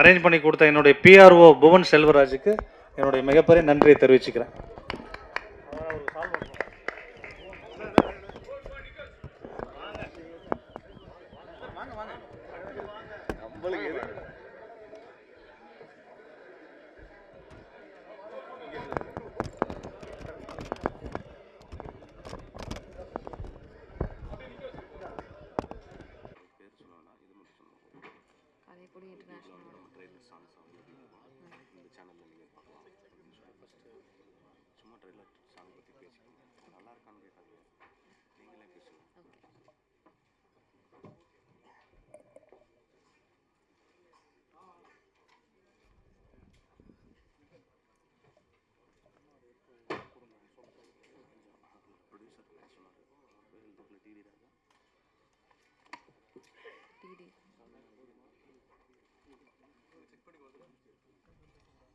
Arrange பண்ணி கொடுத்த என்னுடைய பிஆர்ஓ புவன் செல்வராஜுக்கு என்னுடைய மிகப்பெரிய நன்றியை தெரிவிச்சுக்கிறேன்.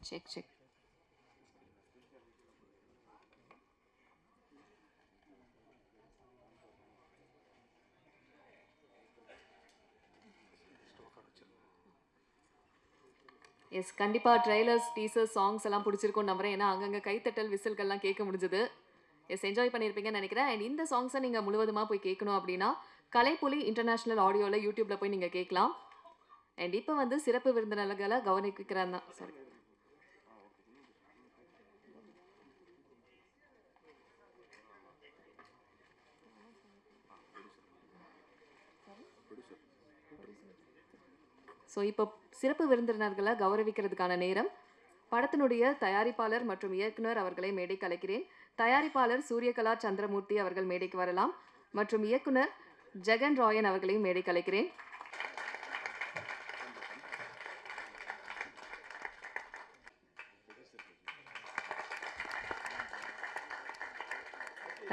Check. எஸ், கண்டிப்பாக ட்ரெய்லர்ஸ், டீசர்ஸ், சாங்ஸ் எல்லாம் பிடிச்சிருக்கும் நம்புறேன். ஏன்னா அங்கங்கே கைத்தட்டல், விசில்கள்லாம் கேட்க முடிஞ்சது. எஸ், என்ஜாய் பண்ணியிருப்பீங்கன்னு நினைக்கிறேன். அண்ட் இந்த சாங்ஸை நீங்கள் முழுவதுமாக போய் கேட்கணும் அப்படின்னா கலைப்புலி இன்டர்நேஷ்னல் ஆடியோவில் யூடியூப்பில் போய் நீங்கள் கேட்கலாம். அண்ட் இப்போ வந்து சிறப்பு விருந்தினர்களை கவனிக்கிறான் தான். சாரி, ஸோ இப்போ சிறப்பு விருந்தினர்களை கௌரவிக்கிறதுக்கான நேரம். படத்தினுடைய தயாரிப்பாளர் மற்றும் இயக்குனர் அவர்களை மேடைக்கு அழைக்கிறேன். தயாரிப்பாளர் சூரியகலா சந்திரமூர்த்தி அவர்கள் மேடைக்கு வரலாம். மற்றும் இயக்குனர் ஜெகன் ராயன் அவர்களையும் மேடைக்கு அழைக்கிறேன்.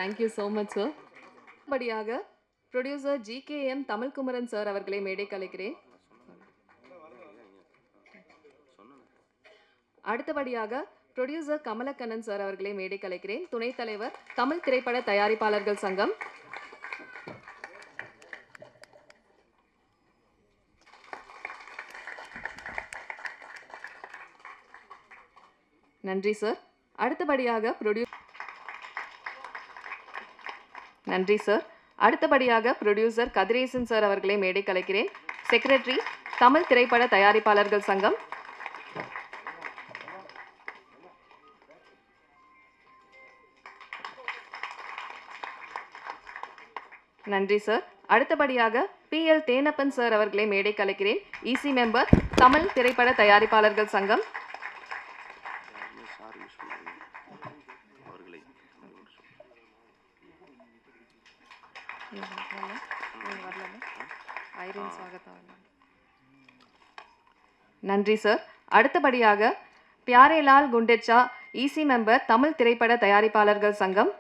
Thank you so much sir. படியாக ப்ரொடியூசர் GKM தமிழ்குமரன் சார் அவர்களை மேடைக்கு அழைக்கிறேன். அடுத்தபடியாக ப்ரொடியூசர் கமலக்கண்ணன் சார் அவர்களை மேடைக்கு அழைக்கிறேன். துணைத் தலைவர் தமிழ் திரைப்பட தயாரிப்பாளர்கள் சங்கம். நன்றி சார். அடுத்தபடியாக ப்ரொடியூசர் கதிரேசன் சார் அவர்களை மேடைக்கு அழைக்கிறேன். செக்ரட்டரி தமிழ் திரைப்பட தயாரிப்பாளர்கள் சங்கம். நன்றி சார். அடுத்தபடியாக PL தேனப்பன் சார் அவர்களை மேடைக்கு அழைக்கிறேன். EC மெம்பர் தமிழ் திரைப்பட தயாரிப்பாளர்கள் சங்கம். நன்றி சார். அடுத்தபடியாக பியாரேலால் குண்டெச்சா EC மெம்பர் தமிழ் திரைப்பட தயாரிப்பாளர்கள் சங்கம்.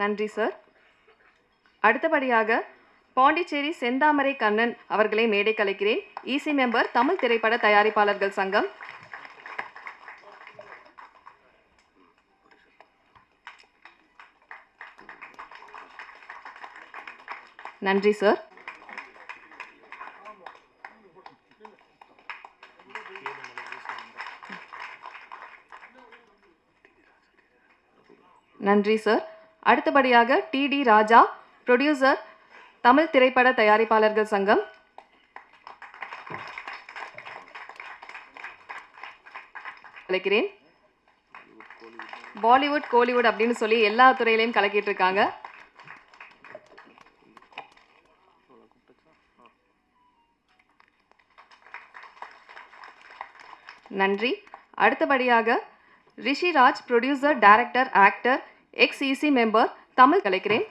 நன்றி சார். அடுத்தபடியாக பாண்டிச்சேரி செந்தாமரை கண்ணன் அவர்களை மேடைக்கு அழைக்கிறேன். EC மெம்பர் தமிழ் திரைப்பட தயாரிப்பாளர்கள் சங்கம். நன்றி சார். நன்றி சார். அடுத்தபடியாக TD ராஜா ப்ரொடியூசர் தமிழ் திரைப்பட தயாரிப்பாளர்கள் சங்கம். அழைக்கிறேன். பாலிவுட் கோலிவுட் அப்படின்னு சொல்லி எல்லா துறையிலையும் கலக்கிட்டு இருக்காங்க. நன்றி. அடுத்தபடியாக Rishiraj producer director actor ex-EC member Tamil கலைக்கிறேன்.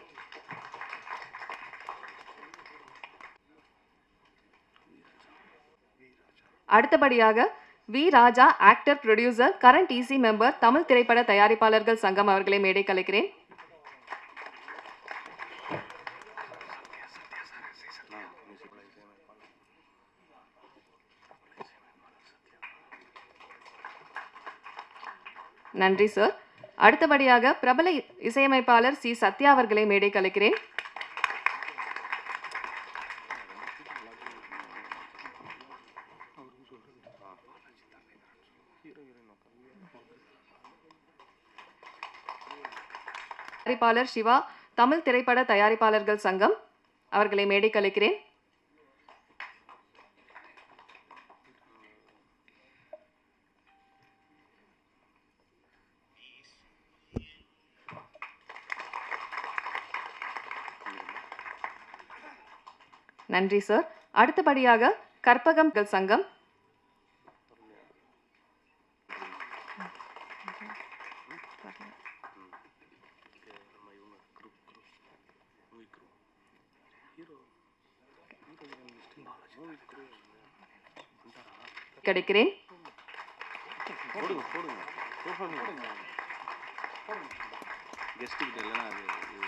அடுத்தபடியாக V Raja actor producer current EC member Tamil திரைப்பட தயாரிப்பாளர்கள் சங்கம் அவர்களை மேடை கலைக்கிறேன். நன்றி சார். அடுத்தபடியாக பிரபல இசையமைப்பாளர் சி சத்யா அவர்களை மேடைக்கு அழைக்கிறேன். தயாரிப்பாளர் சிவா, தமிழ் திரைப்பட தயாரிப்பாளர்கள் சங்கம் அவர்களை மேடைக்கு அழைக்கிறேன். நன்றி சார். அடுத்தபடியாக கற்பகம் சங்கம் கிடைக்கிறேன். கெஸ்ட் கிட்ட இல்லைன்னா அது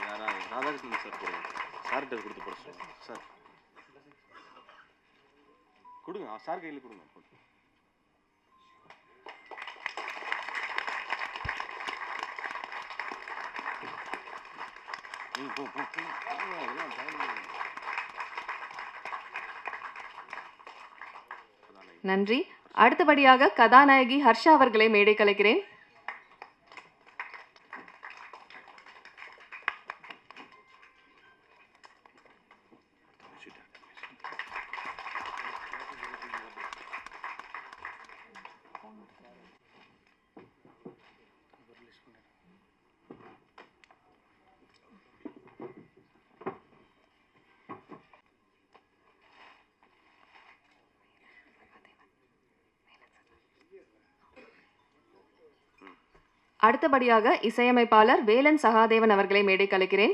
யாராவது ராதாகிருஷ்ணன் சார் போடுங்க, சார்கிட்ட கொடுத்து போட சொல்லுங்க. சார் கொடுங்க, சார் கையில் கொடுங்க. நன்றி. அடுத்தபடியாக கதாநாயகி ஹர்ஷா அவர்களை மேடை கலைக்கிறேன். அடுத்தபடியாக இசையமைப்பாளர் வேலன் சகாதேவன் அவர்களை மேடை கலைக்கிறேன்.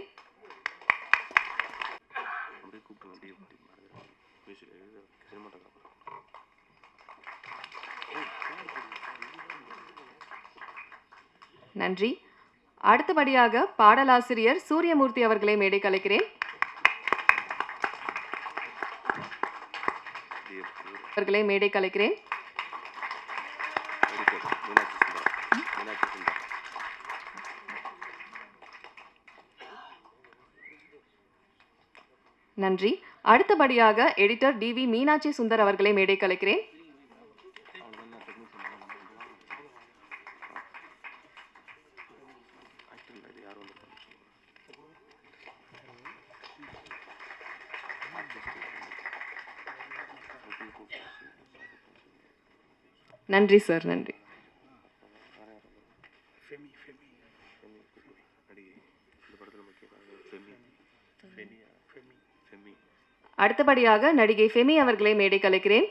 நன்றி. அடுத்தபடியாக பாடலாசிரியர் சூரியமூர்த்தி அவர்களை மேடை கலைக்கிறேன். அவர்களை மேடை கலைக்கிறேன். நன்றி. அடுத்தபடியாக எடிட்டர் டிவி மீனாட்சி சுந்தர் அவர்களை மேடை கலைக்கிறேன். நன்றி சார். நன்றி. அடுத்தபடியாக நடிகை ஃபெமி அவர்களை மேடை கலைக்கிறேன்.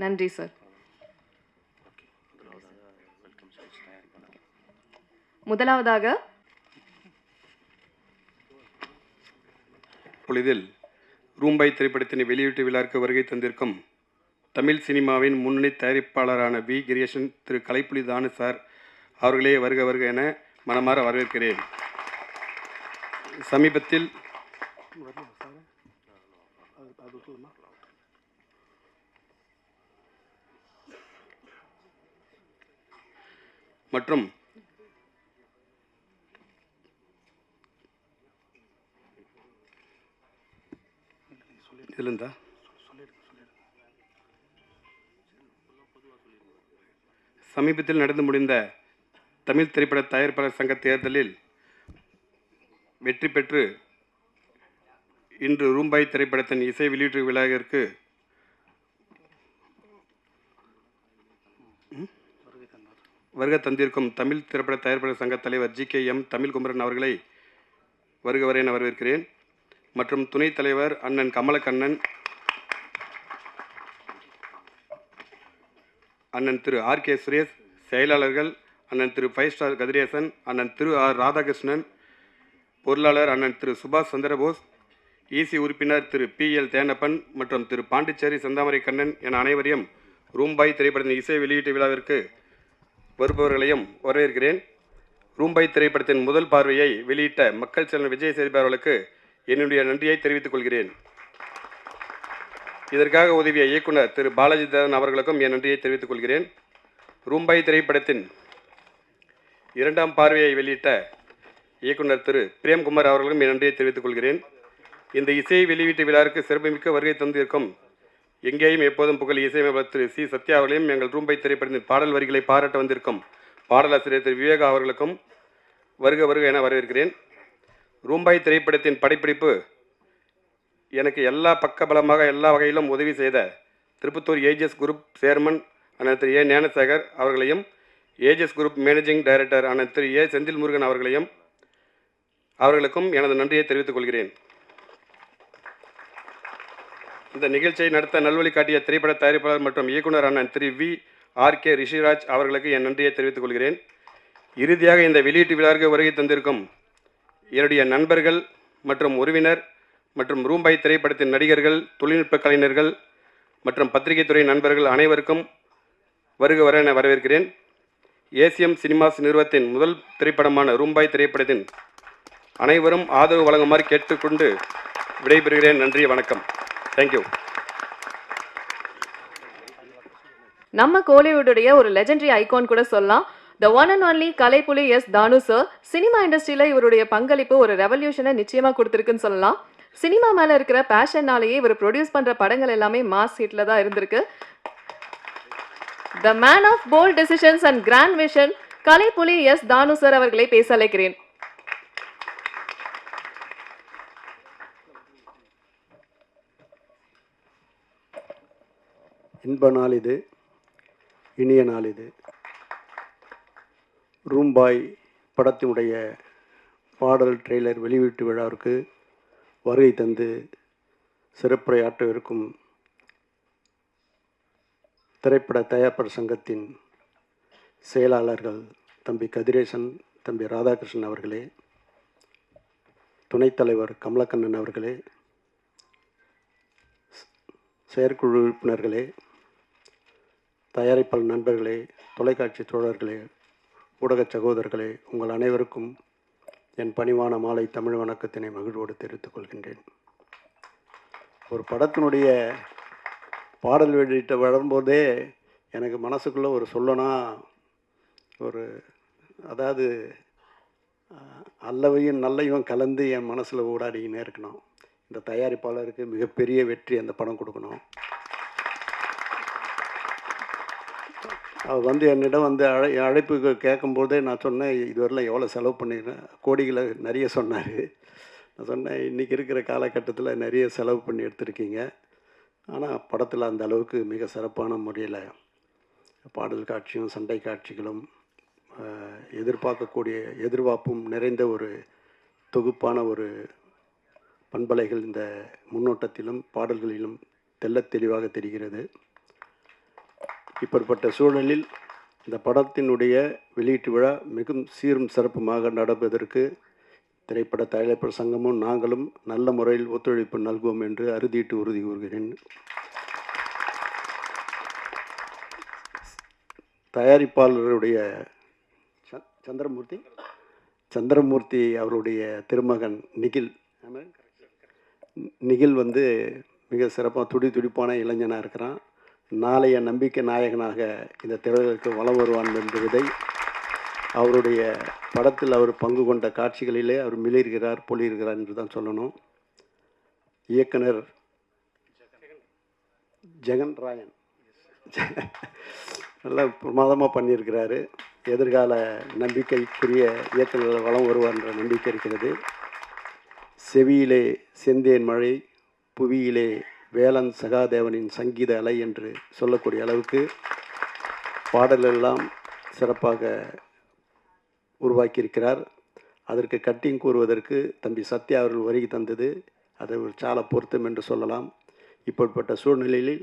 நன்றி சார். முதலாவதாக பொழுதில் ரூம்பாய் திரைப்படத்தினை வெளியீட்டு விழாவுக்கு வருகை தந்திருக்கும் தமிழ் சினிமாவின் முன்னணி தயாரிப்பாளரான we creation Thiru Kalaipuli Thanu sir அவர்களே வருக வருக என மனமாற வரவேற்கிறேன். சமீபத்தில் மற்றும் சமீபத்தில் நடந்து முடிந்த தமிழ் திரைப்பட தயாரிப்பாளர் சங்க தேர்தலில் வெற்றி பெற்று இன்று ரூம்பாய் திரைப்படத்தின் இசை வெளியீட்டு விழாவிற்கு வருகை தந்திருக்கும் தமிழ் திரைப்பட தயாரிப்பாளர் சங்க தலைவர் GKM தமிழ்குமரன் அவர்களை வருக வரை என வரவேற்கிறேன். மற்றும் துணைத் தலைவர் அண்ணன் கமலக்கண்ணன், அண்ணன் திரு RK சுரேஷ், செயலாளர்கள் அண்ணன் திரு 5 ஸ்டார் கதிரேசன், அண்ணன் திரு R ராதாகிருஷ்ணன், பொருளாளர் அண்ணன் திரு சுபாஷ் சந்திரபோஸ், EC உறுப்பினர் திரு PL தேனப்பன் மற்றும் திரு பாண்டிச்சேரி செந்தாமரை கண்ணன் என அனைவரையும் ரூம்பாய் திரைப்படத்தின் இசை வெளியீட்டு விழாவிற்கு வருபவர்களையும் வரவேற்கிறேன். ரூம்பாய் திரைப்படத்தின் முதல் பார்வையை வெளியிட்ட மக்கள் செல்வன் விஜய் சேதுபதி அவர்களுக்கு என்னுடைய நன்றியை தெரிவித்துக் கொள்கிறேன். இதற்காக உதவிய இயக்குனர் திரு பாலாஜி தேவன் அவர்களுக்கும் என் நன்றியை தெரிவித்துக் கொள்கிறேன். ரூம்பாய் திரைப்படத்தின் இரண்டாம் பார்வையை வெளியிட்ட இயக்குனர் திரு பிரேம்குமார் அவர்களுக்கும் என் நன்றியை தெரிவித்துக் கொள்கிறேன். இந்த இசை வெளியீட்டு விழாவிற்கு சிறப்புமிக்க வருகை தந்திருக்கும் எங்கேயும் எப்போதும் புகழ் இசையமைப்பாளர் திரு சி சத்யா அவர்களையும் எங்கள் ரூம்பாய் திரைப்படத்தின் பாடல் வரிகளை பாராட்ட வந்திருக்கும் பாடலாசிரியர் திரு விவேகா அவர்களுக்கும் வருக வருக என வரவேற்கிறேன். ரூம்பாய் திரைப்படத்தின் படப்பிடிப்பு எனக்கு எல்லா பக்கபலமாக எல்லா வகையிலும் உதவி செய்த திருப்பத்தூர் ஏஜஸ் குரூப் சேர்மன் அண்ணன் திரு ஏ ஞானசேகர் அவர்களையும், ஏஜஸ் குரூப் மேனேஜிங் டைரக்டர் அண்ணன் திரு ஏ செந்தில் முருகன் அவர்களுக்கும் எனது நன்றியை தெரிவித்துக் கொள்கிறேன். இந்த நிகழ்ச்சியை நடத்த நல்வழி காட்டிய திரைப்பட தயாரிப்பாளர் மற்றும் இயக்குனர் அண்ணன் திரு வி ஆர் கே ரிஷிராஜ் அவர்களுக்கு என் நன்றியை தெரிவித்துக் கொள்கிறேன். இறுதியாக இந்த வெளியீட்டு விழாவிற்கு வருகை தந்திருக்கும் என்னுடைய நண்பர்கள் மற்றும் உறவினர் மற்றும் ரூம்பாய் திரைப்படத்தின் நடிகர்கள், தொழில்நுட்ப கலைஞர்கள் மற்றும் பத்திரிகை துறை நண்பர்கள் அனைவருக்கும் வருக வர என வரவேற்கிறேன். ஏசிஎம் சினிமாஸ் நிறுவனத்தின் முதல் திரைப்படமான ரூம்பாய் திரைப்படத்தின் அனைவரும் ஆதரவு வழங்குமாறு கேட்டுக்கொண்டு விடைபெறுகிறேன். நன்றி, வணக்கம். தேங்க்யூ. நம்ம கோலிவுட்டுடைய ஒரு லெஜெண்டரி ஐகான் கூட சொல்லலாம். The one and only Kalaipuli S Thanu sir. Cinema இண்டஸ்ட்ரியில் இவருடைய பங்களிப்பு ஒரு ரெவல்யூஷனை நிச்சயமாக கொடுத்துருக்குன்னு சொல்லலாம். சினிமா மேலே இருக்கிற பேஷன்னாலேயே இவர் ப்ரொடியூஸ் பண்ணுற படங்கள் எல்லாமே மாஸ் ஹிட்டில் தான் இருந்திருக்கு. The man of bold decisions and grand vision Kalaipuli S Thanu sir அவர்களை பேச அழைக்கிறேன். இன்ப நாள் இது, இனிய நாள் இது. ரூம்பாய் படத்தினுடைய பாடல் ட்ரெய்லர் வெளியீட்டு விழாவிற்கு வருகை தந்து சிறப்புரையாற்றவிருக்கும் திரைப்பட தயாரிப்பாளர் சங்கத்தின் செயலாளர்கள் தம்பி கதிரேசன், தம்பி ராதாகிருஷ்ணன் அவர்களே, துணைத் தலைவர் கமலக்கண்ணன் அவர்களே, செயற்குழு உறுப்பினர்களே, தயாரிப்பாளர் நண்பர்களே, தொலைக்காட்சி தோழர்களே, ஊடக சகோதரர்களே, உங்கள் அனைவருக்கும் என் பணிவான மாலை தமிழ் வணக்கத்தினை மகிழ்வோடு தெரிவித்துக் கொள்கின்றேன். ஒரு படத்தினுடைய பாடல் வெளியிட்ட வரும்போதே எனக்கு மனசுக்குள்ளே ஒரு சொல்லனா ஒரு அதாவது அல்லவையும் நல்லையும் கலந்து என் மனசில் ஊடாடிக்கினே இருக்கணும். இந்த தயாரிப்பாளருக்கு மிகப்பெரிய வெற்றி அந்த படம் கொடுக்கணும். அவர் என்னிடம் அழைப்பு கேட்கும்போதே நான் சொன்னேன், இதுவரையிலும் எவ்வளோ செலவு பண்ணிக்கிறேன், கோடிகளை நிறைய சொன்னார். நான் சொன்னேன், இன்றைக்கி இருக்கிற காலகட்டத்தில் நிறைய செலவு பண்ணி எடுத்திருக்கீங்க, ஆனால் படத்தில் அந்த அளவுக்கு மிக சிறப்பான முறையில் பாடல் காட்சியும் சண்டை காட்சிகளும் எதிர்பார்ப்பும் நிறைந்த ஒரு தொகுப்பான ஒரு பண்பலைகள் இந்த முன்னோட்டத்திலும் பாடல்களிலும் தெள்ளத் தெளிவாக தெரிகிறது. இப்படிப்பட்ட சூழலில் இந்த படத்தினுடைய வெளியீட்டு விழா மிகவும் சீரும் சிறப்புமாக நடப்பதற்கு திரைப்பட தயாரிப்பாளர் சங்கமும் நாங்களும் நல்ல முறையில் ஒத்துழைப்பு நல்குவோம் என்று அறுதியிட்டு உறுதி கூறுகிறேன். தயாரிப்பாளருடைய சந்திரமூர்த்தி அவருடைய திருமகன் நிகில் மிக சிறப்பாக துடிப்பான இளைஞனாக இருக்கிறான். நாளைய நம்பிக்கை நாயகனாக இந்த திரையுலகிற்கு வலம் வருவான் என்பதை அவருடைய படத்தில் அவர் பங்கு கொண்ட காட்சிகளிலே அவர் மிளிர்கிறார், பொழியிருக்கிறார் என்று தான் சொல்லணும். இயக்குனர் ஜெகன் ராயன் நல்லா பிரமாதமாக பண்ணியிருக்கிறாரு. எதிர்கால நம்பிக்கைக்குரிய இயக்குனர் வலம் வருவார் என்ற நம்பிக்கை இருக்கிறது. செவியிலே செந்தேன் மழை, புவியிலே வேலன் சகாதேவனின் சங்கீத அலை என்று சொல்லக்கூடிய அளவுக்கு பாடலெல்லாம் சிறப்பாக உருவாக்கியிருக்கிறார். அதற்கு கட்டிங் கூறுவதற்கு தம்பி சத்யா அவர்கள் வருகை தந்தது அதை ஒரு சால பொருத்தம் என்று சொல்லலாம். இப்படிப்பட்ட சூழ்நிலையில்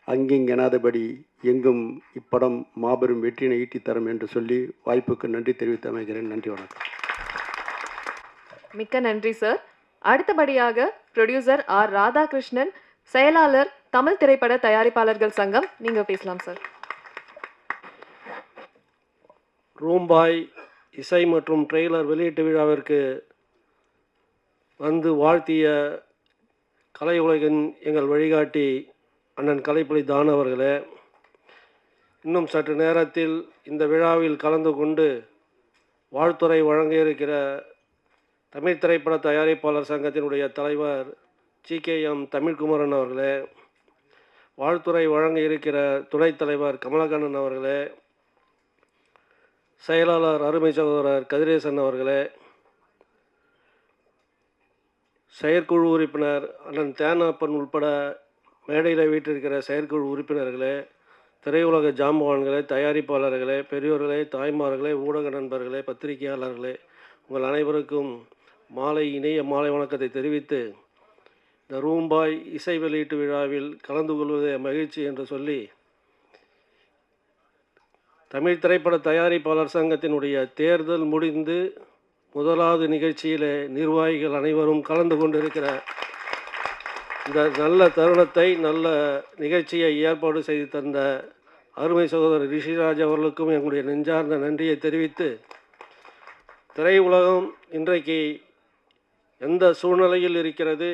அங்கிங்கெனாதபடி எங்கும் இப்படம் மாபெரும் வெற்றியினை ஈட்டித்தரும் என்று சொல்லி வாய்ப்புக்கு நன்றி தெரிவித்து அமைகிறேன். நன்றி, வணக்கம். மிக்க நன்றி சார். அடுத்தபடியாக ப்ரொடியூசர் ஆர் ராதாகிருஷ்ணன், செயலாளர் தமிழ் திரைப்பட தயாரிப்பாளர்கள் சங்கம், நீங்க பேசலாம் சார். ரூம்பாய் இசை மற்றும் ட்ரெய்லர் வெளியீட்டு விழாவிற்கு வந்து வாழ்த்திய கலை உலகின் எங்கள் வழிகாட்டி அண்ணன் கலைப்புலி தான் அவர்களே, இன்னும் சற்று நேரத்தில் இந்த விழாவில் கலந்து கொண்டு வாழ்த்துறை வழங்க இருக்கிற தமிழ் திரைப்பட தயாரிப்பாளர் சங்கத்தினுடைய தலைவர் GKM தமிழ்குமரன் அவர்களே, வாழ்த்துறை வழங்க இருக்கிற துணைத் தலைவர் கமலக்கண்ணன் அவர்களே, செயலாளர் அருமை சகோதரர் கதிரேசன் அவர்களே, செயற்குழு உறுப்பினர் அண்ணன் தேனப்பன் உட்பட மேடையில் வீட்டிருக்கிற செயற்குழு உறுப்பினர்களே, திரையுலக ஜாம்பவான்களே, தயாரிப்பாளர்களே, பெரியோர்களே, தாய்மார்களே, ஊடக நண்பர்களே, பத்திரிகையாளர்களே, உங்கள் அனைவருக்கும் இனிய மாலை வணக்கத்தை தெரிவித்து, இந்த ரூம்பாய் இசை வெளியீட்டு விழாவில் கலந்து கொள்வதே மகிழ்ச்சி என்று சொல்லி, தமிழ் திரைப்பட தயாரிப்பாளர் சங்கத்தினுடைய தேர்தல் முடிந்து முதலாவது நிகழ்ச்சியில் நிர்வாகிகள் அனைவரும் கலந்து கொண்டிருக்கிற இந்த நல்ல தருணத்தை, நல்ல நிகழ்ச்சியை ஏற்பாடு செய்து தந்த அருமை சகோதரர் ரிஷிராஜ் அவர்களுக்கும் எங்களுடைய நெஞ்சார்ந்த நன்றியை தெரிவித்து, திரையுலகம் இன்றைக்கு எந்த சூழ்நிலையில் இருக்கிறது,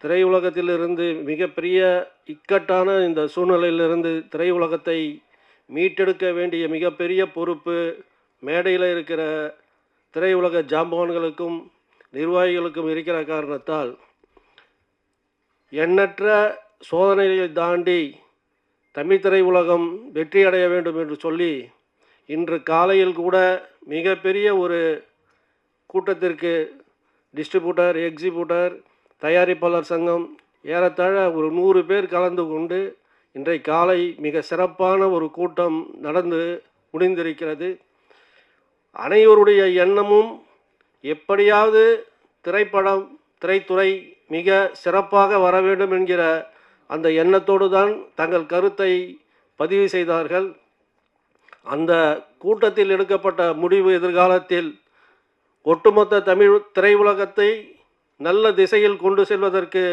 திரையுலகத்திலிருந்து மிகப்பெரிய இக்கட்டான இந்த சூழ்நிலையிலிருந்து திரையுலகத்தை மீட்டெடுக்க வேண்டிய மிகப்பெரிய பொறுப்பு மேடையில் இருக்கிற திரையுலக ஜாம்பவான்களுக்கும் நிர்வாகிகளுக்கும் இருக்கிற காரணத்தால் எண்ணற்ற சோதனைகளை தாண்டி தமிழ் திரையுலகம் வெற்றி அடைய வேண்டும் என்று சொல்லி இன்று காலையில் கூட மிகப்பெரிய ஒரு கூட்டத்திற்கு டிஸ்ட்ரிபியூட்டர், எக்ஸிபியூட்டர், தயாரிப்பாளர் சங்கம் ஏறத்தாழ ஒரு 100 பேர் கலந்து கொண்டு இன்றை காலை மிக சிறப்பான ஒரு கூட்டம் நடந்து முடிந்திருக்கிறது. அனைவருடைய எண்ணமும் எப்படியாவது திரைத்துறை மிக சிறப்பாக வர வேண்டும் என்கிற அந்த எண்ணத்தோடு தான் தங்கள் கருத்தை பதிவு செய்தார்கள். அந்த கூட்டத்தில் எடுக்கப்பட்ட முடிவு எதிர்காலத்தில் ஒட்டுமொத்த தமிழ் திரையுலகத்தை நல்ல திசையில் கொண்டு செல்வதற்கு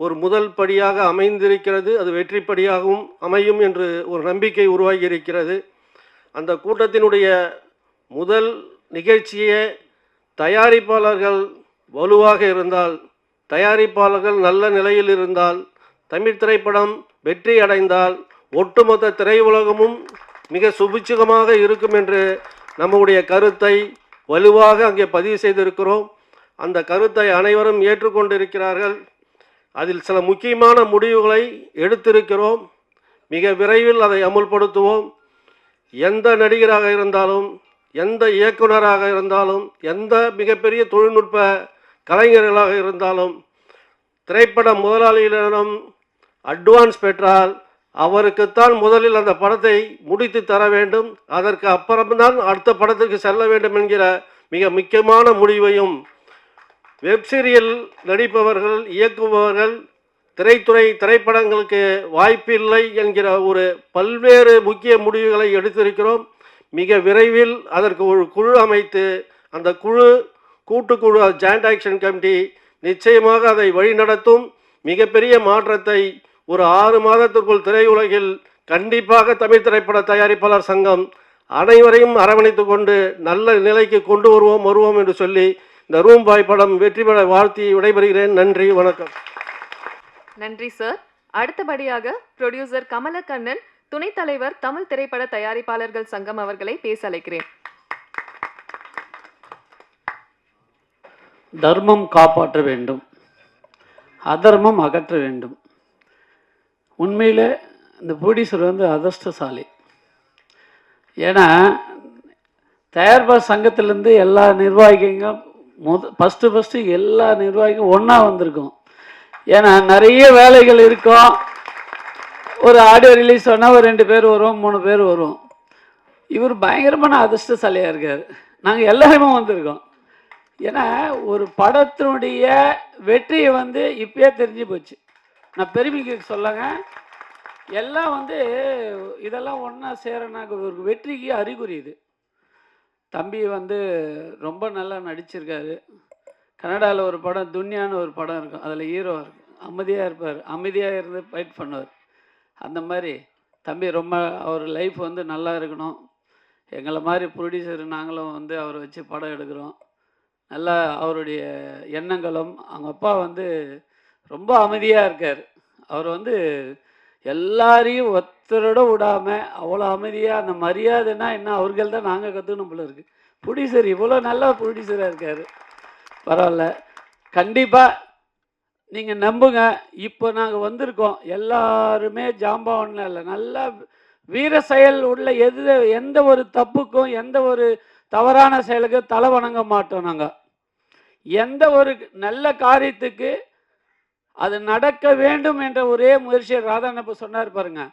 ஒரு முதல் படியாக அமைந்திருக்கிறது. அது வெற்றிப்படியாகவும் அமையும் என்று ஒரு நம்பிக்கை உருவாகி இருக்கிறது. அந்த கூட்டத்தினுடைய முதல் நிகழ்ச்சியே தயாரிப்பாளர்கள் வலுவாக இருந்தால், தயாரிப்பாளர்கள் நல்ல நிலையில் இருந்தால், தமிழ் திரைப்படம் வெற்றி அடைந்தால் ஒட்டுமொத்த திரையுலகமும் மிக சுபிட்சமாக இருக்கும் என்று நம்முடைய கருத்தை வலுவாக அங்கே பதிவு செய்திருக்கிறோம். அந்த கருத்தை அனைவரும் ஏற்றுக்கொண்டிருக்கிறார்கள். அதில் சில முக்கியமான முடிவுகளை எடுத்திருக்கிறோம். மிக விரைவில் அதை அமுல்படுத்துவோம். எந்த நடிகராக இருந்தாலும், எந்த இயக்குனராக இருந்தாலும், எந்த மிகப்பெரிய தொழில்நுட்ப கலைஞர்களாக இருந்தாலும், திரைப்பட முதலாளிகளிடம் அட்வான்ஸ் பெற்றால் அவருக்குத்தான் முதலில் அந்த படத்தை முடித்து தர வேண்டும். அதற்கு அப்புறம்தான் அடுத்த படத்திற்கு செல்ல வேண்டும் என்கிற மிக முக்கியமான முடிவையும், வெப்சீரியல் நடிப்பவர்கள், இயக்குபவர்கள், திரைப்படங்களுக்கு வாய்ப்பில்லை என்கிற ஒரு பல்வேறு முக்கிய முடிவுகளை எடுத்திருக்கிறோம். மிக விரைவில் அதற்கு ஒரு குழு அமைத்து, அந்த கூட்டுக்குழு ஜாயிண்ட் ஆக்ஷன் கமிட்டி நிச்சயமாக அதை வழிநடத்தும். மிகப்பெரிய மாற்றத்தை ஒரு 6 மாதத்திற்குள் திரையுலகில் கண்டிப்பாக தமிழ் திரைப்பட தயாரிப்பாளர் சங்கம் அனைவரையும் அரவணைத்து கொண்டு நல்ல நிலைக்கு கொண்டு வருவோம் என்று சொல்லி இந்த ரூம்பாய் படம் வெற்றி பெற வாழ்த்தி விடைபெறுகிறேன். நன்றி, வணக்கம். நன்றி சார். அடுத்தபடியாக ப்ரொடியூசர் கமலக்கண்ணன், துணைத் தலைவர் தமிழ் திரைப்பட தயாரிப்பாளர்கள் சங்கம் அவர்களை பேச அழைக்கிறேன். தர்மம் காப்பாற்ற வேண்டும், அதர்மம் அகற்ற வேண்டும். உண்மையில் இந்த ப்ரொடியூசர் வந்து அதிர்ஷ்டசாலி. ஏன்னா தயாரிப்பாளர் சங்கத்திலேருந்து எல்லா நிர்வாகிகளும் ஃபஸ்ட்டு எல்லா நிர்வாகிகளும் ஒன்றா வந்திருக்கோம். ஏன்னா நிறைய வேலைகள் இருக்கும். ஒரு ஆடியோ ரிலீஸ் சொன்னால் ஒரு 2 பேர் வரும், 3 பேர் வரும். இவர் பயங்கரமான அதிர்ஷ்டசாலியாக இருக்கார். நாங்கள் எல்லாருமே வந்திருக்கோம். ஏன்னா ஒரு படத்தினுடைய வெற்றியை வந்து இப்பயே தெரிஞ்சு போச்சு. நான் பெருமைக்கு சொல்லுங்க, எல்லாம் வந்து இதெல்லாம் ஒன்றா சேரனாக ஒரு வெற்றிக்கு அறிகுறி இது. தம்பி வந்து ரொம்ப நல்லா நடிச்சிருக்காரு. கன்னடாவில் ஒரு படம் துன்யான்னு ஒரு படம் இருக்கும், அதில் ஹீரோ இருக்கும், அமைதியாக இருப்பார், அமைதியாக இருந்து ஃபைட் பண்ணுவார். அந்த மாதிரி தம்பி ரொம்ப அவர் லைஃப் வந்து நல்லா இருக்கணும். எங்களை மாதிரி ப்ரொடியூசர் நாங்களும் வந்து அவரை வச்சு படம் எடுக்கிறோம். நல்லா அவருடைய எண்ணங்களும், அவங்க அப்பா வந்து ரொம்ப அமைதியாக இருக்கார். அவர் வந்து எல்லாரையும் ஒருத்தரோட விடாமல் அவ்வளோ அமைதியாக, அந்த மரியாதைன்னா என்ன அவர்கள் தான் நாங்கள் கற்றுக்கணும் போல இருக்குது. ப்ரொடியூசர் இவ்வளோ நல்ல ப்ரொடியூசராக இருக்கார். பரவாயில்ல, கண்டிப்பாக நீங்கள் நம்புங்க. இப்போ நாங்கள் வந்திருக்கோம், எல்லாருமே ஜாம்பவான்லாம் இல்லை, நல்லா வீர செயல் உள்ள எந்த ஒரு தப்புக்கும் எந்த ஒரு தவறான செயலுக்கும் தலை வணங்க மாட்டோம். நாங்கள் எந்த ஒரு நல்ல காரியத்துக்கு அது நடக்க வேண்டும் என்ற ஒரே முயற்சியை ராதாண்ணப்ப சொன்னார் பாருங்க.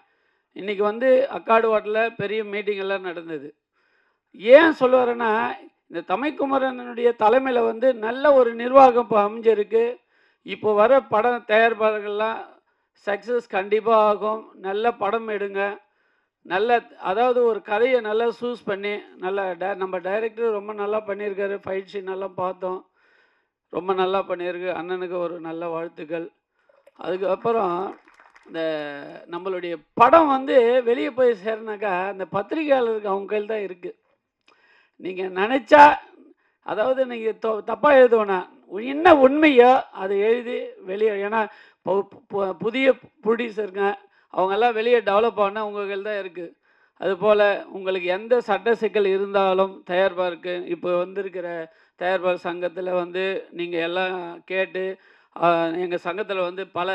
இன்னைக்கு வந்து அக்காடு வாட்டில் பெரிய மீட்டிங் எல்லாம் நடந்தது. ஏன் சொல்லுவாருன்னா, இந்த தமிழ்குமரனுடைய தலைமையில் வந்து நல்ல ஒரு நிர்வாகம் இப்போ அமைஞ்சிருக்கு. இப்போ வர படம் தயாரிப்பாளர்கள்லாம் சக்ஸஸ் கண்டிப்பாக ஆகும். நல்ல படம் எடுங்க, நல்ல அதாவது ஒரு கதையை நல்லா சூஸ் பண்ணி நல்லா நம்ம டைரக்டர் ரொம்ப நல்லா பண்ணியிருக்காரு. ஃபைட் சீன் எல்லாம் பார்த்தோம், ரொம்ப நல்லா பண்ணியிருக்கு. அண்ணனுக்கு ஒரு நல்ல வாழ்த்துக்கள். அதுக்கப்புறம் இந்த நம்மளுடைய படம் வந்து வெளியே போய் சேரனாக்கா இந்த பத்திரிகையாளருக்கு அவங்க கையில் தான் இருக்குது. நீங்கள் நினச்சா, அதாவது நீங்கள் தப்பாக எழுதுவோன்னா என்ன உண்மையோ அதை எழுதி வெளியே, ஏன்னா புதிய ப்ரொடியூசருங்க அவங்கெல்லாம் வெளியே டெவலப் ஆனால் உங்கள் கையில் தான் இருக்குது. அதுபோல் உங்களுக்கு எந்த சட்ட சிக்கல் இருந்தாலும் தயாரிப்பாருக்கு இப்போ வந்திருக்கிற தயாரிப்பாளர் சங்கத்தில் வந்து நீங்கள் எல்லாம் கேட்டு, எங்கள் சங்கத்தில் வந்து பல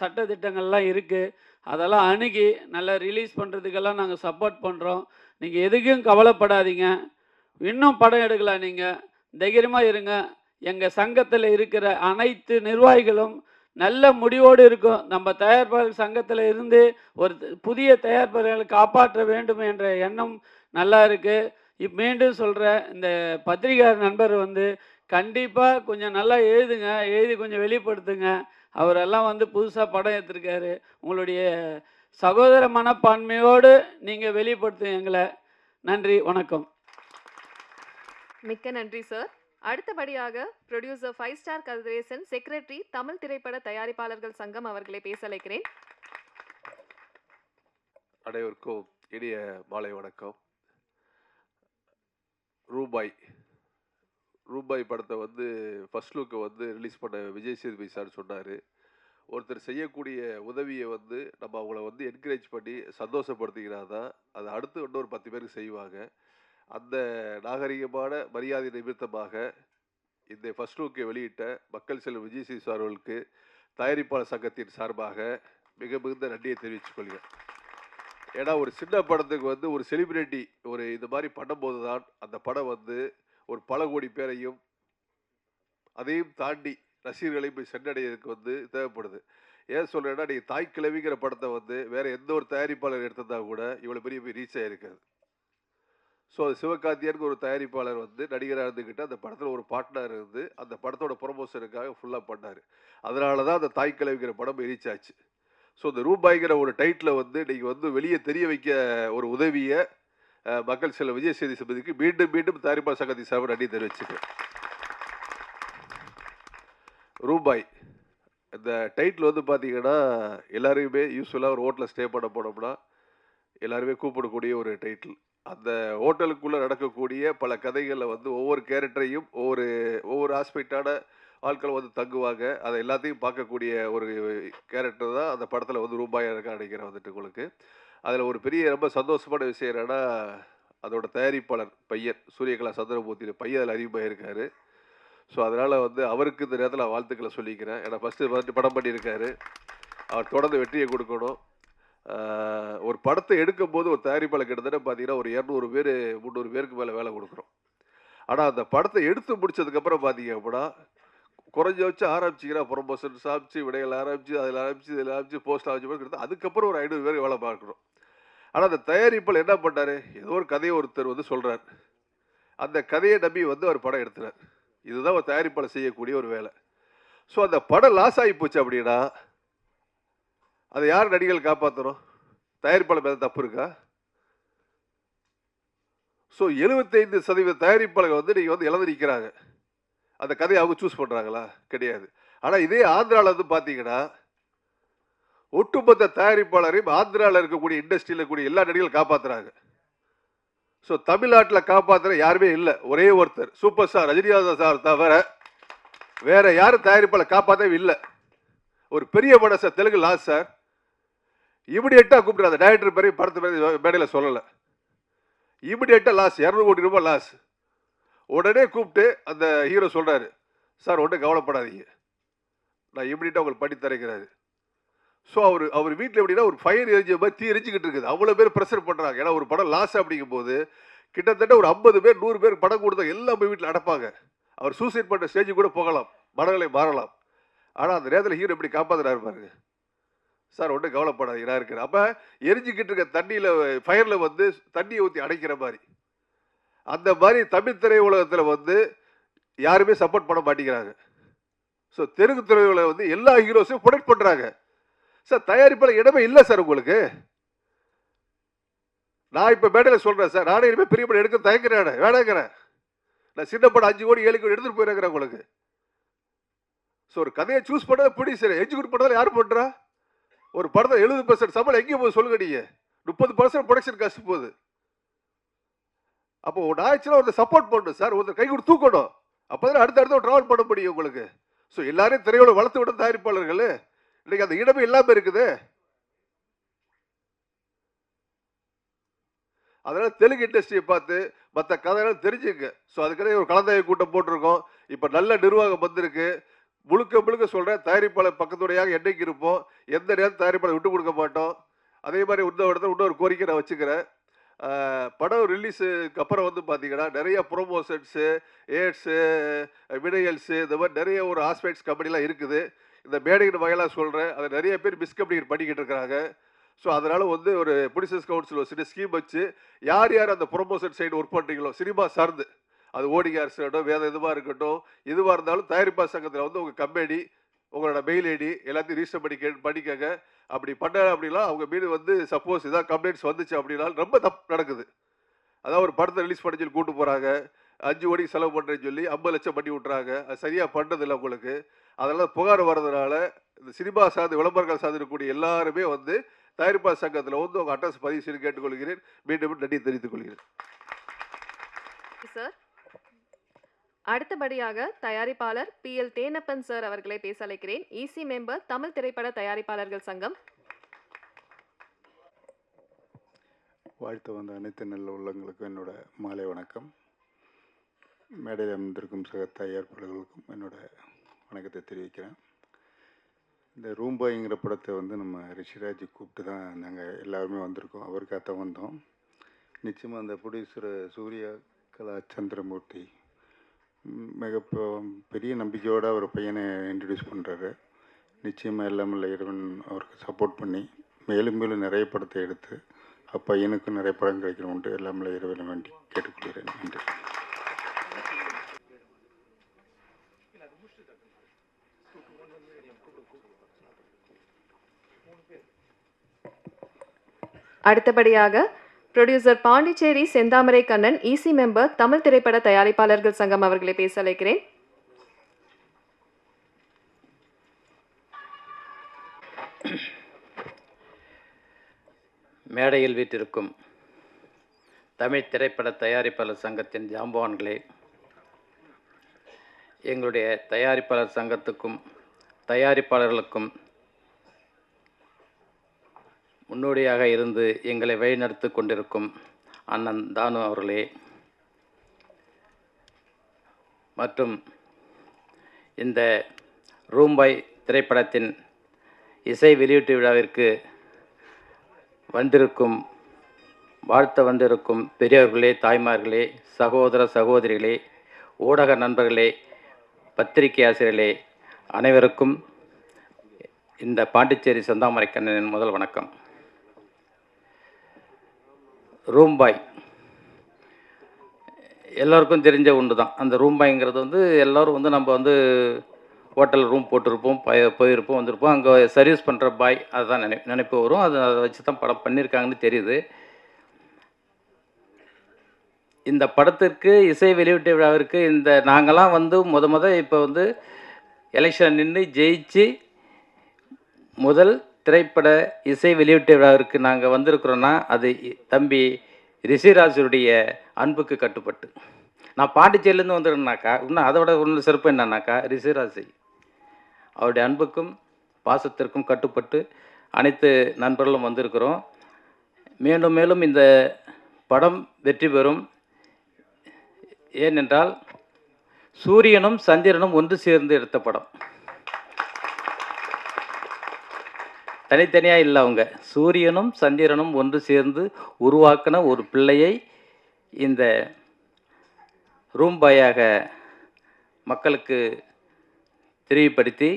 சட்ட திட்டங்கள்லாம் இருக்குது, அதெல்லாம் அணுகி நல்லா ரிலீஸ் பண்ணுறதுக்கெல்லாம் நாங்கள் சப்போர்ட் பண்ணுறோம். நீங்கள் எதுக்கும் கவலைப்படாதீங்க, இன்னும் படம் எடுக்கலாம், நீங்கள் தைரியமாக இருங்க. எங்கள் சங்கத்தில் இருக்கிற அனைத்து நிர்வாகிகளும் நல்ல முடிவோடு இருக்கும். நம்ம தயாரிப்பாளர் சங்கத்தில் இருந்து ஒரு புதிய தயாரிப்பாளர்களை காப்பாற்ற வேண்டும் என்ற எண்ணம் நல்லா இருக்குது. மீண்டும் சொல்கிறேன், இந்த பத்திரிகை நண்பர் வந்து கண்டிப்பாக கொஞ்சம் நல்லா எழுதுங்க, எழுதி கொஞ்சம் வெளிப்படுத்துங்க. அவரெல்லாம் வந்து புதுசாக படம் எடுத்திருக்காரு. உங்களுடைய சகோதர மனப்பான்மையோடு நீங்கள் வெளிப்படுத்துங்க எங்களை. நன்றி, வணக்கம். மிக்க நன்றி சார். அடுத்தபடியாக producer 5 star Kathiresan, secretary Tamil திரைப்பட தயாரிப்பாளர்கள் சங்கம் அவர்களை பேச அழைக்கிறேன். அனைவருக்கும் இனிய மாலை வணக்கம். ரூபாய் படத்தை வந்து ஃபர்ஸ்ட் லுக்கை வந்து ரிலீஸ் பண்ண விஜய் சேதுபதி சார் சொன்னார், ஒருத்தர் செய்யக்கூடிய உதவியை வந்து நம்ம அவங்கள வந்து என்கரேஜ் பண்ணி சந்தோஷப்படுத்திக்கினா தான் அதை அடுத்து இன்னொரு 10 பேருக்கு செய்வாங்க. அந்த நாகரிகமான மரியாதை நிமித்தமாக இந்த ஃபர்ஸ்ட் லுக்கை வெளியிட்ட மக்கள் செல்வம் விஜய் சேது சார் அவர்களுக்கு தயாரிப்பாளர் சங்கத்தின் சார்பாக மிக மிகுந்த நன்றியை தெரிவித்துக் கொள்கிறேன். ஏன்னா ஒரு சின்ன படத்துக்கு வந்து ஒரு செலிபிரிட்டி ஒரு இது மாதிரி பண்ணும்போது தான் அந்த படம் வந்து ஒரு பல கோடி பேரையும் அதையும் தாண்டி ரசிகர்களையும் போய் சென்றடைறதுக்கு வந்து தேவைப்படுது. ஏன் சொல்கிறேன்னா, நீங்கள் தாய் கிழவிங்கிற படத்தை வந்து வேறு எந்த ஒரு தயாரிப்பாளர் எடுத்திருந்தா கூட இவ்வளோ பெரிய போய் ரீச் ஆகிருக்காது. ஸோ அது சிவகார்த்தியனுக்கு ஒரு தயாரிப்பாளர் வந்து நடிகராக இருந்துக்கிட்டு அந்த படத்தில் ஒரு பார்ட்னர் இருந்து அந்த படத்தோட ப்ரொமோஷனுக்காக ஃபுல்லாக பண்ணார். அதனால தான் அந்த தாய் கிழவிங்கிற படம் ரீச் ஆச்சு. ஸோ இந்த ரூபாய்ங்கிற ஒரு டைட்டில் வந்து நீங்கள் வந்து வெளியே தெரிய வைக்க ஒரு உதவியை மக்கள் செல்வம் விஜய் சேதுபதிக்கு மீண்டும் மீண்டும் தயாரிப்பாளர் சங்கத்தின் சார்பாக நன்றி தெரிவிச்சுக்கிறேன். ரூபாய் இந்த டைட்டில் வந்து பார்த்தீங்கன்னா எல்லாருமே யூஸ்வலாக ஒரு ஹோட்டலில் ஸ்டே பண்ண போனோம்னா எல்லாருமே கூப்பிடக்கூடிய ஒரு டைட்டில். அந்த ஹோட்டலுக்குள்ளே நடக்கக்கூடிய பல கதைகளில் வந்து ஒவ்வொரு கேரக்டரையும் ஒவ்வொரு ஆஸ்பெக்டான ஆட்கள் வந்து தங்குவாங்க. அதை எல்லாத்தையும் பார்க்கக்கூடிய ஒரு கேரக்டர் தான் அந்த படத்தில் வந்து ரூபாயாக இருக்க நினைக்கிறேன் வந்துட்டு உங்களுக்கு. அதில் ஒரு பெரிய ரொம்ப சந்தோஷமான விஷயம் என்னென்னா, அதோட தயாரிப்பாளர் பையன் சூரியகலா சந்திரமூர்த்தி பையன் அதில் அறிமுகமாக இருக்கார். ஸோ அதனால் வந்து அவருக்கு இந்த நேரத்தில் வாழ்த்துக்களை சொல்லிக்கிறேன். ஏன்னா ஃபஸ்ட்டு படம் பண்ணியிருக்காரு, அவர் தொடர்ந்து வெற்றியை கொடுக்கணும். ஒரு படத்தை எடுக்கும் போது ஒரு தயாரிப்பாளர் கிட்டத்தட்ட பார்த்தீங்கன்னா ஒரு 200 பேர் 300 பேருக்கு மேலே வேலை கொடுக்குறோம். ஆனால் அந்த படத்தை எடுத்து முடிச்சதுக்கப்புறம் பார்த்தீங்க அப்படின்னா குறைஞ்ச வச்சு ஆரம்பிச்சிங்கன்னா ப்ரொமோஷன் ஆரம்பிச்சு, விடைகள் ஆரம்பிச்சு, அதில் ஆரம்பிச்சு, இதில் ஆரம்பிச்சு, போஸ்ட் ஆரம்பிச்சு, அதுக்கப்புறம் ஒரு 500 பேர் வேலை பார்க்குறோம். ஆனால் அந்த தயாரிப்பாளர் என்ன பண்ணார், ஏதோ ஒரு கதையை ஒருத்தர் வந்து சொல்கிறார், அந்த கதையை நம்பி வந்து அவர் படம் எடுத்துறார். இதுதான் ஒரு தயாரிப்பாளர் செய்யக்கூடிய ஒரு வேலை. ஸோ அந்த படம் லாஸ் ஆகி போச்சு அப்படின்னா அதை யார் நடிகர்கள் காப்பாற்றணும்? தயாரிப்பாளர் மேலே தப்பு இருக்கா? ஸோ 75% தயாரிப்பாளர்கள் வந்து நீங்கள் வந்து இழந்து நிற்கிறாங்க. அந்த கதையை அவங்க சூஸ் பண்ணுறாங்களா? கிடையாது. ஆனால் இதே ஆந்திராவில் வந்து பார்த்தீங்கன்னா ஒட்டுமொத்த தயாரிப்பாளரையும் ஆந்திராவில் இருக்கக்கூடிய இண்டஸ்ட்ரியில் இருக்கக்கூடிய எல்லா நடிகர்களும் காப்பாற்றுறாங்க. ஸோ தமிழ்நாட்டில் காப்பாற்றுற யாருமே இல்லை. ஒரே ஒருத்தர் சூப்பர் ஸ்டார் ரஜினிகாந்த் சார் தவிர வேற யாரும் தயாரிப்பாளர் காப்பாற்றவே இல்லை. ஒரு பெரிய படம் சார், தெலுங்கு லாஸ் சார், இமிடியேட்டாக கூப்பிட்டு அந்த டைரக்டர் பேரையும் படத்து பேரையும் மேடையில் சொல்லலை. இமிடியேட்டாக லாஸ், 200 கோடி ரூபாய் லாஸ். உடனே கூப்பிட்டு அந்த ஹீரோ சொல்கிறாரு, சார் ஒன்றும் கவலைப்படாதீங்க, நான் இமிடியேட்டாக உங்களுக்கு பண்ணி தரைக்கிறாரு. ஸோ அவர் வீட்டில் எப்படின்னா ஒரு ஃபயர் எரிஞ்ச மாதிரி தீ எரிஞ்சிக்கிட்டு இருக்குது. அவ்வளோ பேர் ப்ரெஷர் பண்ணுறாங்க. ஏன்னா ஒரு படம் லாஸ் அப்படிங்கும் போது கிட்டத்தட்ட ஒரு 50 பேர் 100 பேர் படம் கொடுத்தா எல்லாம் போய் வீட்டில் அடைப்பாங்க. அவர் சூசைட் பண்ணுற ஸ்டேஜ் கூட போகலாம், மனநிலை மாறலாம். ஆனால் அந்த நேரத்தில் ஹீரோ எப்படி காப்பாற்றுறாரு பாருங்க. சார் ஒன்றும் கவலைப்படாதீங்க, நான் இருக்கிறேன். அப்போ எரிஞ்சிக்கிட்டு இருக்க தண்ணியில் ஃபயரில் வந்து தண்ணியை ஊற்றி அடைக்கிற மாதிரி, அந்த மாதிரி தமிழ் திரையுலகத்தில் வந்து யாருமே சப்போர்ட் பண்ண மாட்டேங்கிறாங்க. ஸோ தெலுங்கு திரையுலகம் வந்து எல்லா ஹீரோஸையும் ப்ரொடெக்ட் பண்ணுறாங்க. சார் தயாரிப்பில் இடமே இல்லை சார் உங்களுக்கு. நான் இப்போ மேடையில் சொல்கிறேன் சார், நானே இனிமேல் பெரிய படம் எடுக்க தயங்குறேன், வேணாங்கிறேன். நான் சின்ன படம் 5 கோடி 7 கோடி எடுத்துகிட்டு போயிருக்கிறேன் உங்களுக்கு. ஸோ ஒரு கதையை சூஸ் பண்ணால் ப்ரொடியூசர், எக்ஸிக்யூட் பண்ணாலும் யார் பண்ணுறா? ஒரு படத்தை 70% சம்பளம் எங்கேயும் போகுது சொல்லுங்க நீங்கள்? 30% ப்ரொடக்ஷன் காஸ்ட் போகுது. அப்போ ஒன்று ஆயிடுச்சுன்னா ஒருத்தர் சப்போர்ட் பண்ணணும் சார், ஒருத்தர் கை கொடுத்து தூக்கணும். அப்போ தான் அடுத்த ட்ராவல் பண்ண முடியும் உங்களுக்கு. ஸோ எல்லாரையும் திரையோட வளர்த்து விட தயாரிப்பாளர்கள் இன்னைக்கு அந்த இடமே இல்லாமல் இருக்குது. அதனால தெலுங்கு இண்டஸ்ட்ரியை பார்த்து மற்ற கதையெல்லாம் தெரிஞ்சுங்க. ஸோ அதுக்கே ஒரு கலந்தாய்வு கூட்டம் போட்டிருக்கோம். இப்போ நல்ல நிர்வாகம் வந்திருக்கு. முழுக்க சொல்கிறேன், தயாரிப்பாளர் பக்கத்துடையாக என்னைக்கு இருப்போம், எந்த நேரம் தயாரிப்பாளர் விட்டு கொடுக்க மாட்டோம். அதே மாதிரி இன்னொரு கோரிக்கை நான் வச்சுக்கிறேன். படம் ரிலீஸுக்கு அப்புறம் வந்து பார்த்தீங்கன்னா நிறைய ப்ரொமோஷன்ஸு, ஏட்ஸு, வினையல்ஸு, இந்த மாதிரி நிறைய ஒரு ஆஸ்பெக்ட்ஸ் கம்பெனிலாம் இருக்குது. இந்த மேடையின் வகையெல்லாம் சொல்கிறேன், அதை நிறைய பேர் மிஸ்கம்யூனிகேட் பண்ணிக்கிட்டு இருக்கிறாங்க. ஸோ அதனால் வந்து ஒரு ப்ரொடியூசர்ஸ் கவுன்சில் ஒரு சின்ன ஸ்கீம் வச்சு யார் அந்த ப்ரொமோஷன் சைடு ஒர்க் பண்ணுறீங்களோ, சினிமா சார்ந்து, அது ஓடிகார் இருக்கட்டும், வேறு எதுவாக இருக்கட்டும், எதுவாக இருந்தாலும் தயாரிப்பாளர் சங்கத்தில் வந்து உங்கள் கம்பெனி, உங்களோட மெயில் ஐடி எல்லாத்தையும் ரிஜிஸ்டர் பண்ணிக்கங்க. அப்படி பண்ண அப்படின்னா அவங்க மீது வந்து சப்போஸ் இதான் கம்ப்ளைண்ட்ஸ் வந்துச்சு அப்படின்னாலும் ரொம்ப தப்பு நடக்குது. அதாவது ஒரு படத்தை ரிலீஸ் பண்ண சொல்லி கூப்பிட்டு போகிறாங்க, 5 கோடிக்கு செலவு பண்ணுறேன்னு சொல்லி 50 லட்சம் பண்ணி விட்றாங்க. அது சரியாக பண்ணுறதில்லை உங்களுக்கு. அதனால் புகார் வர்றதுனால இந்த சினிமா சார்ந்து விளம்பரங்கள் சார்ந்து இருக்கக்கூடிய எல்லாருமே வந்து தயாரிப்பாளர் சங்கத்தில் வந்து உங்கள் அட்ரஸ் பதிவு செய்து கேட்டுக்கொள்கிறேன். மீண்டும் நன்றி தெரிவித்துக் கொள்கிறேன் சார். அடுத்தபடியாக தயாரிப்பாளர் PL தேனப்பன் சார் அவர்களை பேச அழைக்கிறேன். EC மெம்பர், தமிழ் திரைப்பட தயாரிப்பாளர்கள் சங்கம். வாழ்த்து வந்த அனைத்து நல்ல உள்ளங்களுக்கும் என்னோட மாலை வணக்கம். மேடையில் அமர்ந்திருக்கும் சக தயாரிப்பாளர்களுக்கும் என்னோட வணக்கத்தை தெரிவிக்கிறேன். இந்த ரூம்பாய்ங்கிற படத்தை வந்து நம்ம ரிஷிராஜ் கூப்பிட்டு தான் நாங்கள் எல்லாருமே வந்திருக்கோம். அவருக்காகத்தான் வந்தோம். நிச்சயமாக அந்த ப்ரொடியூசர் சூர்யா கலா சந்திரமூர்த்தி பெரிய நம்பிக்கையோடு அவர் பையனை இன்ட்ரடியூஸ் பண்ணுறாரு. நிச்சயமாக எல்லாமே இறைவன் அவருக்கு சப்போர்ட் பண்ணி மேலும் நிறைய படத்தை எடுத்து அப்பையனுக்கும் நிறைய படம் கிடைக்கணும்ட்டு எல்லாமே இறைவனை வேண்டி கேட்டுக்கொள்கிறேன். நன்றி. அடுத்தபடியாக ப்ரொடியூசர் பாண்டிச்சேரி செந்தாமரை கண்ணன், EC மெம்பர், தமிழ் திரைப்பட தயாரிப்பாளர்கள் சங்கம் அவர்களை பேச அழைக்கிறேன். மேடையில் வீட்டிற்கும் தமிழ் திரைப்பட தயாரிப்பாளர் சங்கத்தின் ஜாம்பவான்களே, எங்களுடைய தயாரிப்பாளர் சங்கத்துக்கும் தயாரிப்பாளர்களுக்கும் முன்னோடியாக இருந்து எங்களை வழிநடத்தி கொண்டிருக்கும் அண்ணன் தானு அவர்களே, மற்றும் இந்த ரூம்பாய் திரைப்படத்தின் இசை வெளியீட்டு விழாவிற்கு வாழ்த்த வந்திருக்கும் பெரியவர்களே, தாய்மார்களே, சகோதர சகோதரிகளே, ஊடக நண்பர்களே, பத்திரிகை ஆசிரியர்களே, அனைவருக்கும் இந்த பாண்டிச்சேரி செந்தாமரை கண்ணனின் முதல் வணக்கம். ரூம்பாய் எல்லோருக்கும் தெரிஞ்ச ஒன்று தான். அந்த ரூம்பாய்ங்கிறது வந்து எல்லோரும் வந்து நம்ம வந்து ஹோட்டல் ரூம் போட்டிருப்போம், போயிருப்போம், வந்திருப்போம். அங்கே சர்வீஸ் பண்ணுற பாய் அதுதான் நினைப்பு வரும். அதை வச்சு தான் படம் பண்ணியிருக்காங்கன்னு தெரியுது. இந்த படத்திற்கு இசை வெளியீட்டு விழாவிற்கு நாங்கள்லாம் வந்து இப்போ வந்து எலெக்ஷன் நின்று ஜெயிச்சு முதல் திரைப்பட இசை வெளியீட்டு விழாவிற்கு நாங்கள் வந்திருக்கிறோன்னா அது தம்பி ரிஷிராஜருடைய அன்புக்கு கட்டுப்பட்டு நான் பாண்டிச்சேரியிலேருந்து வந்துடுறேன்னாக்கா இன்னும் அதை விட ஒன்று சிறப்பு என்னன்னாக்கா ரிஷிராஜ் அவருடைய அன்புக்கும் பாசத்திற்கும் கட்டுப்பட்டு அனைத்து நண்பர்களும் வந்திருக்கிறோம். மேலும் மேலும் இந்த படம் வெற்றி பெறும். ஏனென்றால் சூரியனும் சந்திரனும் ஒன்று சேர்ந்து எடுத்த படம், தனித்தனியாக இல்லை. அவங்க சூரியனும் சந்திரனும் ஒன்று சேர்ந்து உருவாக்கின ஒரு பிள்ளையை இந்த ரூம்பாயாக மக்களுக்கு தெரியப்படுத்தி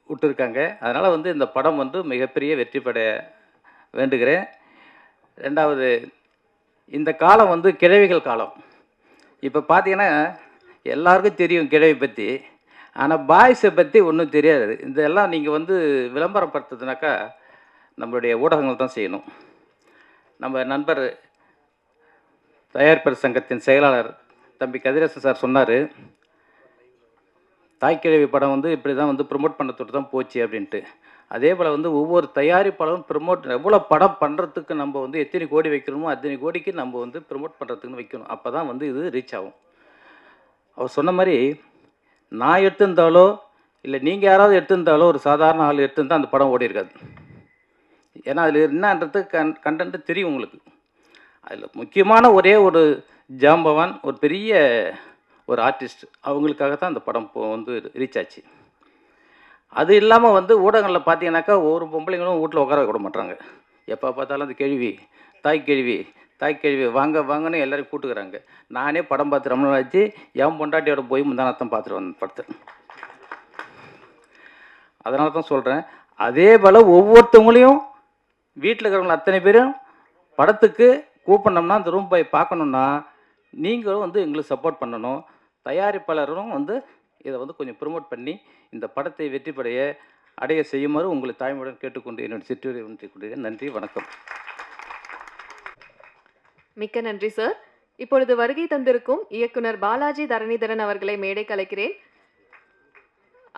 விட்டுருக்காங்க. அதனால் வந்து இந்த படம் வந்து மிகப்பெரிய வெற்றி பெற வேண்டுகிறேன். ரெண்டாவது, இந்த காலம் வந்து கிழவிகள் காலம். இப்போ பார்த்தீங்கன்னா எல்லாருக்கும் தெரியும் கிழவி பற்றி, ஆனால் பாய்ஸை பற்றி ஒன்றும் தெரியாது. இதெல்லாம் நீங்கள் வந்து விளம்பரப்படுத்துறதுனாக்கா நம்மளுடைய ஊடகங்கள் தான் செய்யணும். நம்ம நண்பர் தயாரிப்பர் சங்கத்தின் செயலாளர் தம்பி கதிரேசன் சார் சொன்னார், தாய்க்கிழவி படம் வந்து இப்படி தான் வந்து ப்ரொமோட் பண்ண தான் போச்சு அப்படின்ட்டு. அதே போல் வந்து ஒவ்வொரு தயாரிப்பாளரும் ப்ரொமோட் எவ்வளோ படம் பண்ணுறதுக்கு நம்ம வந்து எத்தனை கோடி வைக்கணுமோ அத்தனை கோடிக்கு நம்ம வந்து ப்ரொமோட் பண்ணுறதுக்குன்னு வைக்கணும். அப்போ தான் வந்து இது ரீச் ஆகும். அவர் சொன்ன மாதிரி நான் எடுத்திருந்தாலோ இல்லை நீங்கள் யாராவது எடுத்திருந்தாலோ ஒரு சாதாரண ஆள் எடுத்திருந்தால் அந்த படம் ஓடி இருக்காது. ஏன்னா அதில் என்னன்றது கண்டென்ட்டு தெரியும் உங்களுக்கு. அதில் முக்கியமான ஒரே ஒரு ஜாம்பவான், ஒரு பெரிய ஒரு ஆர்டிஸ்ட், அவங்களுக்காக தான் அந்த படம் வந்து ரீச் ஆச்சு. அது இல்லாமல் வந்து ஊடகங்களில் பார்த்தீங்கன்னாக்கா ஒவ்வொரு பொம்பளைங்களும் வீட்டில் உட்கார விட மாட்டாங்க. எப்போ பார்த்தாலும் அந்த கேள்வி தாய்க்கேள்வி வாங்க வாங்கன்னு எல்லோரும் கூட்டுக்கிறாங்க. நானே படம் பார்த்து ரொம்ப நாள் ஆச்சு. என் பொண்டாட்டியோட போய் முந்தானத்தான் பார்த்துட்டு வந்த படத்தை. அதனால தான் சொல்கிறேன். அதே போல் ஒவ்வொருத்தவங்களையும் வீட்டில் இருக்கிறவங்க அத்தனை பேரும் படத்துக்கு கூப்பிடணும்னா அந்த ரூம் போய் பார்க்கணுன்னா நீங்களும் வந்து எங்களுக்கு சப்போர்ட் பண்ணணும். தயாரிப்பாளரும் வந்து இதை வந்து கொஞ்சம் ப்ரொமோட் பண்ணி இந்த படத்தை வெற்றி அடைய செய்யுமாறு உங்களை தாய்மையுடன் கேட்டுக்கொண்டு என்னுடைய சிற்றுரை ஒன்றை கொள்கிறேன். நன்றி, வணக்கம். மிக்க நன்றி சார். இப்பொழுது வருகை தந்திருக்கும் இயக்குனர் பாலாஜி தரணிதரன் அவர்களை மேடை கலைக்கிறேன்.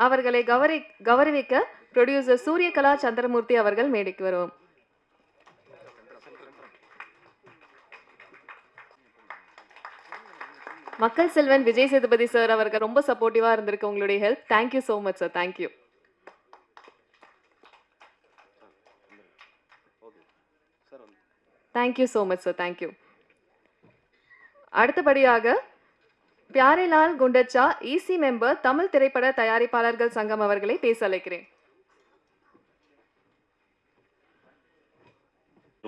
அவர்களை கௌரவிக்க ப்ரொடியூசர் சூரியகலா சந்திரமூர்த்தி அவர்கள் மேடைக்கு வருவோம். மக்கள் செல்வன் விஜய் சேதுபதி சார் அவர்கள் ரொம்ப சப்போர்ட்டிவா இருந்திருக்கு உங்களுடைய help. Thank you so much sir. Thank you. Thank you so much sir. Thank you. அடுத்தபடியாக பியாரேலால் குண்டச்சா, இசி மெம்பர், தமிழ் திரைப்பட தயாரிப்பாளர்கள் சங்கம் அவர்களை பேச அழைக்கிறேன்.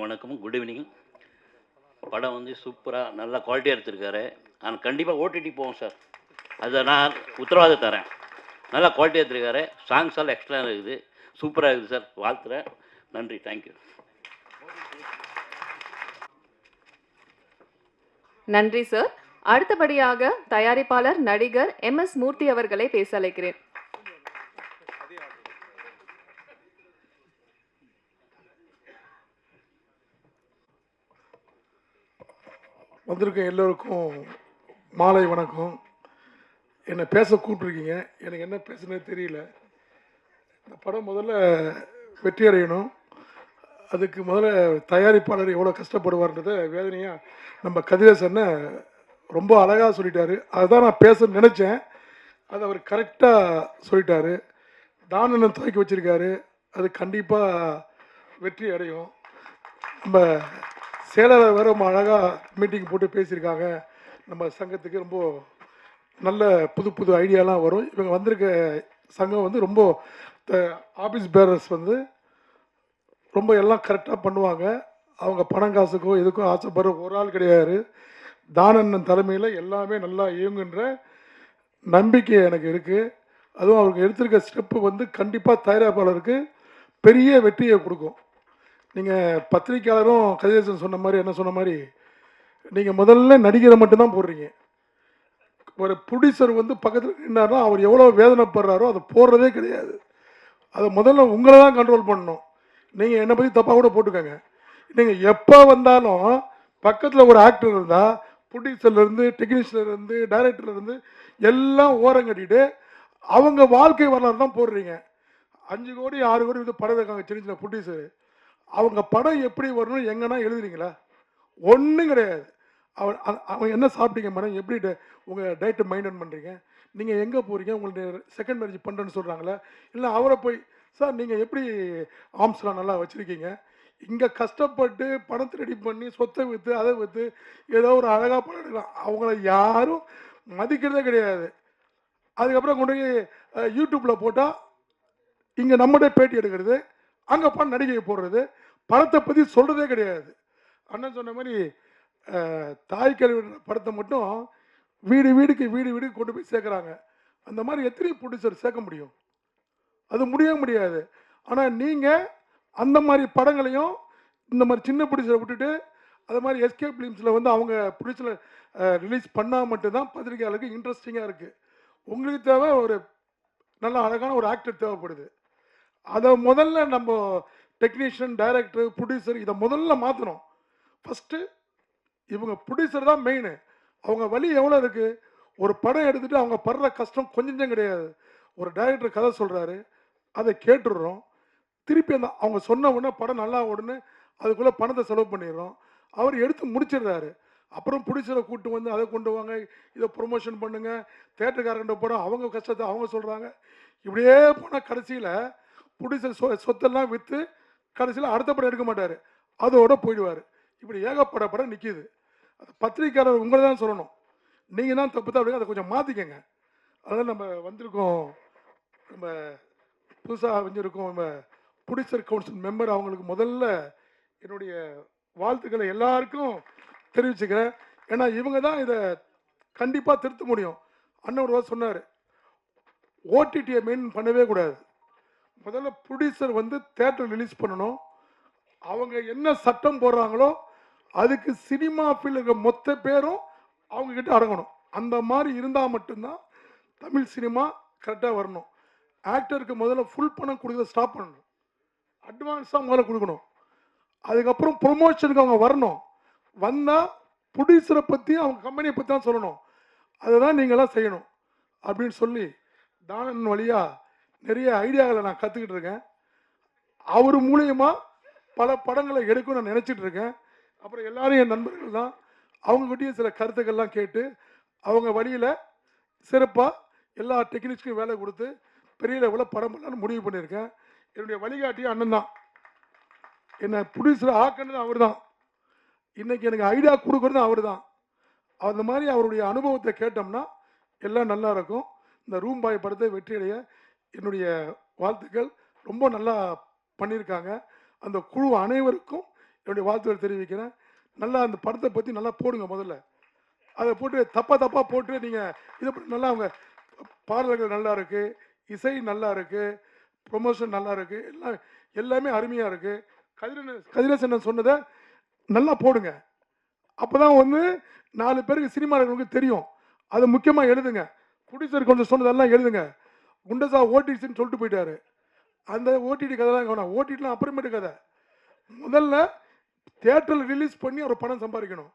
வணக்கம், குட் ஈவினிங். படம் வந்து சூப்பராக நல்லா குவாலிட்டியாக எடுத்திருக்காரு. ஆனால் கண்டிப்பாக ஓடிடி போவோம் சார், அதை நான் உத்தரவாதம் தரேன். நல்லா குவாலிட்டியாக எடுத்திருக்காரு. சாங்ஸ் எல்லாம் எக்ஸ்ட்ரா இருக்குது, சூப்பராக இருக்குது சார். வாழ்த்துறேன். நன்றி, தேங்க்யூ. நன்றி சார். அடுத்தபடியாக தயாரிப்பாளர் நடிகர் MS மூர்த்தி அவர்களை பேச அழைக்கிறேன். வந்திருக்க எல்லோருக்கும் மாலை வணக்கம். என்னை பேச கூப்பிட்ருக்கீங்க, எனக்கு என்ன பேசுனே தெரியல. இந்த படம் முதல்ல வெற்றி அடையணும். அதுக்கு முதல்ல தயாரிப்பாளர் எவ்வளோ கஷ்டப்படுவார்ன்றதை வேதனையாக நம்ம கதிரேசனை ரொம்ப அழகாக சொல்லிட்டாரு. அதுதான் நான் பேச நினச்சேன், அது அவர் கரெக்டாக சொல்லிட்டாரு. தானண்ணன் துவக்கி வச்சுருக்காரு, அது கண்டிப்பாக வெற்றி அடையும். நம்ம செயலாளர் வேறு ரொம்ப அழகாக மீட்டிங் போட்டு பேசியிருக்காங்க. நம்ம சங்கத்துக்கு ரொம்ப நல்ல புது புது ஐடியாலாம் வரும். இவங்க வந்திருக்க சங்கம் வந்து ரொம்ப ஆஃபீஸ் பேரர்ஸ் வந்து ரொம்ப எல்லாம் கரெக்டாக பண்ணுவாங்க. அவங்க பணம் காசுக்கோ எதுக்கும் ஆசைப்படுற ஒரு ஆள் கிடையாது. தானண்ணன் தலைமையில் எல்லாமே நல்லா இயங்குன்ற நம்பிக்கை எனக்கு இருக்குது. அதுவும் அவங்க எடுத்திருக்க ஸ்டெப்பு வந்து கண்டிப்பாக தயாரிப்பாளருக்கு பெரிய வெற்றியை கொடுக்கும். நீங்கள் பத்திரிக்கையாளரும் கதிரேசன் சொன்ன மாதிரி என்ன சொன்ன மாதிரி நீங்கள் முதல்ல நடிகரை மட்டும்தான் போடுறீங்க. ஒரு ப்ரொடியூசர் வந்து பக்கத்தில் நின்னார்னா அவர் எவ்வளோ வேதனைப்படுறாரோ அதை போடுறதே கிடையாது. அதை முதல்ல உங்களை தான் கண்ட்ரோல் பண்ணணும். நீங்கள் என்னை பற்றி தப்பாக கூட போட்டுக்கோங்க. நீங்கள் எப்போ வந்தாலும் பக்கத்தில் ஒரு ஆக்டர் இருந்தால் ப்ரொடியூசர்லேருந்து டெக்னீஷியன்லேருந்து டைரக்டர்லேருந்து எல்லாம் ஓரம் கட்டிட்டு அவங்க வாழ்க்கை வரலாறு தான் போடுறீங்க. 5 கோடி 6 கோடி வந்து படம் இருக்காங்க சின்ன சின்ன ப்ரொடியூசர். அவங்க படம் எப்படி வரணும் எங்கன்னா எழுதுறீங்களா? ஒன்றும் கிடையாது. அவன் என்ன சாப்பிட்டீங்க மேடம், எப்படி உங்கள் டயட்டை மெயின்டைன் பண்ணுறீங்க, நீங்கள் எங்கே போகிறீங்க, உங்களுக்கு செகண்ட் மேரேஜ் பண்ணுறேன்னு சொல்கிறாங்களா, இல்லை அவரை போய் சார் நீங்கள் எப்படி ஆர்ம்ஸ்லாம் நல்லா வச்சுருக்கீங்க, இங்கே கஷ்டப்பட்டு பணத்தை ரெடி பண்ணி சொத்தை விற்று அதை விற்று ஏதோ ஒரு அழகாக படம் எடுக்கலாம், அவங்கள யாரும் மதிக்கிறதே கிடையாது. அதுக்கப்புறம் கொண்டு போய் யூடியூப்பில் போட்டால் இங்கே நம்மகிட்ட பேட்டி எடுக்கிறது, அங்கே பணம் நடிகை போடுறது, படத்தை பற்றி சொல்கிறதே கிடையாது. அண்ணன் சொன்ன மாதிரி தாய் கல்வி படத்தை மட்டும் வீடு வீடுக்கு கொண்டு போய் சேர்க்குறாங்க. அந்த மாதிரி எத்தனை ப்ரொடியூசர் சேர்க்க முடியும்? அது முடியவே முடியாது. ஆனால் நீங்கள் அந்த மாதிரி படங்களையும் இந்த மாதிரி சின்ன ப்ரொடியூசரை விட்டுட்டு அது மாதிரி எஸ்கே ஃபிலிம்ஸில் வந்து அவங்க ப்ரொடியூசரை ரிலீஸ் பண்ணால் மட்டும்தான் பத்திரிகையாளருக்கு இன்ட்ரெஸ்டிங்காக இருக்குது. உங்களுக்கு தேவை ஒரு நல்ல அழகான ஒரு ஆக்டர் தேவைப்படுது. அதை முதல்ல நம்ம டெக்னீஷியன், டைரக்டர், ப்ரொடியூசர் இதை முதல்ல மாற்றணும். ஃபஸ்ட்டு இவங்க ப்ரொடியூசர் தான் மெயின். அவங்க வழி எவ்வளோ இருக்குது? ஒரு படம் எடுத்துகிட்டு அவங்க படுற கஷ்டம் கொஞ்சம் கிடையாது. ஒரு டைரக்டர் கதை சொல்கிறாரு, அதை கேட்டுடுறோம், திருப்பி அந்த அவங்க சொன்ன உடனே படம் நல்லா ஓடுன்னு அதுக்குள்ளே பணத்தை செலவு பண்ணிடுறோம். அவர் எடுத்து முடிச்சிடுறாரு. அப்புறம் ப்ரொடியூசரை கூப்பிட்டு வந்து அதை கொண்டு வாங்க, இதை ப்ரொமோஷன் பண்ணுங்கள், தேட்டருக்காரங்கிட்ட படம் அவங்க கஷ்டத்தை அவங்க சொல்கிறாங்க. இப்படியே போனால் கடைசியில் ப்ரொடியூசர் சொத்தெல்லாம் விற்று கடைசியில் அடுத்த படம் எடுக்க மாட்டார், அதோட போயிடுவார். இப்படி ஏகப்பட படம் நிற்கிது. அது பத்திரிக்கையாளர் உங்களை தான் சொல்லணும், நீங்கள் தான் தப்பு தான் அப்படிங்க, அதை கொஞ்சம் மாற்றிக்கங்க. அதனால் நம்ம வந்திருக்கோம், நம்ம புதுசாக வந்திருக்கோம் நம்ம ப்ரொடியூசர் கவுன்சில் மெம்பர், அவங்களுக்கு முதல்ல என்னுடைய வாழ்த்துக்களை எல்லாருக்கும் தெரிவிச்சுக்கிறேன். ஏன்னா இவங்க தான் இதை கண்டிப்பாக திருத்த முடியும். அண்ணன் ஒரு வாரம் சொன்னார், ஓடிடியை மெயின் பண்ணவே கூடாது, முதல்ல ப்ரொடியூசர் வந்து தேட்டர் ரிலீஸ் பண்ணணும். அவங்க என்ன சட்டம் போடுறாங்களோ அதுக்கு சினிமா ஃபீல்டு இருக்க மொத்த பேரும் அவங்கக்கிட்ட அடங்கணும். அந்த மாதிரி இருந்தால் மட்டும்தான் தமிழ் சினிமா கரெக்டாக வரணும். ஆக்டருக்கு முதல்ல ஃபுல் பணம் கொடுக்குறத ஸ்டாப் பண்ணணும், அட்வான்ஸாக முதல்ல கொடுக்கணும். அதுக்கப்புறம் ப்ரொமோஷனுக்கு அவங்க வரணும். வந்தால் ப்ரொடியூசரை பற்றி அவங்க கம்பெனியை பற்றி தான் சொல்லணும். அதை தான் நீங்களாம் செய்யணும் அப்படின்னு சொல்லி தானன் வழியாக நிறைய ஐடியாக்களை நான் கற்றுக்கிட்டு இருக்கேன். அவர் மூலியமாக பல படங்களை எடுக்கணும்னு நான் நினச்சிட்டு இருக்கேன். அப்புறம் எல்லாரும் என் நண்பர்கள் தான், அவங்ககிட்டயும் சில கருத்துக்கள்லாம் கேட்டு அவங்க வழியில் சிறப்பாக எல்லா டெக்னிக்ஸ்க்கும் வேலை கொடுத்து பெரிய லெவலில் படம் பண்ணலான்னு முடிவு பண்ணியிருக்கேன். என்னுடைய வழிகாட்டியும் அண்ணன் தான், என்னை ப்ரொடியூசர் ஆக்கணுன்னு அவர் தான், இன்றைக்கி எனக்கு ஐடியா கொடுக்குறதும் அவர் தான். அந்த மாதிரி அவருடைய அனுபவத்தை கேட்டோம்னா எல்லாம் நல்லா இருக்கும். இந்த ரூம் பாய் படத்தை வெற்றியடைய என்னுடைய வாழ்த்துக்கள். ரொம்ப நல்லா பண்ணியிருக்காங்க. அந்த குழு அனைவருக்கும் என்னுடைய வாழ்த்துக்கள் தெரிவிக்கிறேன். நல்லா அந்த படத்தை பற்றி நல்லா போடுங்க, முதல்ல அதை போட்டு தப்பாக போட்டு நீங்கள் இதை பண்ணி நல்லா, அவங்க பாடல்கள் நல்லா இருக்குது, இசை நல்லா இருக்குது, ப்ரொமோஷன் நல்லா இருக்குது, எல்லாமே அருமையாக இருக்குது. கதிரேசன் சொன்னதை நல்லா போடுங்க. அப்போ தான் வந்து 4 பேருக்கு சினிமா இருக்கிறவங்களுக்கு தெரியும். அது முக்கியமாக எழுதுங்க. ப்ரொடியூசர் கொஞ்சம் சொன்னதெல்லாம் எழுதுங்க. குண்டசா ஓடிடின்னு சொல்லிட்டு போயிட்டாரு, அந்த ஓடிடி கதைலாம் வேணாம், ஓடிடிலாம் அப்புறமேட்டு கதை. முதல்ல தியேட்டரில் ரிலீஸ் பண்ணி ஒரு பணம் சம்பாதிக்கணும்.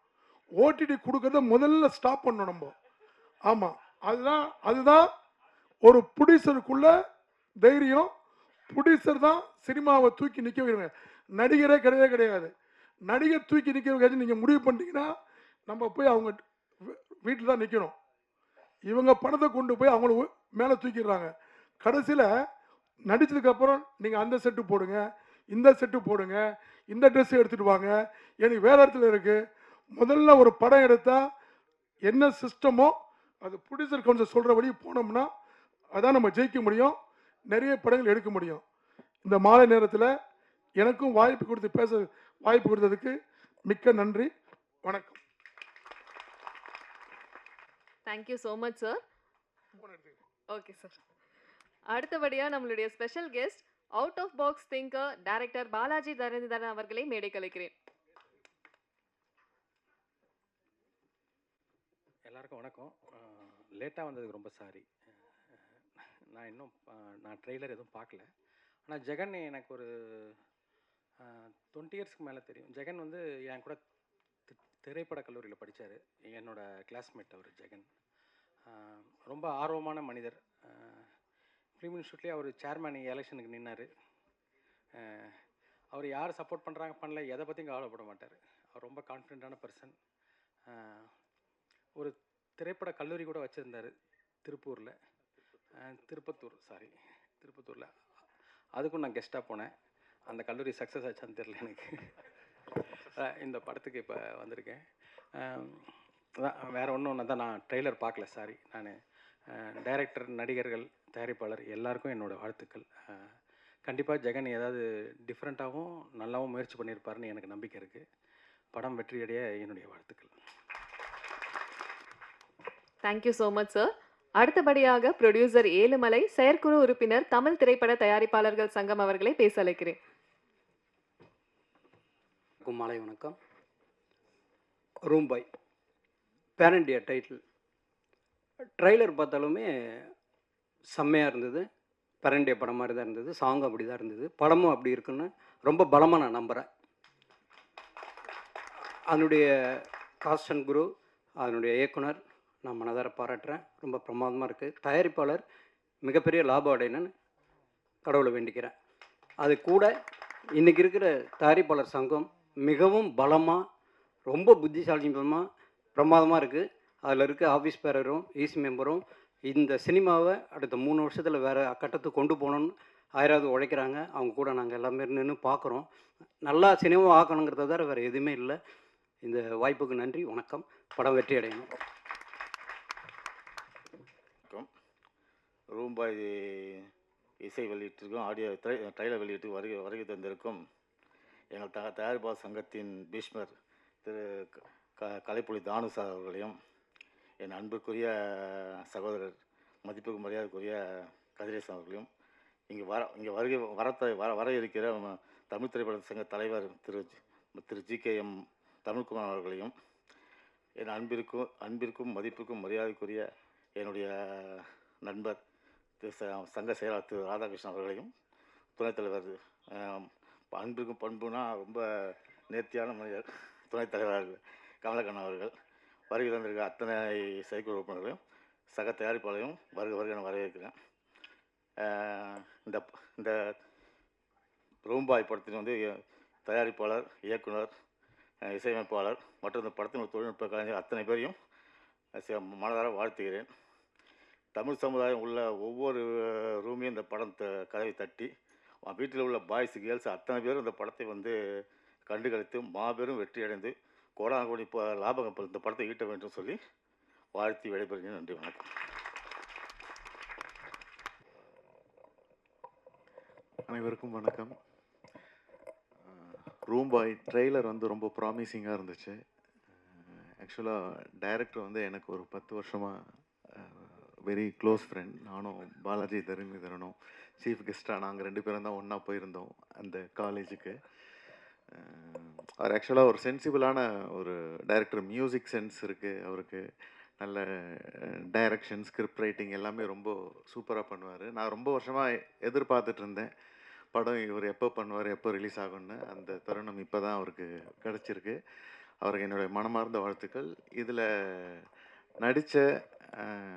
ஓடிடி கொடுக்கறத முதல்ல ஸ்டாப் பண்ணணும் நம்ம. ஆமாம், அதுதான் ஒரு ப்ரொடியூசருக்குள்ள தைரியம். ப்ரொடியூசர் தான் சினிமாவை தூக்கி நிற்க வைங்க, நடிகரே கிடையவே கிடையாது. நடிகர் தூக்கி நிற்க வைக்காச்சு நீங்கள் முடிவு பண்ணிட்டீங்கன்னா நம்ம போய் அவங்க வீட்டில் தான் நிற்கணும். இவங்க பணத்தை கொண்டு போய் அவங்கள மேலே தூக்கிடுறாங்க. கடைசியில் நடித்ததுக்கப்புறம் நீங்கள் அந்த செட்டு போடுங்க, இந்த செட்டு போடுங்க, இந்த ட்ரெஸ்ஸு எடுத்துகிட்டு வாங்க, எனக்கு வேறு இடத்துல இருக்குது. முதல்ல ஒரு படம் எடுத்தால் என்ன சிஸ்டமோ அது ப்ரொடியூசர் கவுன்சில் சொல்கிற வழி போனோம்னா அதான் நம்ம ஜெயிக்க முடியும், நிறைய படங்கள் எடுக்க முடியும். இந்த மாலை நேரத்தில் எனக்கும் வாய்ப்பு கொடுத்து பேச வாய்ப்பு கொடுத்ததுக்கு மிக்க நன்றி. வணக்கம். Thank you so much sir. Okay sir. அடுத்தபடியாக நம்மளுடைய special guest, out of box thinker director Balaji Dharanidharan அவர்களை மேடை கலைக்கிறேன். எல்லாருக்கும் வணக்கம். லேட்டாக வந்ததுக்கு ரொம்ப சாரி. நான் ட்ரெய்லர் எதுவும் பார்க்கல. ஆனால் ஜெகன் எனக்கு ஒரு 20 இயர்ஸ்க்கு மேலே தெரியும். ஜெகன் வந்து என் கூட திரைப்பட கல்லூரியில் படித்தார். என்னோட கிளாஸ்மேட் அவர் ஜெகன். ரொம்ப ஆர்வமான மனிதர். ஃபிலிம் இன்ஸ்டியூட்லேயே அவர் சேர்மேன் எலெக்ஷனுக்கு நின்னார். அவர் யார் சப்போர்ட் பண்ணுறாங்க பண்ணல எதை பற்றியும் கவலைப்பட மாட்டார். அவர் ரொம்ப கான்ஃபிடென்ட்டான பர்சன். ஒரு திரைப்பட கல்லூரி கூட வச்சுருந்தார் திருப்பூரில், திருப்பத்தூரில். அதுக்கும் நான் கெஸ்ட்டாக போனேன். அந்த கல்லூரி சக்ஸஸ் ஆச்சான்னு தெரில எனக்கு. இந்த படத்துக்கு இப்போ வந்திருக்கேன். அதான் வேறு ஒன்றும் தான், நான் ட்ரெய்லர் பார்க்கல, சாரி. நான் டைரக்டர், நடிகர்கள், தயாரிப்பாளர் எல்லாருக்கும் என்னோடய வாழ்த்துக்கள். கண்டிப்பாக ஜெகன் ஏதாவது டிஃப்ரெண்ட்டாகவும் நல்லாவும் முயற்சி பண்ணியிருப்பாருன்னு எனக்கு நம்பிக்கை இருக்குது. படம் வெற்றியடைய என்னுடைய வாழ்த்துக்கள். Thank you so much sir. அடுத்தபடியாக ப்ரொடியூசர் ஏழுமலை, செயற்குழு உறுப்பினர், தமிழ் திரைப்பட தயாரிப்பாளர்கள் சங்கம் அவர்களை பேச அழைக்கிறேன். மாலை வணக்கம். Room boy pan India title trailer பார்த்தாலுமே செம்மையாக இருந்தது. பேன் இண்டியா படம் மாதிரி தான் இருந்தது. சாங் அப்படி தான் இருந்தது. படமும் அப்படி இருக்குன்னு ரொம்ப பலமாக நான் நம்புகிறேன். அதனுடைய காஸ்ட் அண்ட் குரு, அதனுடைய இயக்குனர் நான் மனதார பாராட்டுறேன். ரொம்ப பிரமாதமாக இருக்குது. தயாரிப்பாளர் மிகப்பெரிய லாபம் அடையணும்னு கடவுளை வேண்டிக்கிறேன். அது கூட இன்றைக்கி இருக்கிற தயாரிப்பாளர் சங்கம் மிகவும் பலமாக, ரொம்ப புத்திசாலித்தனமாக, பிரமாதமாக இருக்குது. அதில் இருக்க ஆஃபீஸ் பேரரும் ஈசி மெம்பரும் இந்த சினிமாவை அடுத்த 3 வருஷத்தில் வேறு கட்டத்துக்கு கொண்டு போகணுன்னு ஆயிராவது உழைக்கிறாங்க. அவங்க கூட நாங்கள் எல்லாமே நின்று பார்க்குறோம். நல்லா சினிமா ஆக்கணுங்கிறத தவிர வேறு எதுவுமே இல்லை. இந்த வாய்ப்புக்கு நன்றி, வணக்கம். படம் வெற்றி அடையணும். ரூம்பாய் இசை வெளியீட்டிற்கும் ஆடியோ ட்ரைலர் வெளியீட்டுக்கு வருகை தந்திருக்கும் எங்கள் தயாரிப்பாளர் சங்கத்தின் பீஷ்மர் திரு கலைப்புலி தானு சார் அவர்களையும், என் அன்புக்குரிய சகோதரர் மதிப்புக்கு மரியாதைக்குரிய கதிரேசன் அவர்களையும், வர இருக்கிற தமிழ் திரைப்பட சங்க தலைவர் திரு ஜிகேஎம் தமிழ்குமார் அவர்களையும், என் அன்பிற்கும் மதிப்புக்கும் மரியாதைக்குரிய என்னுடைய நண்பர் சங்க செயலாளர் திரு ராதாகிருஷ்ணன் அவர்களையும், துணைத் தலைவர் அன்பிற்கும் பண்புனா ரொம்ப நேர்த்தியான மனிதர் துணைத் தலைவர் கமலக்கண்ணன் அவர்கள், வருகை தந்திருக்க அத்தனை செயற்குழு உறுப்பினர்களையும் சக தயாரிப்பாளரையும் வருக நான் வரவேற்கிறேன். இந்த ரூம்பாய் படத்தின் வந்து தயாரிப்பாளர், இயக்குனர், இசையமைப்பாளர் மற்றும் இந்த படத்தின் தொழில்நுட்ப கலைஞர் அத்தனை பேரையும் மனதார வாழ்த்துகிறேன். தமிழ் சமுதாயம் உள்ள ஒவ்வொரு ரூமையும் இந்த படம் கதவை தட்டி வீட்டில் உள்ள பாய்ஸ் கேர்ள்ஸ் அத்தனை பேரும் இந்த படத்தை வந்து கண்டுகளித்து மாபெரும் வெற்றி அடைந்து கோடான கோடி லாபம் இந்த படத்தை ஈட்ட வேண்டும் சொல்லி வாழ்த்தி விடைபெறுகிறேன். நன்றி, வணக்கம். அனைவருக்கும் வணக்கம். ரூம்பாய் ட்ரெய்லர் வந்து ரொம்ப ப்ராமிசிங்காக இருந்துச்சு. ஆக்சுவலாக டைரக்டர் வந்து எனக்கு ஒரு 10 வருஷமாக வெரி க்ளோஸ் ஃப்ரெண்ட். நானும் பாலாஜி தரணும் சீஃப் கெஸ்ட்டாக நாங்கள் 2 பேரும் தான் ஒன்றா போயிருந்தோம் அந்த காலேஜுக்கு. அவர் ஆக்சுவலாக ஒரு சென்சிபிளான ஒரு டைரக்டர். மியூசிக் சென்ஸ் இருக்குது அவருக்கு, நல்ல டைரக்ஷன், ஸ்கிரிப்ட் ரைட்டிங் எல்லாமே ரொம்ப சூப்பராக பண்ணுவார். நான் ரொம்ப வருஷமாக எதிர்பார்த்துட்டு இருந்தேன் படம் இவர் எப்போ பண்ணுவார், எப்போ ரிலீஸ் ஆகும்னு. அந்த தருணம் இப்போ தான் அவருக்கு கிடச்சிருக்கு. அவருக்கு என்னுடைய மனமார்ந்த வாழ்த்துக்கள். இதில் நடித்த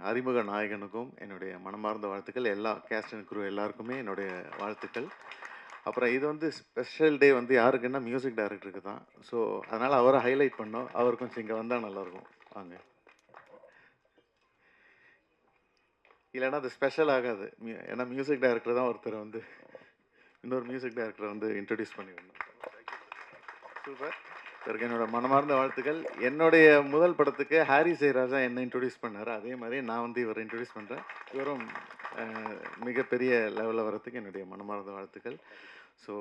அறிமுக நாயகனுக்கும் என்னுடைய மனமார்ந்த வாழ்த்துக்கள். எல்லா கேஸ்ட் அண்ட் குரூ எல்லாருக்குமே என்னுடைய வாழ்த்துக்கள். அப்புறம் இது வந்து ஸ்பெஷல் டே வந்து யாருக்குன்னா மியூசிக் டைரக்டருக்கு தான். ஸோ அதனால் அவரை ஹைலைட் பண்ணோம். அவர் கொஞ்சம் இங்கே வந்தால் நல்லாயிருக்கும். வாங்க, இல்லைன்னா அது ஸ்பெஷல் ஆகாது. ஏன்னா மியூசிக் டைரக்டர் தான் ஒருத்தர் வந்து இன்னொரு மியூசிக் டைரக்டரை வந்து இன்ட்ரடியூஸ் பண்ணியிருந்தோம். சூப்பர். இவருக்கு என்னோட மனமார்ந்த வாழ்த்துக்கள். என்னுடைய முதல் படத்துக்கு ஹாரி ஜெயராஜா என்னை இன்ட்ரடியூஸ் பண்ணார். அதே மாதிரி நான் வந்து இவரை இன்ட்ரடியூஸ் பண்ணுறேன். இவரும் மிகப்பெரிய லெவலில் வரத்துக்கு என்னுடைய மனமார்ந்த வாழ்த்துக்கள். ஸோ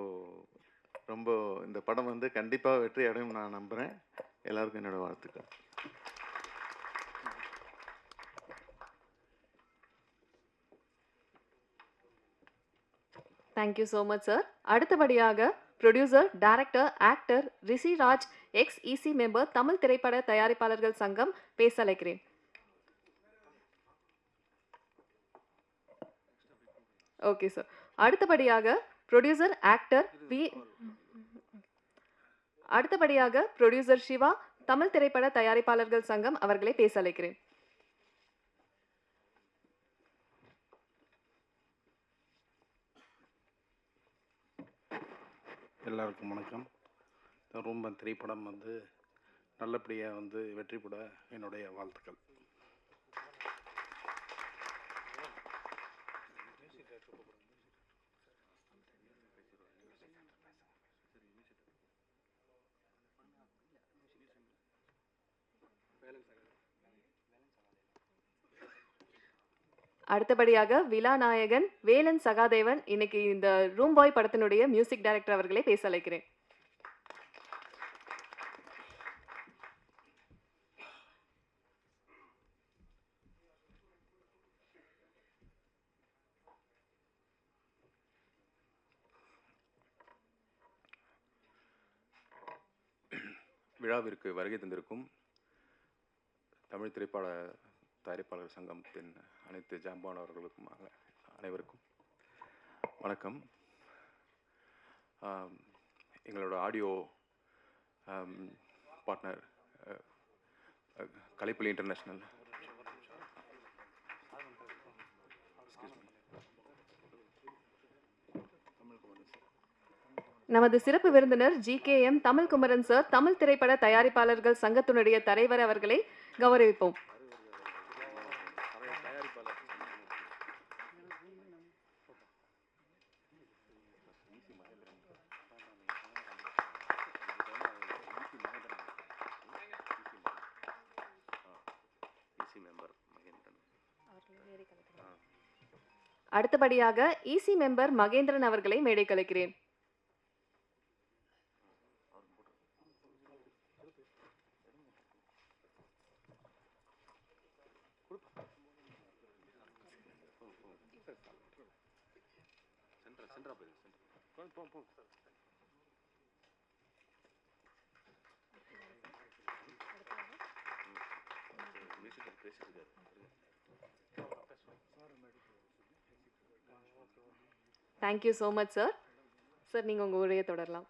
ரொம்ப இந்த படம் வந்து கண்டிப்பாக வெற்றி அடையும் நான் நம்புகிறேன். எல்லாருக்கும் என்னோடய வாழ்த்துக்கள். Thank you so much sir. அடுத்தபடியாக producer, director, actor Rishiraj, ex EC member, Tamil திரைப்பட தயாரிப்பாளர்கள் சங்கம் பேச அழைக்கிறேன். Okay sir. அடுத்தபடியாக ப்ரொடியூசர், ஆக்டர் அடுத்தபடியாக ப்ரொடியூசர் சிவா, தமிழ் திரைப்பட தயாரிப்பாளர்கள் சங்கம் அவர்களை பேச அழைக்கிறேன். எல்லா எல்லாருக்கும் வணக்கம். இந்த ரூம்பன் திரைப்படம் வந்து நல்லபடியாக வந்து வெற்றி பெற என்னுடைய வாழ்த்துக்கள். அடுத்தபடியாக விழா நாயகன் வேலன் சகாதேவன் இன்னைக்கு இந்த ரூம் பாய் படத்தினுடைய மியூசிக் டைரக்டர் அவர்களை பேச அழைக்கிறேன். விழாவிற்கு வருகை தந்திருக்கும் தமிழ் திரைப்பட தயாரிப்பாளர் சங்கத்தின் அனைத்து ஜாம்பானவர்களுக்கும் அனைவருக்கும் வணக்கம். எங்களோட ஆடியோ பார்ட்னர் கலைப்புலி இன்டர்நேஷ்னல், நமது சிறப்பு விருந்தினர் GKM தமிழ் குமரன் சார், தமிழ் திரைப்பட தயாரிப்பாளர்கள் சங்கத்தினுடைய தலைவர் அவர்களை கௌரவிப்போம். அடுத்தபடியாக EC மெம்பர் மகேந்திரன் அவர்களை மேடை கலைக்கிறேன். Thank you so much sir. Sir நீங்கள் உங்கள் உரையை தொடரலாம்.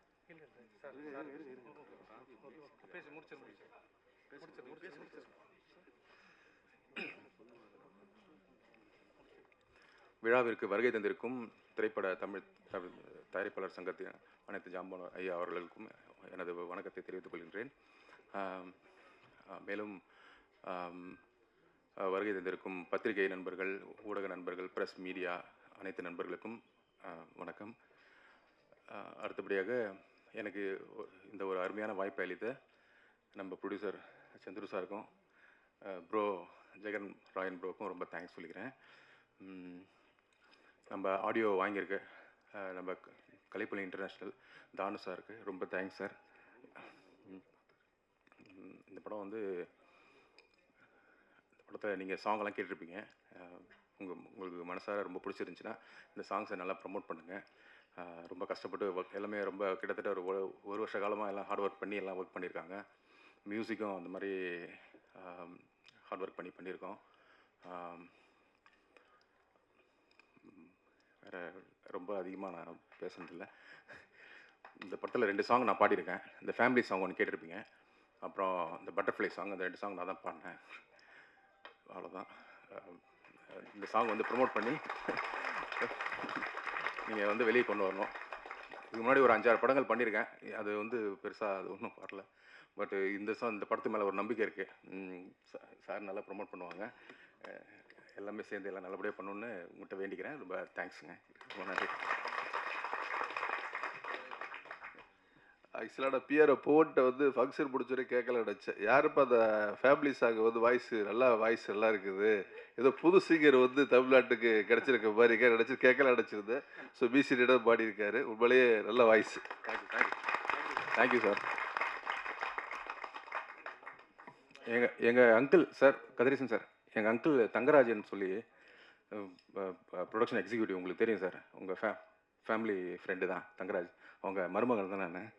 விழாவிற்கு வருகை தந்திருக்கும் திரைப்பட தமிழ் தயாரிப்பாளர் சங்கத்தின் அனைத்து ஜாம்பான ஐயா அவர்களுக்கும் எனது வணக்கத்தை தெரிவித்துக் கொள்கின்றேன். மேலும் வருகை தந்திருக்கும் பத்திரிகை நண்பர்கள், ஊடக நண்பர்கள், பிரஸ் மீடியா அனைத்து நண்பர்களுக்கும் வணக்கம். அடுத்தபடியாக எனக்கு இந்த ஒரு அருமையான வாய்ப்பை அளித்த நம்ம ப்ரொடியூசர் சந்துரு சாருக்கும் ப்ரோ ஜெகன் ராயன் ப்ரோக்கும் ரொம்ப தேங்க்ஸ் சொல்லிக்கிறேன். நம்ம ஆடியோ வாங்கியிருக்க நம்ம கலைப்புலி இன்டர்நேஷ்னல் தானு சாருக்கு ரொம்ப தேங்க்ஸ் சார். இந்த படம் வந்து இந்த படத்தை நீங்கள் சாங்கெல்லாம் கேட்டிருப்பீங்க. உங்களுக்கு மனசார ரொம்ப பிடிச்சிருந்துச்சின்னா இந்த சாங்ஸை நல்லா ப்ரமோட் பண்ணுங்கள். ரொம்ப கஷ்டப்பட்டு ஒர்க் எல்லாமே ரொம்ப கிட்டத்தட்ட ஒரு வருஷ காலமாக எல்லாம் ஹார்ட் ஒர்க் பண்ணி எல்லாம் ஒர்க் பண்ணியிருக்காங்க. மியூசிக்கும் அந்த மாதிரி ஹார்ட் ஒர்க் பண்ணியிருக்கோம். வேறு ரொம்ப அதிகமாக நான் பேசுனதில்லை. இந்த படத்தில் 2 சாங் நான் பாடியிருக்கேன். இந்த ஃபேமிலி சாங் ஒன்று கேட்டிருப்பீங்க, அப்புறம் இந்த பட்டர்ஃப்ளை சாங், அந்த 2 சாங் நான் தான் பாடினேன். அவ்வளோதான். இந்த சாங் வந்து ப்ரமோட் பண்ணி நீங்கள் வந்து வெளியே கொண்டு வரணும். இதுக்கு முன்னாடி ஒரு 5-6 படங்கள் பண்ணியிருக்கேன். அது வந்து பெருசாக அது ஒன்றும் வரல. பட் இந்த படத்து மேலே ஒரு நம்பிக்கை இருக்குது. சார் நல்லா ப்ரமோட் பண்ணுவாங்க. எல்லாமே சேர்ந்து எல்லாம் நல்லபடியாக பண்ணணுன்னு உங்கள்கிட்ட வேண்டிக்கிறேன். ரொம்ப தேங்க்ஸுங்க. ரொம்ப நன்றி. ஆக்சுவலாக பிஆரை போட்ட வந்து ஃபங்க்ஷன் முடிச்சோடனே கேட்கல நினச்சேன். யாருப்பா அந்த ஃபேமிலி சாங் வந்து வாய்ஸ் நல்லா இருக்குது, ஏதோ புது சிங்கர் வந்து தமிழ்நாட்டுக்கு கிடச்சிருக்க மாதிரி நினச்சி கேட்கல நினச்சிருந்தேன். ஸோ பிசிடிடம் பாடியிருக்காரு. உண்மையிலேயே நல்ல வாய்ஸ். Thank you sir. எங்கள் அங்கிள் சார் கதிரேசன் சார், எங்கள் அங்கிள் தங்கராஜன் சொல்லி ப்ரொடக்ஷன் எக்ஸிக்யூட்டிவ், உங்களுக்கு தெரியும் சார். உங்கள் ஃபேமிலி ஃப்ரெண்டு தான் தங்கராஜ். அவங்க மருமகள் தான் நான்.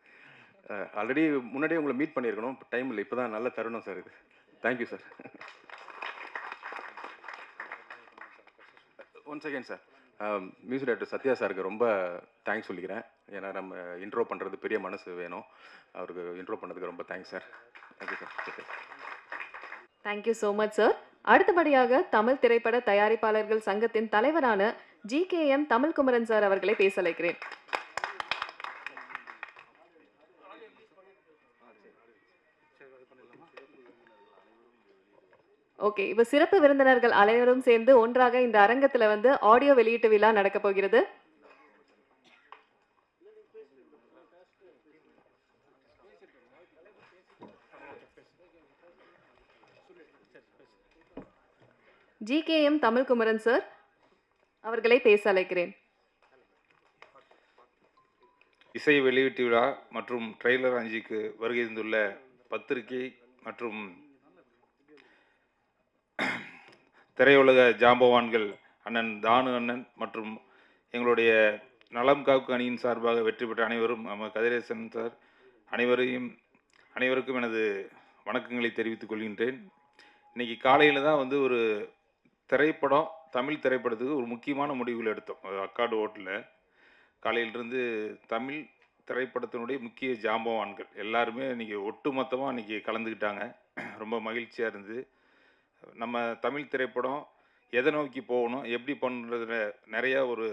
ஆல்ரெடி முன்னாடியே உங்களை மீட் பண்ணியிருக்கணும், டைம் இல்லை. இப்போ தான் நல்ல தருணம் சார் இது. Thank you sir. One second sir. Music director Sathya சாருக்கு ரொம்ப தேங்க்ஸ் சொல்லிக்கிறேன். ஏன்னா நம்ம இன்ட்ரோ பண்ணுறது பெரிய மனசு வேணும். அவருக்கு இன்ட்ரோ பண்ணதுக்கு ரொம்ப thanks sir. Thank you sir. Thank you so much sir. அடுத்தபடியாக தமிழ் திரைப்பட தயாரிப்பாளர்கள் சங்கத்தின் தலைவரான GKM தமிழ் குமரன் சார் அவர்களை பேச அழைக்கிறேன். ஓகே, இப்போ சிறப்பு விருந்தினர்கள் அனைவரும் சேர்ந்து ஒன்றாக இந்த அரங்கத்துல வந்து ஆடியோ வெளியீட்டு விழா நடக்க போகிறது. ஜிகேஎம் தமிழ்குமரன் சார் அவர்களை பேச அழைக்கிறேன். இசை வெளியீட்டு விழா மற்றும் ட்ரெய்லர் அஞ்சுக்கு வருகை தந்துள்ள பத்திரிகை மற்றும் திரையுலக ஜாம்பவான்கள் அண்ணன் தானு அண்ணன் மற்றும் எங்களுடைய நலம் காக்கு அணியின் சார்பாக வெற்றி பெற்ற அனைவரும் நம்ம கதிரேசன் சார் அனைவருக்கும் எனது வணக்கங்களை தெரிவித்துக் கொள்கின்றேன். இன்றைக்கி காலையில் தான் வந்து ஒரு திரைப்படம், தமிழ் திரைப்படத்துக்கு ஒரு முக்கியமான முடிவுகள் எடுத்தோம். அக்காடு ஓட்டில் காலையிலிருந்து தமிழ் திரைப்படத்தினுடைய முக்கிய ஜாம்பவான்கள் எல்லாருமே இன்றைக்கி ஒட்டுமொத்தமாக இன்றைக்கி கலந்துக்கிட்டாங்க. ரொம்ப மகிழ்ச்சியாக இருந்தது. நம்ம தமிழ் திரைப்படம் எதை நோக்கி போகணும், எப்படி பண்ணுறதுல நிறையா ஒரு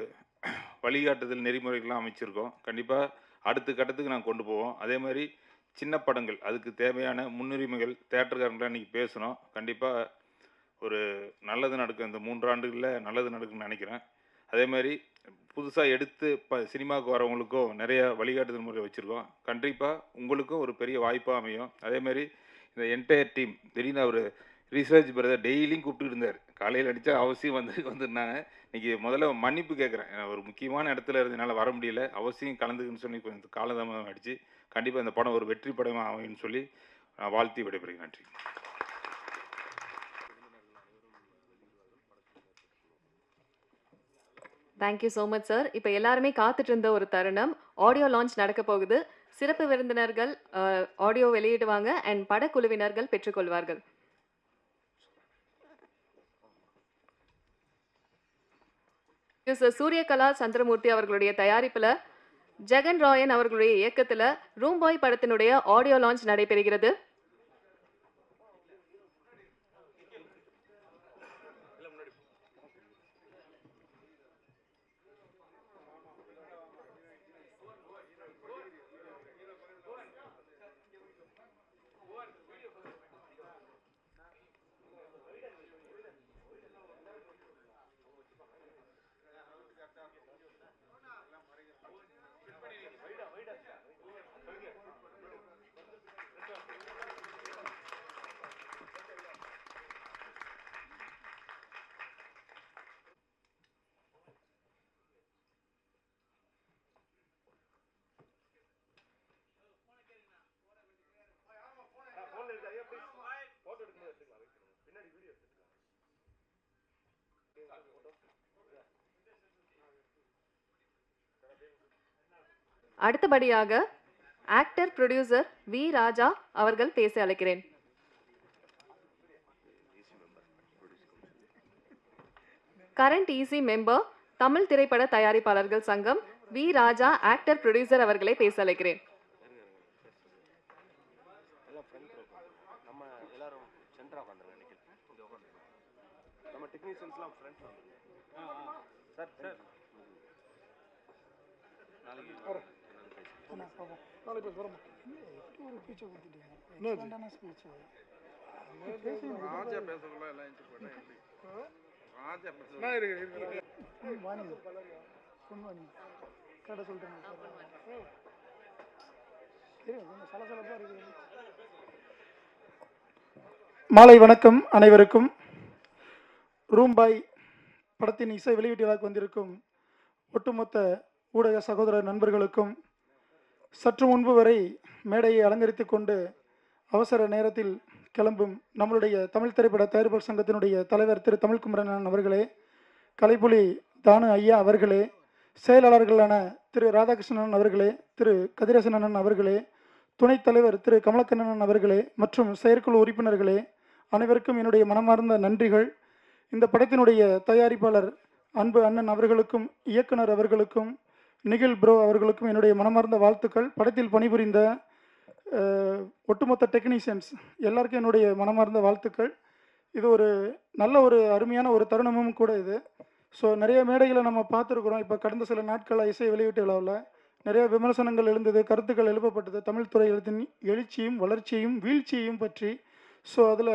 வழிகாட்டுதல் நெறிமுறைகள்லாம் அமைச்சிருக்கோம். கண்டிப்பாக அடுத்த கட்டத்துக்கு நான் கொண்டு போவோம். அதே மாதிரி சின்ன படங்கள் அதுக்கு தேவையான முன்னுரிமைகள் தேட்டருக்காரங்களாம் இன்றைக்கி பேசணும். கண்டிப்பாக ஒரு நல்லது நடக்கும், இந்த 3 ஆண்டுகளில் நல்லது நடக்குன்னு நினைக்கிறேன். அதே மாதிரி புதுசாக எடுத்து சினிமாவுக்கு வரவங்களுக்கும் நிறைய வழிகாட்டுதல் முறை வச்சுருக்கோம். கண்டிப்பாக உங்களுக்கும் ஒரு பெரிய வாய்ப்பாக அமையும். அதே மாதிரி இந்த என்டையர் டீம் திடீர்னு அவர் ரிசர்ச் பிரதர் டெய்லியும் கூப்பிட்டு இருந்தார். காலையில் அடித்தா அவசியம் வந்துருந்தாங்க. இன்றைக்கி முதல்ல மன்னிப்பு கேட்குறேன். ஒரு முக்கியமான இடத்துல இருந்ததுனால வர முடியல. அவசியம் கலந்துக்குன்னு சொல்லி கொஞ்சம் காலதாமதம் அடித்து கண்டிப்பாக இந்த படம் ஒரு வெற்றி படமாக அமையும்னு சொல்லி நான் வாழ்த்தி விடைபெறுகிறேன். நன்றி. Thank you so much sir. இப்போ எல்லாருமே காத்துட்டு இருந்த ஒரு தருணம், ஆடியோ லான்ச் நடக்க போகுது. சிறப்பு விருந்தினர்கள் ஆடியோ வெளியிடுவாங்க அண்ட் படக்குழுவினர்கள் பெற்றுக்கொள்வார்கள். சூரியகலா சந்திரமூர்த்தி அவர்களுடைய தயாரிப்புல ஜெகன் ராயன் அவர்களுடைய இயக்கத்துல ரூம்பாய் படத்தினுடைய ஆடியோ லான்ச் நடைபெறுகிறது. அடுத்தபடியாக ஆக்டர் ப்ரொடியூசர் வி ராஜா அவர்கள் பேச அழைக்கிறேன். கரண்ட் இசி மெம்பர் தமிழ் திரைப்பட தயாரிப்பாளர்கள் சங்கம் வி ராஜா ஆக்டர் ப்ரொடியூசர் அவர்களை பேச அழைக்கிறேன். மாலை வணக்கம் அனைவருக்கும். ரூம்பாய் படத்தின் இசை வெளியீட்டு விழாக்கு வந்திருக்கும் ஒட்டுமொத்த ஊடக சகோதர நண்பர்களுக்கும், சற்று முன்பு வரை மேடையை அலங்கரித்து கொண்டு அவசர நேரத்தில் கிளம்பும் நம்மளுடைய தமிழ் திரைப்பட தயாரிப்பாளர் சங்கத்தினுடைய தலைவர் திரு தமிழ்குமரன் அவர்களே, கலைப்புலி தானு ஐயா அவர்களே, செயலாளர்களான திரு ராதாகிருஷ்ணன் அவர்களே, திரு கதிரேசன் அவர்களே, துணைத் தலைவர் திரு கமலக்கண்ணன் அவர்களே மற்றும் செயற்குழு உறுப்பினர்களே, அனைவருக்கும் என்னுடைய மனமார்ந்த நன்றிகள். இந்த படத்தினுடைய தயாரிப்பாளர் அன்பு அண்ணன் அவர்களுக்கும், இயக்குனர் அவர்களுக்கும், நிகில் ப்ரோ அவர்களுக்கும் என்னுடைய மனமார்ந்த வாழ்த்துக்கள். படத்தில் பணிபுரிந்த ஒட்டுமொத்த டெக்னீஷியன்ஸ் எல்லாருக்கும் என்னுடைய மனமார்ந்த வாழ்த்துக்கள். இது ஒரு நல்ல ஒரு அருமையான ஒரு தருணமும் கூட இது. ஸோ நிறைய மேடைகளை நம்ம பார்த்துருக்குறோம். இப்போ கடந்த சில நாட்களாக இசை வெளியீட்டு விழாவில் நிறைய விமர்சனங்கள் எழுந்தது, கருத்துக்கள் எழுப்பப்பட்டது தமிழ் துறையின் எழுச்சியும் வளர்ச்சியும் வீழ்ச்சியையும் பற்றி. ஸோ அதில்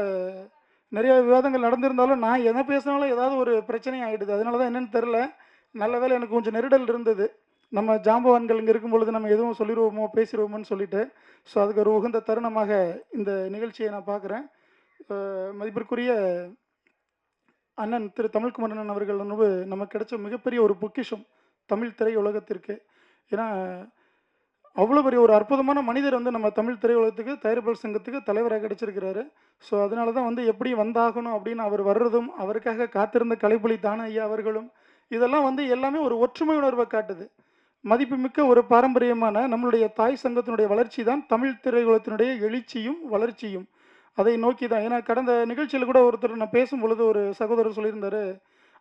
நிறைய விவாதங்கள் நடந்திருந்தாலும் நான் எதை பேசினாலும் ஏதாவது ஒரு பிரச்சனை ஆகிடுது. அதனால தான் என்னென்னு தெரில. நல்ல வேளை எனக்கு கொஞ்சம் நெருடல் இருந்தது. நம்ம ஜாம்பவான்கள் இங்கே இருக்கும் பொழுது நம்ம எதுவும் சொல்லிடுவோமோ பேசிடுவோமோன்னு சொல்லிட்டு. ஸோ அதுக்கு ஒரு உகந்த தருணமாக இந்த நிகழ்ச்சியை நான் பார்க்குறேன். மதிப்பிற்குரிய அண்ணன் திரு தமிழ்குமரன் அவர்கள் வந்து நமக்கு கிடைச்ச மிகப்பெரிய ஒரு பொக்கிஷம் தமிழ் திரையுலகத்திற்கு. ஏன்னா அவ்வளோ பெரிய ஒரு அற்புதமான மனிதர் வந்து நம்ம தமிழ் திரையுலகத்துக்கு தயாரிப்பாளர் சங்கத்துக்கு தலைவராக கிடைச்சிருக்கிறாரு. ஸோ அதனால தான் வந்து எப்படி வந்தாகணும் அப்படின்னு அவர் வர்றதும், அவருக்காக காத்திருந்த கலைப்புலி தான ஐயா அவர்களும், இதெல்லாம் வந்து எல்லாமே ஒரு ஒற்றுமை உணர்வை காட்டுது. மதிப்புமிக்க ஒரு பாரம்பரியமான நம்மளுடைய தாய் சங்கத்தினுடைய வளர்ச்சி தான் தமிழ் திரையுலகத்தினுடைய எழுச்சியும் வளர்ச்சியும். அதை நோக்கி தான். ஏன்னா கடந்த நிகழ்ச்சியில் கூட ஒருத்தர் நான் பேசும் பொழுது ஒரு சகோதரர் சொல்லியிருந்தார்,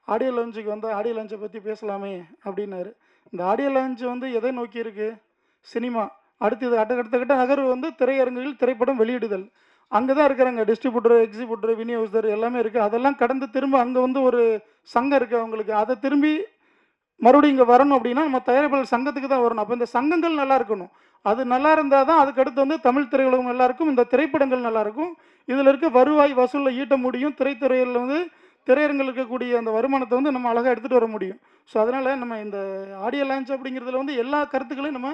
ஆடியோ லான்ச்சுக்கு வந்தால் ஆடியோ லான்ச்சை பற்றி பேசலாமே அப்படின்னாரு. இந்த ஆடியோ லான்ச் வந்து எதை நோக்கி இருக்குது? சினிமா. அடுத்தது அடுத்த நகர்வு வந்து திரையரங்குகளில் திரைப்படம் வெளியிடுதல். அங்கே தான் இருக்கிறாங்க டிஸ்ட்ரிபியூட்டர், எக்ஸிபியூட்டர், விநியோகஸ்தர் எல்லாமே இருக்குது. அதெல்லாம் கடந்து திரும்ப அங்கே வந்து ஒரு சங்கம் இருக்குது அவங்களுக்கு. அதை திரும்பி மறுபடியும் இங்கே வரணும் அப்படின்னா நம்ம தயாரிப்பாளர் சங்கத்துக்கு தான் வரணும். அப்போ இந்த சங்கங்கள் நல்லா இருக்கணும். அது நல்லா இருந்தால் தான் அதுக்கடுத்து வந்து தமிழ் திரையுலகம் நல்லா இருக்கும், இந்த திரைப்படங்கள் நல்லா இருக்கும். இதில் இருக்க வருவாய் வசூலில் ஈட்ட முடியும். திரைத்துறையில் வந்து திரையரங்கில் இருக்கக்கூடிய அந்த வருமானத்தை வந்து நம்ம அழகாக எடுத்துகிட்டு வர முடியும். ஸோ அதனால் நம்ம இந்த ஆடியோ லான்ச் அப்படிங்கிறதுல வந்து எல்லா கருத்துக்களையும் நம்ம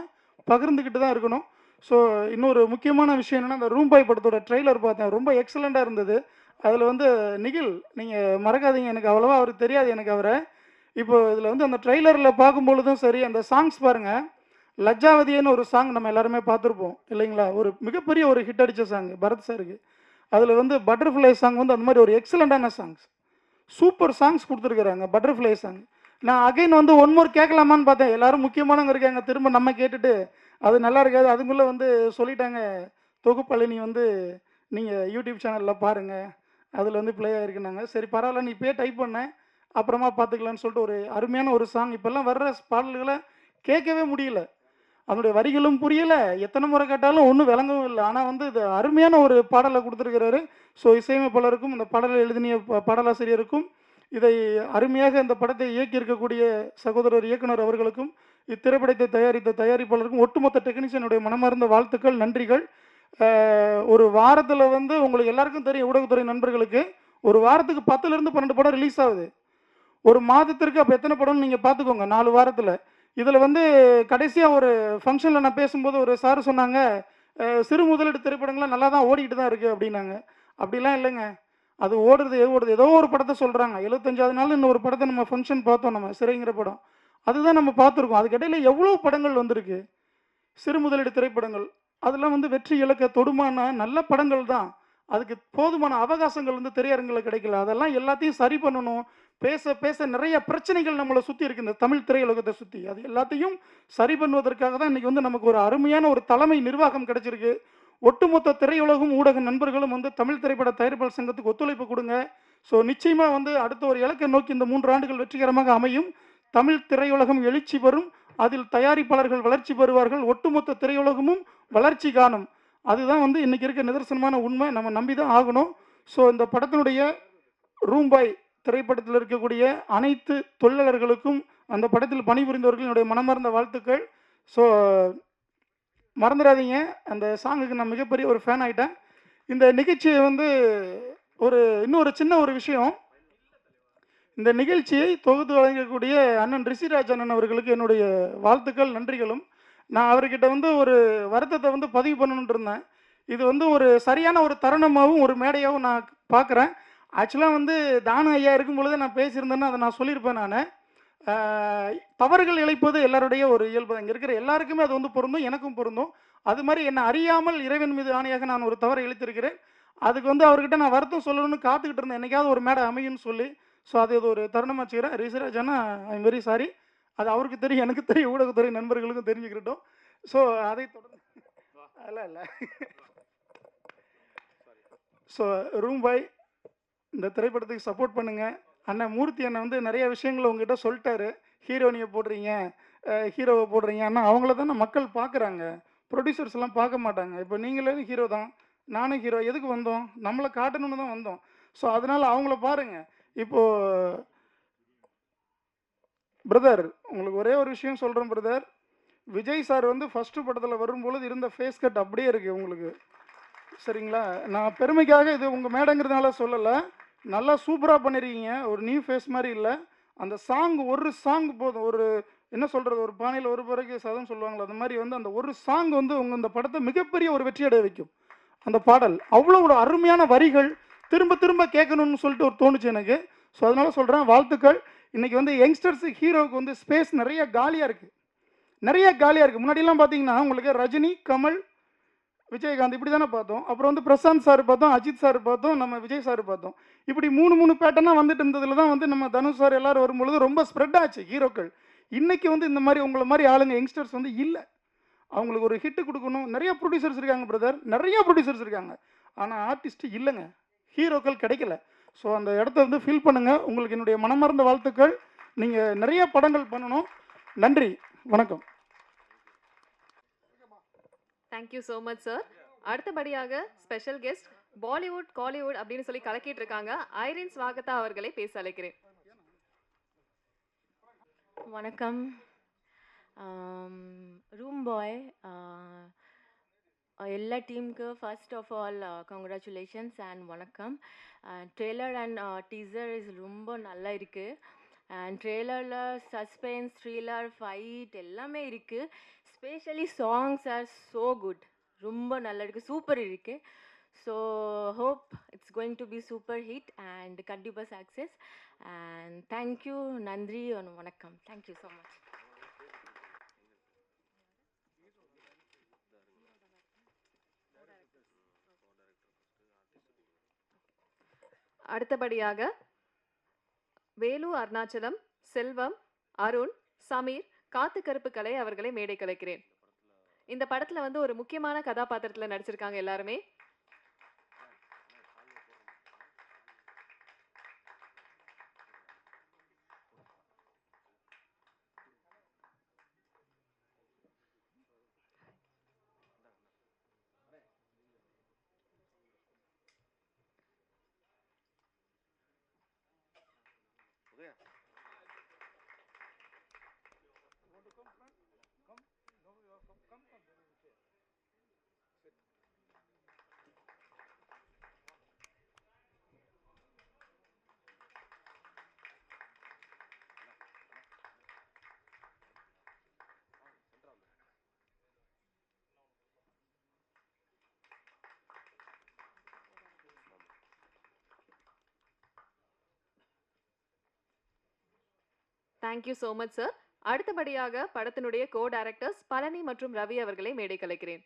பகிர்ந்துக்கிட்டு தான் இருக்கணும். ஸோ இன்னொரு முக்கியமான விஷயம் என்னென்னா, இந்த ரூம்பாய் படத்தோட ட்ரெய்லர் பார்த்தேன், ரொம்ப எக்ஸலண்ட்டாக இருந்தது. அதில் வந்து நிகில், நீங்கள் மறக்காதீங்க, எனக்கு அவ்வளோவா அவருக்கு தெரியாது எனக்கு அவரை. இப்போ இதில் வந்து அந்த ட்ரெய்லரில் பார்க்கும்பொழுதும் சரி, அந்த சாங்ஸ் பாருங்கள். லஜ்ஜாவதியன்னு ஒரு சாங் நம்ம எல்லாருமே பார்த்துருப்போம் இல்லைங்களா? ஒரு மிகப்பெரிய ஒரு ஹிட் அடித்த சாங் பரத் சாருக்கு. அதில் வந்து பட்டர்ஃப்ளை சாங் வந்து அந்த மாதிரி ஒரு எக்ஸலண்ட்டான சாங்ஸ், சூப்பர் சாங்ஸ் கொடுத்துருக்குறாங்க. பட்டர்ஃப்ளை சாங் நான் அகைன் வந்து ஒன் மோர் கேட்கலாமான்னு பார்த்தேன். எல்லாரும் முக்கியமானவங்க இருக்காங்க, திரும்ப நம்ம கேட்டுட்டு அது நல்லா இருக்காது. அதுக்குள்ளே வந்து சொல்லிட்டாங்க, தொகுப்பழனி வந்து நீங்கள் யூடியூப் சேனலில் பாருங்கள், அதில் வந்து ப்ளே ஆகிருக்குனாங்க. சரி பரவாயில்ல, நீ இப்போயே டைப் பண்ணேன், அப்புறமா பார்த்துக்கலான்னு சொல்லிட்டு ஒரு அருமையான ஒரு சாங். இப்போல்லாம் வர்ற பாடல்களை கேட்கவே முடியல, அதனுடைய வரிகளும் புரியலை, எத்தனை முறை கேட்டாலும் ஒன்றும் விளங்கவும் இல்லை. ஆனால் வந்து இது அருமையான ஒரு பாடலை கொடுத்துருக்கிறாரு. ஸோ இசையமைப்பாளருக்கும் இந்த பாடலை எழுதினிய பாடலாசிரியருக்கும், இதை அருமையாக இந்த படத்தை இயக்கியிருக்கக்கூடிய சகோதரர் இயக்குனர் அவர்களுக்கும், இத்திரைப்படத்தை தயாரித்த தயாரிப்பாளருக்கும், ஒட்டுமொத்த டெக்னீஷியனுடைய மனமார்ந்த வாழ்த்துக்கள், நன்றிகள். ஒரு வாரத்தில் வந்து உங்களுக்கு எல்லாருக்கும் தெரியும், ஊடகத்துறை நண்பர்களுக்கு ஒரு வாரத்துக்கு 10லேருந்து 12 படம் ரிலீஸ் ஆகுது. ஒரு மாதத்திற்கு அப்போ எத்தனை படம்னு நீங்கள் பார்த்துக்கோங்க, 4 வாரத்தில். இதில் வந்து கடைசியாக ஒரு ஃபங்க்ஷனில் நான் பேசும்போது ஒரு சார் சொன்னாங்க, சிறு முதலீடு திரைப்படங்கள்லாம் நல்லா தான் ஓடிக்கிட்டு தான் இருக்குது அப்படின்னாங்க. அப்படிலாம் இல்லைங்க, அது ஓடுறது ஏதோ ஒரு படத்தை சொல்கிறாங்க. 75வது நாள் இன்னொரு படத்தை நம்ம ஃபங்க்ஷன் பார்த்தோம், நம்ம சிறைங்கிற படம், அதுதான் நம்ம பார்த்துருக்கோம். அதுக்கிடையில் எவ்வளோ படங்கள் வந்திருக்கு சிறு முதலீடு திரைப்படங்கள். அதெல்லாம் வந்து வெற்றி இலக்க தொடுமான நல்ல படங்கள் தான். அதுக்கு போதுமான அவகாசங்கள் வந்து திரையரங்கில் கிடைக்கல. அதெல்லாம் எல்லாத்தையும் சரி பண்ணணும். பேச பேச நிறைய பிரச்சனைகள் நம்மளை சுற்றி இருக்குது, இந்த தமிழ் திரையுலகத்தை சுற்றி. அது எல்லாத்தையும் சரி பண்ணுவதற்காக தான் இன்றைக்கி வந்து நமக்கு ஒரு அருமையான ஒரு தலைமை நிர்வாகம் கிடைச்சிருக்கு. ஒட்டுமொத்த திரையுலகம் ஊடக நண்பர்களும் வந்து தமிழ் திரைப்பட தயாரிப்பாளர் சங்கத்துக்கு ஒத்துழைப்பு கொடுங்க. ஸோ நிச்சயமாக வந்து அடுத்த ஒரு இலக்கை நோக்கி இந்த 3 ஆண்டுகள் வெற்றிகரமாக அமையும். தமிழ் திரையுலகம் எழுச்சி பெறும், அதில் தயாரிப்பாளர்கள் வளர்ச்சி பெறுவார்கள், ஒட்டுமொத்த திரையுலகமும் வளர்ச்சி காணும். அதுதான் வந்து இன்றைக்கி இருக்க நிதர்சனமான உண்மை, நம்ம நம்பி தான் ஆகணும். ஸோ இந்த படத்தினுடைய ரூம்பாய் திரைப்படத்தில் இருக்கக்கூடிய அனைத்து தொழிலாளர்களுக்கும், அந்த படத்தில் பணிபுரிந்தவர்களுடைய மனமார்ந்த வாழ்த்துக்கள். ஸோ மறந்துடாதீங்க, அந்த சாங்குக்கு நான் மிகப்பெரிய ஒரு ஃபேன் ஆகிட்டேன். இந்த நிகழ்ச்சியை வந்து இன்னொரு சின்ன ஒரு விஷயம், இந்த நிகழ்ச்சியை தொகுத்து வழங்கக்கூடிய அண்ணன் ரிஷிராஜ் அண்ணன் அவர்களுக்கு என்னுடைய வாழ்த்துக்கள், நன்றிகளும். நான் அவர்கிட்ட வந்து ஒரு வருத்தத்தை வந்து பதிவு பண்ணணுன்ட்டு இருந்தேன். இது வந்து ஒரு சரியான ஒரு தருணமாகவும் ஒரு மேடையாகவும் நான் பார்க்குறேன். ஆக்சுவலாக வந்து தானு ஐயா இருக்கும் பொழுது நான் பேசியிருந்தேன்னா அதை நான் சொல்லியிருப்பேன். நான் தவறுகள் இழைப்பது எல்லாருடைய ஒரு இயல்பு, இங்கே இருக்கிற எல்லாருக்குமே அது வந்து பொருந்தும், எனக்கும் பொருந்தும். அது மாதிரி என்னை அறியாமல் இறைவன் மீது ஆணையாக நான் ஒரு தவறை இழைத்திருக்கிறேன். அதுக்கு வந்து அவர்கிட்ட நான் வருத்தம் சொல்லணும்னு காத்துக்கிட்டு இருந்தேன், என்னைக்காவது ஒரு மேடை அமையும்னு சொல்லி. ஸோ அது ஒரு தருணமாக வச்சுக்கிறேன். ரிஷிராஜானா ஐ எம் வெரி சாரி, அது அவருக்கு தெரியும், எனக்கு தெரியும், ஊடகத்துறை நண்பர்களுக்கும் தெரிஞ்சுக்கிட்டோம். ஸோ அதை தொடர்ந்து இல்லை ஸோ ரூம்பாய் இந்த திரைப்படத்துக்கு சப்போர்ட் பண்ணுங்கள். அண்ணன் மூர்த்தி அண்ணன் வந்து நிறைய விஷயங்களை உங்ககிட்ட சொல்லிட்டாரு. ஹீரோனியை போடுறீங்க, ஹீரோவை போடுறீங்க, ஆனால் அவங்கள தானே மக்கள் பார்க்குறாங்க, ப்ரொடியூசர்ஸ் எல்லாம் பார்க்க மாட்டாங்க. இப்போ நீங்களே ஹீரோ தான், நானும் ஹீரோ. எதுக்கு வந்தோம்? நம்மளை காட்டணும்னு தான் வந்தோம். ஸோ அதனால் அவங்கள பாருங்கள். இப்போது பிரதர், உங்களுக்கு ஒரே ஒரு விஷயம் சொல்கிறேன் பிரதர், விஜய் சார் வந்து ஃபஸ்ட்டு படத்தில் வரும்பொழுது இருந்த ஃபேஸ் கட் அப்படியே இருக்குது உங்களுக்கு. சரிங்களா? நான் பெருமைக்காக இது உங்கள் மேடைங்கிறதுனால சொல்லலை. நல்லா சூப்பராக பண்ணியிருக்கீங்க. ஒரு நியூ ஃபேஸ் மாதிரி இல்லை. அந்த சாங் ஒரு சாங் போதும். ஒரு என்ன சொல்கிறது, ஒரு பானையில் ஒரு பிறகு சதம் சொல்லுவாங்களே, அந்த மாதிரி வந்து அந்த ஒரு சாங் வந்து உங்கள் இந்த படத்தை மிகப்பெரிய ஒரு வெற்றி அடைய வைக்கும். அந்த பாடல் அவ்வளோ ஒரு அருமையான வரிகள், திரும்ப திரும்ப கேட்கணும்னு சொல்லிட்டு ஒரு தோணுச்சு எனக்கு. ஸோ அதனால சொல்கிறேன், வாழ்த்துக்கள். இன்றைக்கி வந்து யங்ஸ்டர்ஸு ஹீரோவுக்கு வந்து ஸ்பேஸ் நிறைய காலியாக இருக்குது. நிறைய காலியாக இருக்குது. முன்னாடிலாம் பார்த்தீங்கன்னா உங்களுக்கு ரஜினி, கமல், விஜயகாந்த் இப்படி தானே பார்த்தோம். அப்புறம் வந்து பிரசாந்த் சார் பார்த்தோம், அஜித் சார் பார்த்தோம், நம்ம விஜய் சார் பார்த்தோம். இப்படி 3 பேட்டர்னாக வந்துட்டு இருந்ததில் தான் வந்து நம்ம தனுஷ் சார் எல்லோரும் வரும்பொழுது ரொம்ப ஸ்ப்ரெட் ஆச்சு ஹீரோக்கள். இன்றைக்கி வந்து இந்த மாதிரி உங்களை மாதிரி ஆளுங்க யங்ஸ்டர்ஸ் வந்து இல்லை. அவங்களுக்கு ஒரு ஹிட்டு கொடுக்கணும். நிறைய ப்ரொடியூசர்ஸ் இருக்காங்க பிரதர், நிறைய ப்ரொடியூசர்ஸ் இருக்காங்க. ஆனால் ஆர்டிஸ்ட்டு இல்லைங்க, ஹீரோக்கள் கிடைக்கல. ஸோ அந்த இடத்த வந்து ஃபில் பண்ணுங்கள். உங்களுக்கு என்னுடைய மனமார்ந்த வாழ்த்துக்கள். நீங்கள் நிறைய படங்கள் பண்ணணும். நன்றி, வணக்கம். Thank you so much sir. அடுத்தபடியாக ஸ்பெஷல் கெஸ்ட் பாலிவுட் காலிவுட் அப்படின்னு சொல்லி கலக்கிட்டு இருக்காங்க ஐரின் ஸ்வாகதா அவர்களை பேச அழைக்கிறேன். வணக்கம். ரூம் பாய் எல்லா டீமுக்கு first of all congratulations and வணக்கம். ட்ரெய்லர் அண்ட் டீசர் இஸ் ரொம்ப நல்லா இருக்குது. அண்ட் ட்ரெய்லரில் சஸ்பென்ஸ், த்ரில்லர், ஃபைட் எல்லாமே இருக்குது. Specially songs are so good. ரொம்ப நல்லா இருக்குது, சூப்பர் இருக்குது. So hope it's going to be super hit and கண்டிப்பாக சக்ஸஸ். அண்ட் தேங்க்யூ, நன்றி, வணக்கம். Thank you so much. அடுத்தபடியாக வேலு, அருணாச்சலம், செல்வம், அருண், சமீர், காத்து கருப்பு கலை அவர்களை மேடை கலைக்கிறேன். இந்த படத்துல வந்து ஒரு முக்கியமான கதாபாத்திரத்துல நடிச்சிருக்காங்க எல்லாருமே. Thank you so much sir. அடுத்தபடியாக படத்தினுடைய கோ டைரக்டர்ஸ் பழனி மற்றும் ரவி அவர்களை மேடை கலைக்கிறேன்.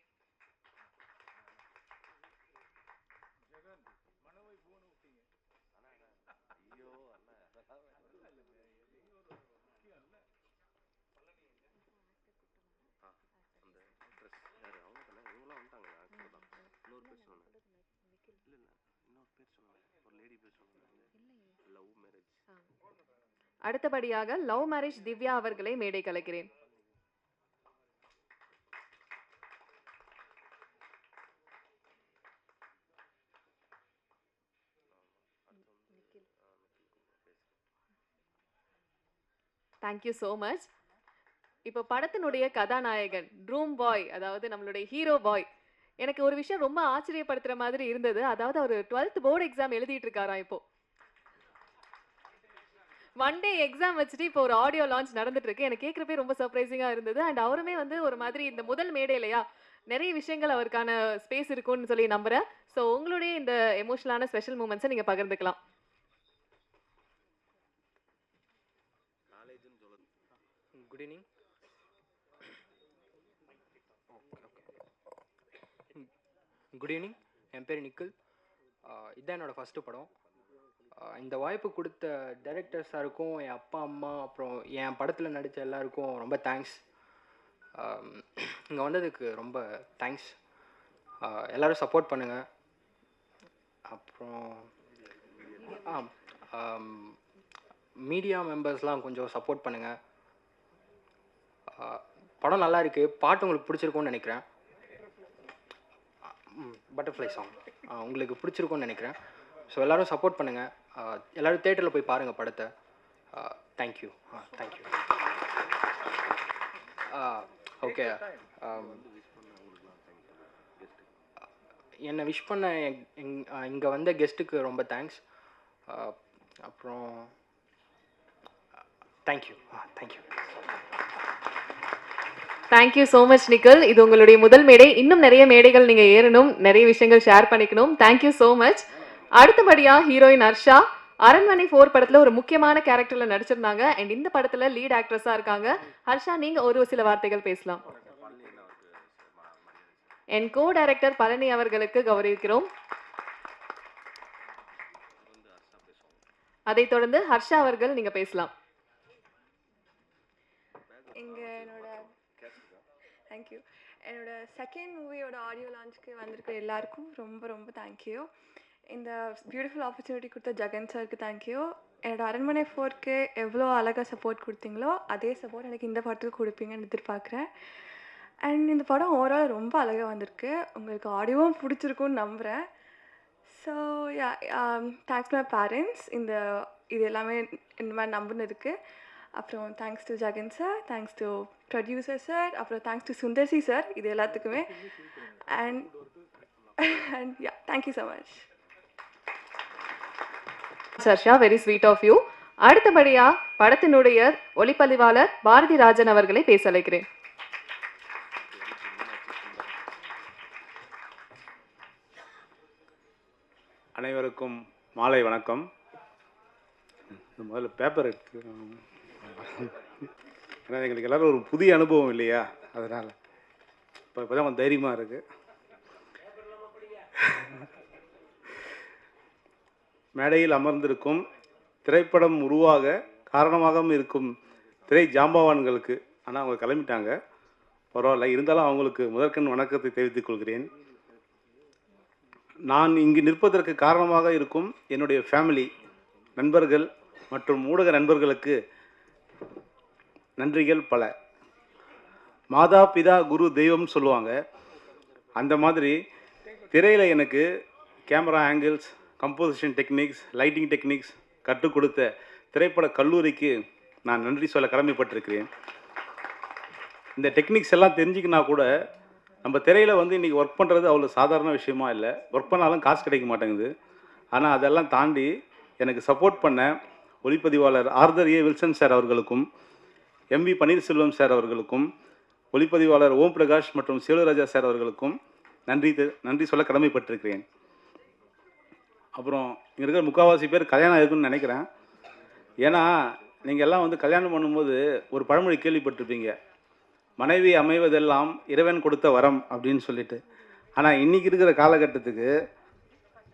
அடுத்தபடியாக லவ் மேரேஜ் திவ்யா அவர்களை மேடை கலைக்கிறேன். Thank you so much. இப்போ படத்தினுடைய கதாநாயகன் ட்ரூம் பாய், அதாவது நம்மளுடைய ஹீரோ பாய், எனக்கு ஒரு விஷயம் ரொம்ப ஆச்சரியப்படுத்துற மாதிரி இருந்தது. அதாவது அவர் 12th போர்டு எக்ஸாம் எழுதிட்டு இருக்காராம். இப்போ 1 டே எக்ஸாம் வச்சுட்டு இப்போ ஒரு ஆடியோ லான்ச் நடந்துட்டு இருக்கு. எனக்கு கேட்குறப்பே ரொம்ப சர்ப்ரைசிங்காக இருந்தது. அண்ட் அவருமே வந்து ஒரு மாதிரி இந்த முதல் மேடை இல்லையா, நிறைய விஷயங்கள் அவருக்கான ஸ்பேஸ் இருக்கும்னு சொல்லி நம்புறேன். ஸோ உங்களுடைய இந்த எமோஷனலான ஸ்பெஷல் மூமெண்ட்ஸை நீங்கள் பகிர்ந்துக்கலாம். Good evening. Good evening. என் பேர் நிக்கில். இதுதான் என்னோடய ஃபஸ்ட்டு படம். இந்த வாய்ப்பு கொடுத்த டைரக்டர் சாருக்கும், என் அப்பா அம்மா, அப்புறம் என் படத்தில் நடித்த எல்லாருக்கும் ரொம்ப தேங்க்ஸ். இங்கே வந்ததுக்கு ரொம்ப தேங்க்ஸ். எல்லோரும் சப்போர்ட் பண்ணுங்கள். அப்புறம் மீடியா மெம்பர்ஸ்லாம் கொஞ்சம் சப்போர்ட் பண்ணுங்கள். படம் நல்லா இருக்குது. பாட்டு உங்களுக்கு பிடிச்சிருக்கும்னு நினைக்கிறேன். பட்டர்ஃப்ளை சாங் உங்களுக்கு பிடிச்சிருக்கும்னு நினைக்கிறேன். ஸோ எல்லோரும் சப்போர்ட் பண்ணுங்கள். எல்லோரும் தேட்டரில் போய் பாருங்கள் படத்தை. தேங்க்யூ. தேங்க்யூ. ஓகே. என்னை விஷ் பண்ண இங்கே வந்த கெஸ்ட்டுக்கு ரொம்ப தேங்க்ஸ். அப்புறம் thank you. Thank you. Thank you so much Nikhil. இது உங்களுடைய முதல் மேடை. இன்னும் நிறைய மேடைகள் நீங்க ஏறணும், நிறைய விஷயங்கள் ஷேர் பண்ணிக்கணும். Thank you so much. அடுத்தபடியா ஹீரோயின் ஹர்ஷா அரண்மனை 4 படத்துல ஒரு முக்கியமான கேரக்டர்ல நடிச்சிருந்தாங்க அண்ட் இந்த படத்துல லீட் ஆக்ட்ரஸா இருக்காங்க. ஹர்ஷா, நீங்க ஒரு சில வார்த்தைகள் பேசலாம். என் கோ டைரக்டர் பழனி அவர்களுக்கு கௌரவிக்கிறோம். அதைத் தொடர்ந்து ஹர்ஷா அவர்கள் நீங்க பேசலாம். தேங்க்யூ. என்னோட செகண்ட் மூவியோட ஆடியோ லான்ச்சுக்கு வந்திருக்க எல்லாருக்கும் ரொம்ப ரொம்ப தேங்க்யூ. இந்த பியூட்டிஃபுல் ஆப்பர்ச்சுனிட்டி கொடுத்த ஜெகன் சாருக்கு தேங்க்யூ. என்னோட அரண்மனை 4க்கு எவ்வளோ அழகாக சப்போர்ட் கொடுத்தீங்களோ அதே சப்போர்ட் எனக்கு இந்த படத்துக்கு கொடுப்பீங்கன்னு எதிர்பார்க்குறேன். அண்ட் இந்த படம் ஓவரால் ரொம்ப அழகாக வந்திருக்கு. உங்களுக்கு ஆடியோவும் பிடிச்சிருக்குன்னு நம்புகிறேன். So yeah, thanks my parents இது எல்லாமே இந்த மாதிரி நம்பினதுக்கு. அப்புறம் thanks to Jagan sir, thanks to producer sir, அப்புறம் தேங்க்ஸ் டு சுந்தர்சி சார், இது எல்லாத்துக்குமே. And yeah, thank you so much. Harsha, very sweet of you. அடுத்தபடியா படத்தினுடைய ஒளிப்பதிவாளர் பாரதி ராஜன் அவர்களை பேச அழைக்கிறேன். அனைவருக்கும் மாலை வணக்கம். முதல்ல பேப்பர் எடுத்து, ஏன்னா எங்களுக்கு எல்லாரும் ஒரு புதிய அனுபவம் இல்லையா, அதனால் இப்போ தான் கொஞ்சம் தைரியமாக இருக்குது. மேடையில் அமர்ந்திருக்கும் திரைப்படம் உருவாக காரணமாகவும் இருக்கும் திரை ஜாம்பவான்களுக்கு, ஆனால் அவங்க கிளம்பிட்டாங்க, பரவாயில்ல, இருந்தாலும் அவங்களுக்கு முதற்கண் வணக்கத்தை தெரிவித்துக் கொள்கிறேன். நான் இங்கு நிற்பதற்கு காரணமாக இருக்கும் என்னுடைய ஃபேமிலி, நண்பர்கள் மற்றும் ஊடக நண்பர்களுக்கு நன்றிகள் பல. மாதா பிதா குரு தெய்வம்னு சொல்லுவாங்க, அந்த மாதிரி திரையில் எனக்கு camera angles, composition techniques, lighting techniques கற்றுக் கொடுத்த திரைப்பட கல்லூரிக்கு நான் நன்றி சொல்ல கடமைப்பட்டிருக்கிறேன். இந்த டெக்னிக்ஸ் எல்லாம் தெரிஞ்சுக்கினா கூட நம்ம திரையில் வந்து இன்றைக்கி ஒர்க் பண்ணுறது அவ்வளோ சாதாரண விஷயமா இல்லை. ஒர்க் பண்ணாலும் காசு கிடைக்க மாட்டேங்குது. ஆனால் அதெல்லாம் தாண்டி எனக்கு சப்போர்ட் பண்ண ஒளிப்பதிவாளர் ஆர்தர் ஏ வில்சன் சார் அவர்களுக்கும், எம்பி பன்னீர்செல்வம் சார் அவர்களுக்கும், ஒளிப்பதிவாளர் ஓம் பிரகாஷ் மற்றும் சேலுராஜா சார் அவர்களுக்கும் நன்றி சொல்ல கடமைப்பட்டிருக்கிறேன். அப்புறம் இங்கே இருக்கிற முக்கால்வாசி பேர் கல்யாணம் இருக்குன்னு நினைக்கிறேன். ஏன்னா நீங்கள் எல்லாம் வந்து கல்யாணம் பண்ணும்போது ஒரு பழமொழி கேள்விப்பட்டிருப்பீங்க, மனைவி அமைவதெல்லாம் இறைவன் கொடுத்த வரம் அப்படின்னு சொல்லிட்டு. ஆனால் இன்றைக்கி இருக்கிற காலகட்டத்துக்கு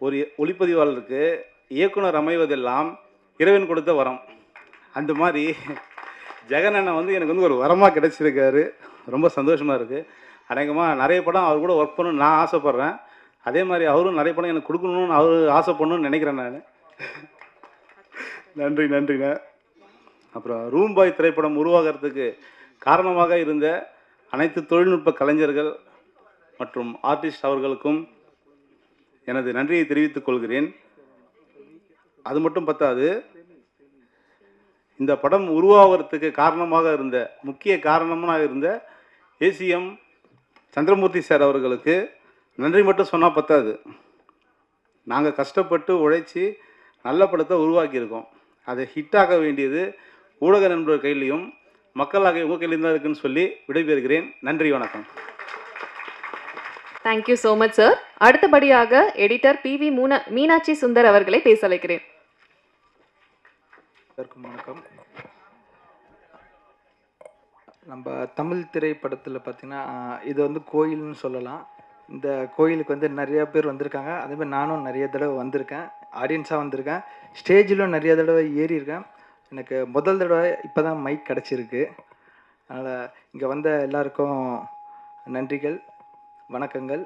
ஒரு ஒளிப்பதிவாளருக்கு இயக்குனர் அமைவதெல்லாம் இறைவன் கொடுத்த வரம். அந்த மாதிரி ஜெகன் அண்ணன் வந்து எனக்கு வந்து ஒரு வரமாக கிடச்சிருக்காரு. ரொம்ப சந்தோஷமாக இருக்குது. அநேகமாக நிறைய படம் அவர் கூட ஒர்க் பண்ணணும்னு நான் ஆசைப்பட்றேன். அதே மாதிரி அவரும் நிறைய படம் எனக்கு கொடுக்கணும்னு அவர் ஆசைப்படணும்னு நினைக்கிறேன் நான். நன்றிண்ணே. அப்புறம் ரூம் பாய் திரைப்படம் உருவாகிறதுக்கு காரணமாக இருந்த அனைத்து தொழில்நுட்ப கலைஞர்கள் மற்றும் ஆர்டிஸ்ட் அவர்களுக்கும் எனது நன்றியை தெரிவித்துக் கொள்கிறேன். அது மட்டும் பத்தாது, இந்த படம் உருவாகிறதுக்கு காரணமாக இருந்த முக்கிய காரணமாக இருந்த ஏசிஎம் சந்திரமூர்த்தி சார் அவர்களுக்கு நன்றி மட்டும் சொன்னால் பத்தாது. நாங்கள் கஷ்டப்பட்டு உழைச்சி நல்ல படத்தை உருவாக்கியிருக்கோம். அதை ஹிட்டாக வேண்டியது ஊடக நண்பர் கையிலையும் மக்களாக உங்கள் கையிலையும் தான் இருக்குன்னு சொல்லி விடைபெறுகிறேன். நன்றி, வணக்கம். Thank you so much sir. அடுத்தபடியாக எடிட்டர் PV மீனாட்சி சுந்தர் அவர்களை பேச அழைக்கிறேன். வணக்கம். நம்ம தமிழ் திரைப்படத்தில் பார்த்திங்கன்னா இது வந்து கோயில்னு சொல்லலாம். இந்த கோயிலுக்கு வந்து நிறைய பேர் வந்திருக்காங்க. அதேமாதிரி நானும் நிறைய தடவை வந்திருக்கேன், ஆடியன்ஸாக வந்திருக்கேன், ஸ்டேஜிலும் நிறைய தடவை ஏறியிருக்கேன். எனக்கு முதல் தடவை இப்போ தான் மைக் கிடச்சிருக்கு. அதனால் இங்கே வந்த எல்லாருக்கும் நன்றிகள், வணக்கங்கள்.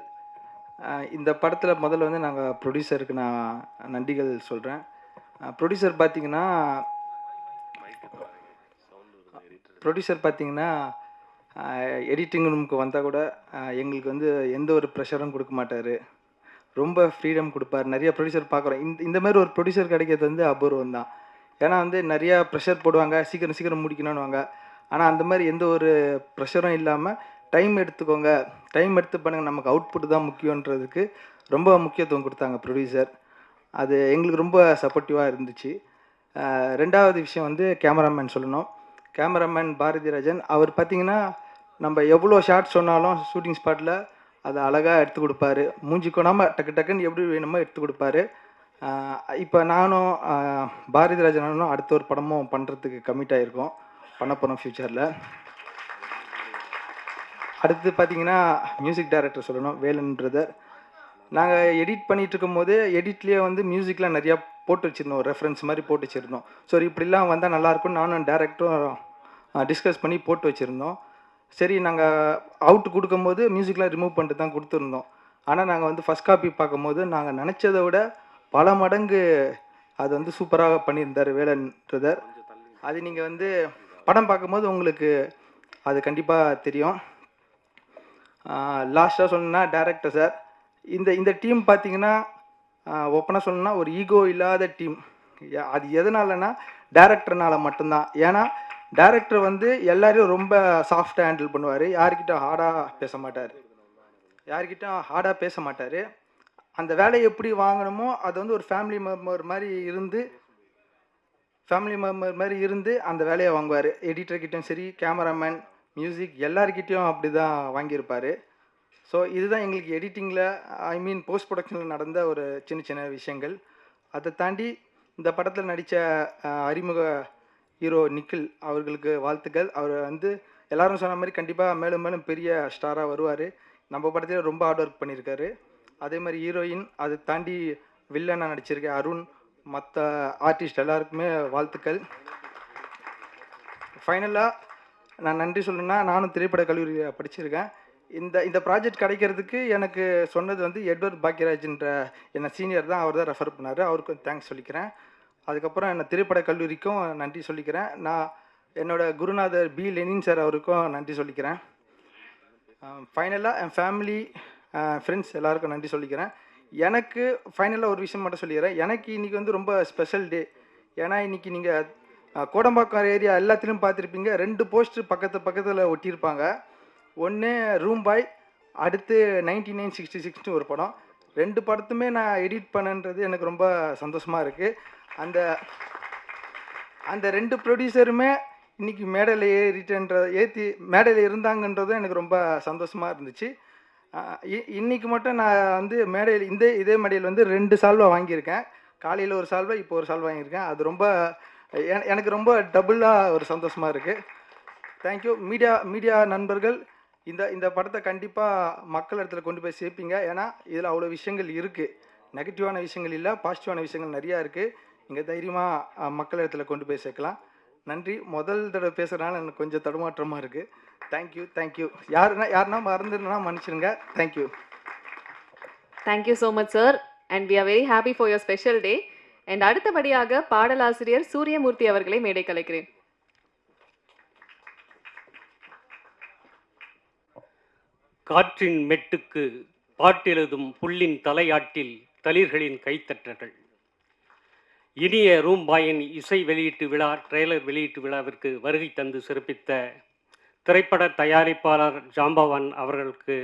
இந்த படத்தில் முதல்ல வந்து நாங்கள் ப்ரொடியூசருக்கு நான் நன்றிகள் சொல்கிறேன். ப்ரொடியூசர் பார்த்திங்கன்னா எடிட்டிங் ரூமுக்கு வந்தால் கூட எங்களுக்கு வந்து எந்த ஒரு ப்ரெஷரும் கொடுக்க மாட்டார், ரொம்ப ஃப்ரீடம் கொடுப்பார். நிறைய ப்ரொடியூசர் பார்க்குறோம், இந்த மாதிரி ஒரு ப்ரொடியூசர் கிடைக்கிறது வந்து அபூர்வம் தான். ஏன்னா வந்து நிறையா ப்ரெஷர் போடுவாங்க, சீக்கிரம் முடிக்கணும்னுவாங்க. ஆனால் அந்த மாதிரி எந்த ஒரு ப்ரெஷரும் இல்லாமல் டைம் எடுத்துக்கோங்க, டைம் எடுத்து பண்ணுங்கள், நமக்கு அவுட்புட் தான் முக்கியன்றதுக்கு ரொம்ப முக்கியத்துவம் கொடுத்தாங்க ப்ரொடியூசர். அது எங்களுக்கு ரொம்ப சப்போர்ட்டிவாக இருந்துச்சு. ரெண்டாவது விஷயம் வந்து கேமராமேன் சொல்லணும். கேமராமேன் பாரதி ராஜன் அவர் பார்த்திங்கன்னா நம்ம எவ்வளோ ஷார்ட் சொன்னாலும் ஷூட்டிங் ஸ்பாட்டில் அதை அழகாக எடுத்து கொடுப்பாரு. மூஞ்சி கொடாமல் டக்கு டக்குன்னு எப்படி வேணுமோ எடுத்து கொடுப்பாரு. இப்போ நானும் பாரதி ராஜனும் அடுத்த ஒரு படமும் பண்ணுறதுக்கு கமிட் ஆகிருக்கோம், பண்ண போகிறோம் ஃப்யூச்சரில். அடுத்து பார்த்திங்கன்னா மியூசிக் டைரக்டர் சொல்லணும், வேலன் பிரதர். நாங்கள் எடிட் பண்ணிகிட்டு இருக்கும் போது எடிட்லேயே வந்து மியூசிக்லாம் நிறையா போட்டு வச்சுருந்தோம், ரெஃபரன்ஸ் மாதிரி போட்டு வச்சுருந்தோம். ஸோ இப்படிலாம் வந்தால் நல்லாயிருக்கும் நானும் டேரக்டரும் டிஸ்கஸ் பண்ணி போட்டு வச்சுருந்தோம். சரி, நாங்கள் அவுட் கொடுக்கும்போது மியூசிக்லாம் ரிமூவ் பண்ணிட்டு தான் கொடுத்துருந்தோம். ஆனால் நாங்கள் வந்து ஃபஸ்ட் காப்பி பார்க்கும்போது நாங்கள் நினச்சதை விட பல மடங்கு அது வந்து சூப்பராக பண்ணியிருந்தார் வேலன் பிரதர். அது நீங்கள் வந்து படம் பார்க்கும்போது உங்களுக்கு அது கண்டிப்பாக தெரியும். லாஸ்ட்டாக சொன்னா டேரக்டர் சார், இந்த டீம் பார்த்தீங்கன்னா ஓப்பனாக சொல்லணும்னா ஒரு ஈகோ இல்லாத டீம். அது எதனாலனா டேரக்டர்னால மட்டும்தான். ஏன்னா டேரக்டர் வந்து எல்லாரையும் ரொம்ப சாஃப்டாக ஹேண்டில் பண்ணுவார், யார்கிட்ட ஹார்டாக பேச மாட்டார். அந்த வேலையை எப்படி வாங்கணுமோ அதை வந்து ஒரு ஃபேமிலி மெம்பர் மாதிரி இருந்து அந்த வேலையை வாங்குவார். எடிட்டர்கிட்டையும் சரி, கேமராமேன், மியூசிக் எல்லாருக்கிட்டையும் அப்படி தான் வாங்கியிருப்பார். ஸோ இதுதான் எங்களுக்கு எடிட்டிங்கில் போஸ்ட் ப்ரொடக்ஷனில் நடந்த ஒரு சின்ன சின்ன விஷயங்கள். அதை தாண்டி இந்த படத்தில் நடித்த அறிமுக ஹீரோ நிக்கில் அவர்களுக்கு வாழ்த்துக்கள். அவர் வந்து எல்லாரும் சொன்ன மாதிரி கண்டிப்பாக மேலும் மேலும் பெரிய ஸ்டாராக வருவார். நம்ம படத்தில் ரொம்ப ஹார்ட் ஒர்க் பண்ணியிருக்காரு. அதே மாதிரி ஹீரோயின், அதை தாண்டி வில்லனாக நடிச்சிருக்கேன் அருண், மற்ற ஆர்டிஸ்ட் எல்லாருக்குமே வாழ்த்துக்கள். ஃபைனலாக நான் நன்றி சொல்லணுன்னா, நானும் திரைப்பட கல்லூரியில் படிச்சிருக்கேன். இந்த ப்ராஜெக்ட் கிடைக்கிறதுக்கு எனக்கு சொன்னது வந்து எட்வர்ட் பாக்கியராஜ்ன்ற என்னை சீனியர் தான், அவர் தான் ரெஃபர் பண்ணார். அவருக்கும் தேங்க்ஸ் சொல்லிக்கிறேன். அதுக்கப்புறம் என்னை திரைப்பட கல்லூரிக்கும் நன்றி சொல்லிக்கிறேன். நான் என்னோடய குருநாதர் பி லெனின் சார் அவருக்கும் நன்றி சொல்லிக்கிறேன். ஃபைனலாக என் ஃபேமிலி, ஃப்ரெண்ட்ஸ் எல்லாருக்கும் நன்றி சொல்லிக்கிறேன். எனக்கு ஃபைனலாக ஒரு விஷயம் மட்டும் சொல்லிக்கிறேன். எனக்கு இன்றைக்கி வந்து ரொம்ப ஸ்பெஷல் டே. ஏன்னா இன்றைக்கி நீங்கள் கோடம்பாக்கம் ஏரியா எல்லாத்துலேயும் பார்த்துருப்பீங்க, 2 போஸ்டர் பக்கத்தில் ஒட்டியிருப்பாங்க. ஒன்று ரூம் பாய், அடுத்து 9966 ஒரு படம். 2 படத்துமே நான் எடிட் பண்ணன்றது எனக்கு ரொம்ப சந்தோஷமாக இருக்குது. அந்த 2 ப்ரொடியூசருமே இன்றைக்கி மேடையில் மேடையில் இருந்தாங்கன்றதும் எனக்கு ரொம்ப சந்தோஷமாக இருந்துச்சு. இன்றைக்கி மட்டும் நான் வந்து மேடையில் இதே மேடையில் வந்து 2 சால்வா வாங்கியிருக்கேன். காலையில் ஒரு சால்வா, இப்போ ஒரு சால்வா வாங்கியிருக்கேன். அது ரொம்ப எனக்கு ரொம்ப டபுளாக ஒரு சந்தோஷமாக இருக்குது. தேங்க்யூ. மீடியா நண்பர்கள், இந்த படத்தை கண்டிப்பாக மக்கள் இடத்துல கொண்டு போய் சேர்ப்பீங்க. ஏன்னா இதில் அவ்வளோ விஷயங்கள் இருக்குது, நெகட்டிவான விஷயங்கள் இல்லை, பாசிட்டிவான விஷயங்கள் நிறையா இருக்குது. இங்கே தைரியமாக மக்கள் இடத்துல கொண்டு போய் சேர்க்கலாம். நன்றி. முதல் தடவை பேசுகிறனால எனக்கு கொஞ்சம் தடுமாற்றமாக இருக்குது. தேங்க்யூ. யாருன்னா மறந்துருந்தா மன்னிச்சிடுங்க. Thank you. Thank you so much sir, and we are very happy for your special day. And அடுத்தபடியாக பாடலாசிரியர் சூரியமூர்த்தி அவர்களை மேடை கலைக்கிறேன். காற்றின் மெட்டுக்கு பாட்டெழுதும் புல்லின் தலையாட்டில் தளிர்களின் கைத்தட்டல்கள். இனிய ரூம்பாயின் இசை வெளியீட்டு விழா, ட்ரெய்லர் வெளியீட்டு விழாவிற்கு வருகை தந்து சிறப்பித்த திரைப்பட தயாரிப்பாளர் ஜாம்பவான் அவர்களுக்கு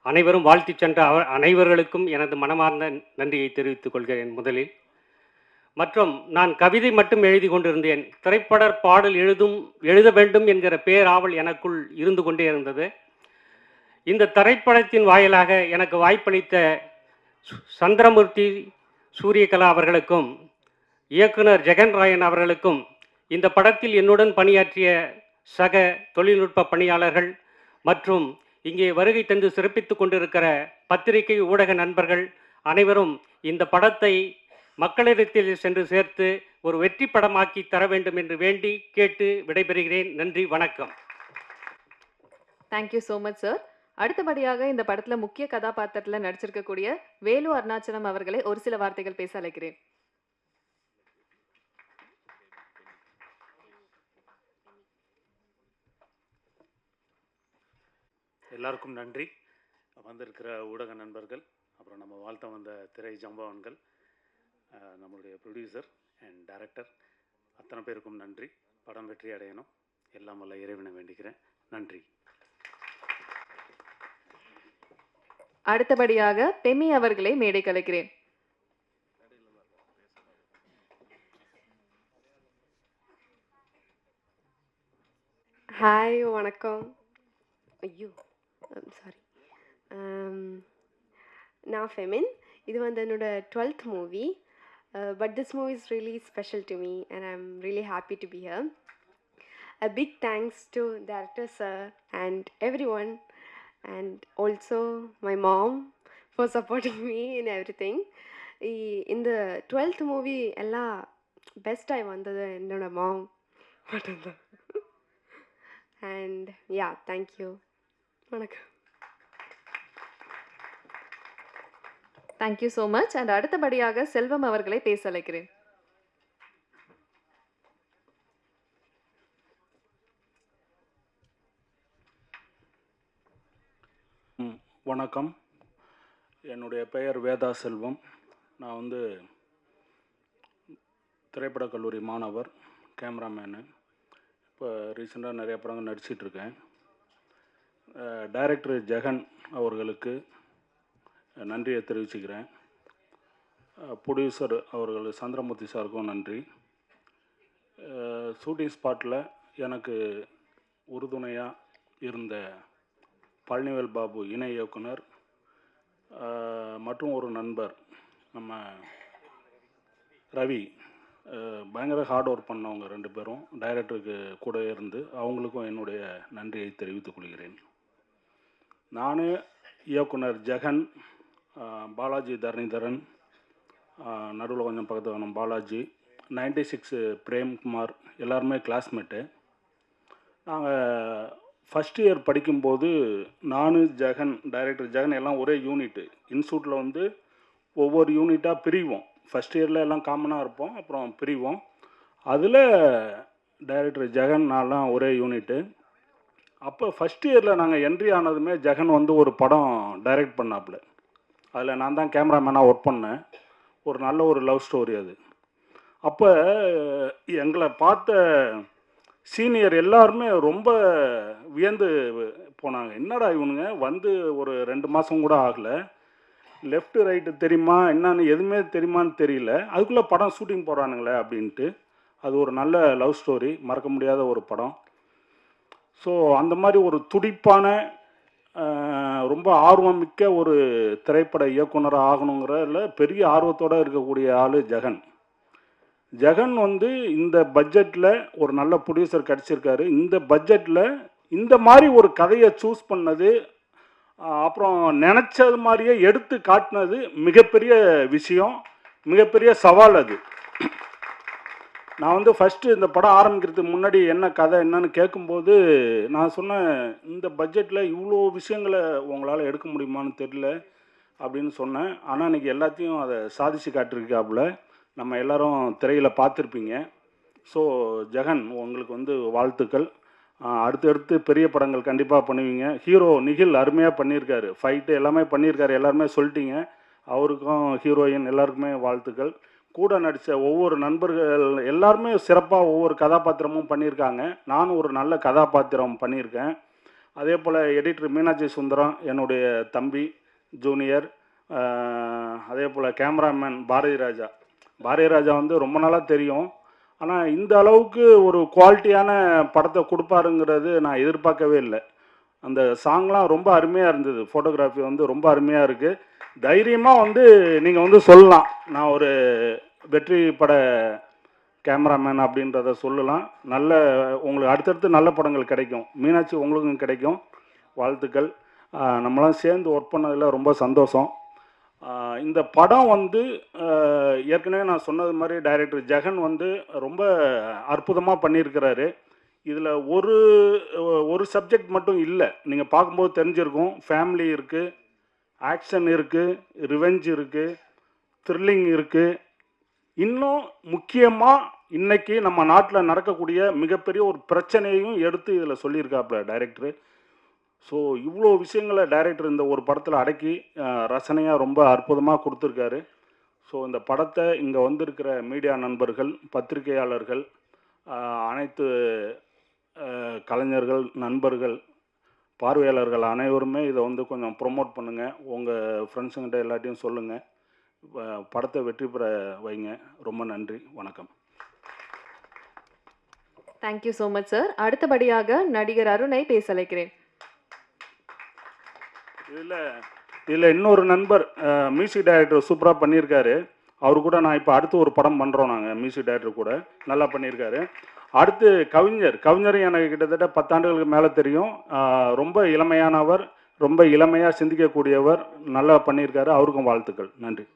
அனைவரும் வாழ்த்தி சென்ற அனைவர்களுக்கும் எனது மனமார்ந்த நன்றியை தெரிவித்துக் கொள்கிறேன் முதலில். மற்றும் நான் கவிதை மட்டும் எழுதி கொண்டிருந்தேன். திரைப்பட பாடல் எழுத வேண்டும் என்கிற பேராவல் எனக்குள் இருந்து கொண்டே இருந்தது. இந்த திரைப்படத்தின் வாயிலாக எனக்கு வாய்ப்பளித்த சந்திரமூர்த்தி சூரியகலா அவர்களுக்கும் இயக்குனர் ஜெகன் ராயன் அவர்களுக்கும், இந்த படத்தில் என்னுடன் பணியாற்றிய சக தொழில்நுட்ப பணியாளர்கள் மற்றும் இங்கே வருகை தந்து சிறப்பித்து கொண்டிருக்கிற பத்திரிகை ஊடக நண்பர்கள் அனைவரும் இந்த படத்தை மக்களிடத்தில் சென்று சேர்த்து ஒரு வெற்றி படமாக்கி தர வேண்டும் என்று வேண்டி கேட்டு விடைபெறுகிறேன். நன்றி, வணக்கம். Thank you so much sir. அடுத்தபடியாக இந்த படத்தில் முக்கிய கதாபாத்திரத்தில் நடிச்சிருக்கக்கூடிய வேலு அருணாச்சலம் அவர்களை ஒரு சில வார்த்தைகள் பேச அழைக்கிறேன். எல்லாருக்கும் நன்றி. வந்திருக்கிற ஊடக நண்பர்கள், அப்புறம் நம்ம வாழ்த்த வந்த திரை ஜாம்பவான்கள், நம்மளுடைய ப்ரொடியூசர் அண்ட் டைரக்டர், அத்தனை பேருக்கும் நன்றி. படம் வெற்றி அடையணும். எல்லாம் வல்ல இறைவனை வேண்டிக்கிறேன். நன்றி. அடுத்தபடியாக பெமி அவர்களை மேடை கலைக்கிறேன். ஹாய், வணக்கம். ஐயோ, சாரி. நான் ஃபெமின். இது வந்து என்னோட 12th movie. But this movie is really special to me and I am really happy to be here. A big thanks to director sir and everyone, and also my mom for supporting me in everything. In the 12th movie எல்லாம் பெஸ்ட்டாக வந்தது என்னோட மாம் மட்டும்தான். And yeah, thank you. வணக்கம். Thank you so much. And அடுத்தபடியாக செல்வம் அவர்களை பேச அழைக்கிறேன். வணக்கம். என்னுடைய பெயர் வேதா செல்வம். நான் வந்து திரைப்படக் கல்லூரி மாணவர், கேமராமேனு. இப்போ ரீசெண்டாக நிறைய படங்கள் நடிச்சிட்ருக்கேன். டைரக்டர் ஜெகன் அவர்களுக்கு நன்றியை தெரிவிச்சுக்கிறேன். ப்ரொடியூசர் அவர்கள் சந்திரமூர்த்தி சாருக்கும் நன்றி. ஷூட்டிங் ஸ்பாட்டில் எனக்கு உறுதுணையாக இருந்த பழனிவேல் பாபு இணை இயக்குனர் மற்றும் ஒரு நண்பர் நம்ம ரவி, பயங்கர ஹார்ட் ஒர்க் பண்ணவங்க 2 பேரும் டைரக்டருக்கு கூட இருந்து அவங்களுக்கும் என்னுடைய நன்றியை தெரிவித்துக் கொள்கிறேன். நான் இயக்குனர் ஜெகன், பாலாஜி தரணிதரன், நடுவில் கொஞ்சம் பக்கத்து வேணும் பாலாஜி, 96 பிரேம்குமார், எல்லாருமே கிளாஸ்மேட்டு. நாங்கள் ஃபஸ்ட் இயர் படிக்கும்போது நான் ஜெகன், டைரக்டர் ஜெகன் எல்லாம் ஒரே யூனிட்டு. இன்ஸ்டியூட்டில் வந்து ஒவ்வொரு யூனிட்டாக பிரிவோம். ஃபஸ்ட் இயரில் எல்லாம் காமனாக இருப்போம், அப்புறம் பிரிவோம். அதில் டைரக்டர் ஜெகன் நான்லாம் ஒரே யூனிட்டு. அப்போ ஃபஸ்ட் இயரில் நாங்கள் என்ட்ரி ஆனதுமே ஜெகன் வந்து ஒரு படம் டைரக்ட் பண்ணாப்புல. அதில் நான் தான் கேமராமேனாக ஒர்க் பண்ணேன். ஒரு நல்ல ஒரு லவ் ஸ்டோரி அது. அப்போ எங்களை பார்த்த சீனியர் எல்லாருமே ரொம்ப வியந்து போனாங்க. என்னடா இவனுங்க வந்து ஒரு 2 மாதம் கூட ஆகலை, லெஃப்ட் ரைட்டு தெரியுமா என்னன்னு எதுவுமே தெரியுமான்னு தெரியல, அதுக்குள்ளே படம் ஷூட்டிங் போகிறானுங்களே அப்படின்ட்டு. அது ஒரு நல்ல லவ் ஸ்டோரி, மறக்க முடியாத ஒரு படம். ஸோ அந்த மாதிரி ஒரு துடிப்பான, ரொம்ப ஆர்வமிக்க ஒரு திரைப்பட இயக்குனராக ஆகணுங்கிறதுல பெரிய ஆர்வத்தோடு இருக்கக்கூடிய ஆள் ஜெகன். ஜெகன் வந்து இந்த பட்ஜெட்டில் ஒரு நல்ல ப்ரொடியூசர் கிடச்சிருக்காரு. இந்த பட்ஜெட்டில் இந்த மாதிரி ஒரு கதையை சூஸ் பண்ணது, அப்புறம் நினச்சது மாதிரியே எடுத்து காட்டினது மிகப்பெரிய விஷயம், மிகப்பெரிய சவால் அது. நான் வந்து ஃபஸ்ட்டு இந்த படம் ஆரம்பிக்கிறதுக்கு முன்னாடி என்ன கதை என்னன்னு கேட்கும்போது நான் சொன்னேன், இந்த பட்ஜெட்டில் இவ்வளோ விஷயங்களை உங்களால் எடுக்க முடியுமான்னு தெரியல அப்படின்னு சொன்னேன். ஆனால் இன்றைக்கி எல்லாத்தையும் அதை சாதிச்சு காட்டிருக்காப்புல. நம்ம எல்லோரும் திரையில் பார்த்துருப்பீங்க. ஸோ ஜெகன், உங்களுக்கு வந்து வாழ்த்துக்கள். அடுத்தடுத்து பெரிய படங்கள் கண்டிப்பாக பண்ணுவீங்க. ஹீரோ நிகில் அருமையாக பண்ணியிருக்காரு, ஃபைட்டு எல்லாமே பண்ணியிருக்காரு, எல்லாருமே சொல்லிட்டீங்க. அவருக்கும் ஹீரோயின் எல்லாருக்குமே வாழ்த்துக்கள். கூட நடித்த ஒவ்வொரு நண்பர்கள் எல்லாருமே சிறப்பாக ஒவ்வொரு கதாபாத்திரமும் பண்ணியிருக்காங்க. நானும் ஒரு நல்ல கதாபாத்திரம் பண்ணியிருக்கேன். அதே போல் எடிட்டர் மீனாட்சி சுந்தரம் என்னுடைய தம்பி ஜூனியர். அதே போல் கேமராமேன் பாரதி ராஜா வந்து ரொம்ப நாளாக தெரியும். ஆனால் இந்த அளவுக்கு ஒரு குவாலிட்டியான படத்தை கொடுப்பாருங்கிறது நான் எதிர்பார்க்கவே இல்லை. அந்த சாங்லாம் ரொம்ப அருமையாக இருந்தது. ஃபோட்டோகிராஃபி வந்து ரொம்ப அருமையாக இருக்குது. தைரியமாக வந்து நீங்கள் வந்து சொல்லலாம், நான் ஒரு வெற்றி பட கேமராமேன் அப்படின்றத சொல்லலாம். நல்ல உங்களுக்கு அடுத்தடுத்து நல்ல படங்கள் கிடைக்கும். மீனாட்சி உங்களுக்கும் கிடைக்கும். வாழ்த்துக்கள். நம்மளாம் சேர்ந்து ஒர்க் பண்ணதில் ரொம்ப சந்தோஷம். இந்த படம் வந்து ஏற்கனவே நான் சொன்னது மாதிரி டைரக்டர் ஜெகன் வந்து ரொம்ப அற்புதமாக பண்ணியிருக்கிறாரு. இதில் ஒரு சப்ஜெக்ட் மட்டும் இல்லை, நீங்கள் பார்க்கும்போது தெரிஞ்சிருக்கும். ஃபேமிலி இருக்குது, ஆக்ஷன் இருக்குது, ரிவெஞ்ச் இருக்குது, த்ரில்லிங் இருக்குது. இன்னும் முக்கியமாக இன்றைக்கி நம்ம நாட்டில் நடக்கக்கூடிய மிகப்பெரிய ஒரு பிரச்சனையும் எடுத்து இதில் சொல்லியிருக்காப்புல டைரக்டரு. ஸோ இவ்வளோ விஷயங்களை டைரக்டர் இந்த ஒரு படத்தில் அடக்கி ரசனையாக ரொம்ப அற்புதமாக கொடுத்துருக்காரு. ஸோ இந்த படத்தை இங்கே வந்திருக்கிற மீடியா நண்பர்கள், பத்திரிகையாளர்கள், அனைத்து கலைஞர்கள், நண்பர்கள், பார்வையாளர்கள் அனைவருமே இதை வந்து கொஞ்சம் ப்ரொமோட் பண்ணுங்கள். உங்கள் ஃப்ரெண்ட்ஸுங்கிட்ட எல்லாத்தையும் சொல்லுங்கள். படத்தை வெற்றி பெற வைங்க. ரொம்ப நன்றி. வணக்கம். Thank you so much sir. அடுத்தபடியாக நடிகர் அருணை பேச அழைக்கிறேன். இதில் இன்னொரு நண்பர் மியூசிக் டைரக்டர் சூப்பராக பண்ணியிருக்காரு. அவர் கூட நான் இப்போ அடுத்து ஒரு படம் பண்ணுறோம். நாங்கள் மியூசிக் டைரக்டர் கூட நல்லா பண்ணியிருக்காரு. அடுத்து கவிஞரும் எனக்கு கிட்டத்தட்ட 10 ஆண்டுகளுக்கு மேலே தெரியும். ரொம்ப இளமையானவர், ரொம்ப இளமையாக சிந்திக்கக்கூடியவர், நல்லா பண்ணியிருக்காரு. அவருக்கும் வாழ்த்துக்கள். நன்றி.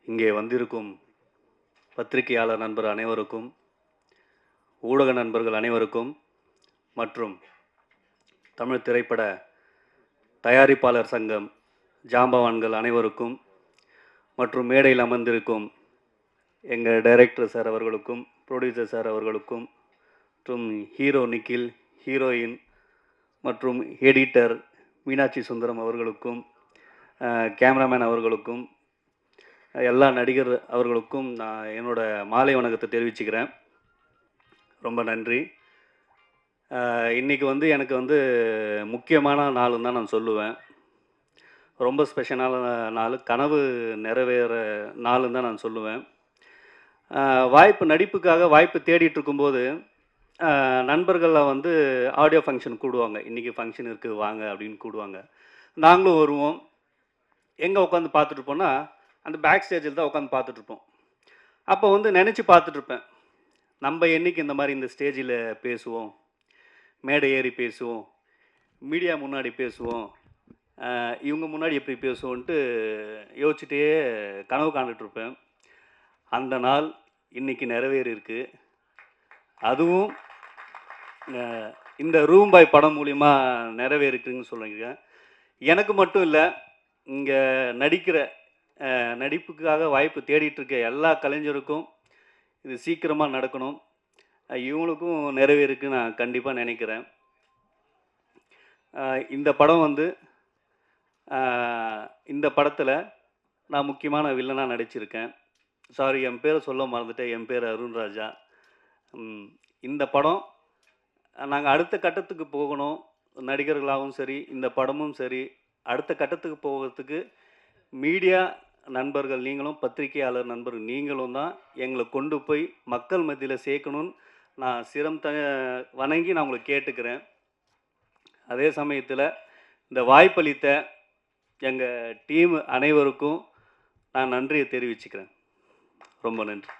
இங்கே வந்திருக்கும் பத்திரிகையாளர் நண்பர் அனைவருக்கும், ஊடக நண்பர்கள் அனைவருக்கும் மற்றும் தமிழ் திரைப்பட தயாரிப்பாளர் சங்கம் ஜாம்பவான்கள் அனைவருக்கும் மற்றும் மேடையில் அமர்ந்திருக்கும் எங்கள் டைரக்டர் சார் அவர்களுக்கும், ப்ரொடியூசர் சார் அவர்களுக்கும், மற்றும் ஹீரோ நிக்கில், ஹீரோயின் மற்றும் எடிட்டர் மீனாட்சி சுந்தரம் அவர்களுக்கும், கேமராமேன் அவர்களுக்கும், எல்லா நடிகர் அவர்களுக்கும் நான் என்னோட மாலை வணக்கத்தை தெரிவிச்சுக்கிறேன். ரொம்ப நன்றி. இன்றைக்கி வந்து எனக்கு வந்து முக்கியமான நாளுன்னு தான் நான் சொல்லுவேன். ரொம்ப ஸ்பெஷலான நாள், கனவு நிறைவேற நாளுன்னு தான் நான் சொல்லுவேன். நடிப்புக்காக வாய்ப்பு தேடிட்டு இருக்கும்போது நண்பர்களில் வந்து ஆடியோ ஃபங்க்ஷன் கூடுவாங்க. இன்றைக்கி ஃபங்க்ஷன் இருக்குது வாங்க அப்படின்னு கூடுவாங்க. நாங்களும் வருவோம். எங்கே உட்காந்து பார்த்துட்ருப்போன்னா அந்த பேக் ஸ்டேஜில் தான் உட்காந்து பார்த்துட்ருப்போம். அப்போ வந்து நினச்சி பார்த்துட்ருப்பேன், நம்ம என்றைக்கு இந்த மாதிரி இந்த ஸ்டேஜில் பேசுவோம், மேடை ஏறி பேசுவோம், மீடியா முன்னாடி பேசுவோம், இவங்க முன்னாடி எப்படி பேசுவோன்ட்டு யோசிச்சுட்டே கனவு காண்டுட்ருப்பேன். அந்த நாள் இன்றைக்கி நிறைவேறியிருக்கு. அதுவும் இந்த ரூம்பாய் படம் மூலிமா நிறைவேறிக்குன்னு சொல்லுங்க. எனக்கு மட்டும் இல்லை, இங்கே நடிப்புக்காக வாய்ப்பு தேடிட்டுருக்க எல்லா கலைஞருக்கும் இது சீக்கிரமாக நடக்கணும். இவங்களுக்கும் நிறைவேறுக்குன்னு நான் கண்டிப்பாக நினைக்கிறேன். இந்த படம் வந்து இந்த படத்தில் நான் முக்கியமான வில்லனாக நடிச்சிருக்கேன். சாரி, என் பேரை சொல்ல மறந்துட்டேன். என் பேர் அருண் ராஜா. இந்த படம் நாங்கள் அடுத்த கட்டத்துக்கு போகணும், நடிகர்களாகவும் சரி, இந்த படமும் சரி, அடுத்த கட்டத்துக்கு போகிறதுக்கு மீடியா நண்பர்கள் நீங்களும், பத்திரிகையாளர் நண்பர்கள் நீங்களும் தான் எங்களை கொண்டு போய் மக்கள் மத்தியில் சேர்க்கணும்னு நான் வணங்கி நான் உங்களை கேட்டுக்கிறேன். அதே சமயத்தில் இந்த வாய்ப்பளித்த எங்கள் டீம் அனைவருக்கும் நான் நன்றியை தெரிவிச்சுக்கிறேன். ரொம்ப நன்றி.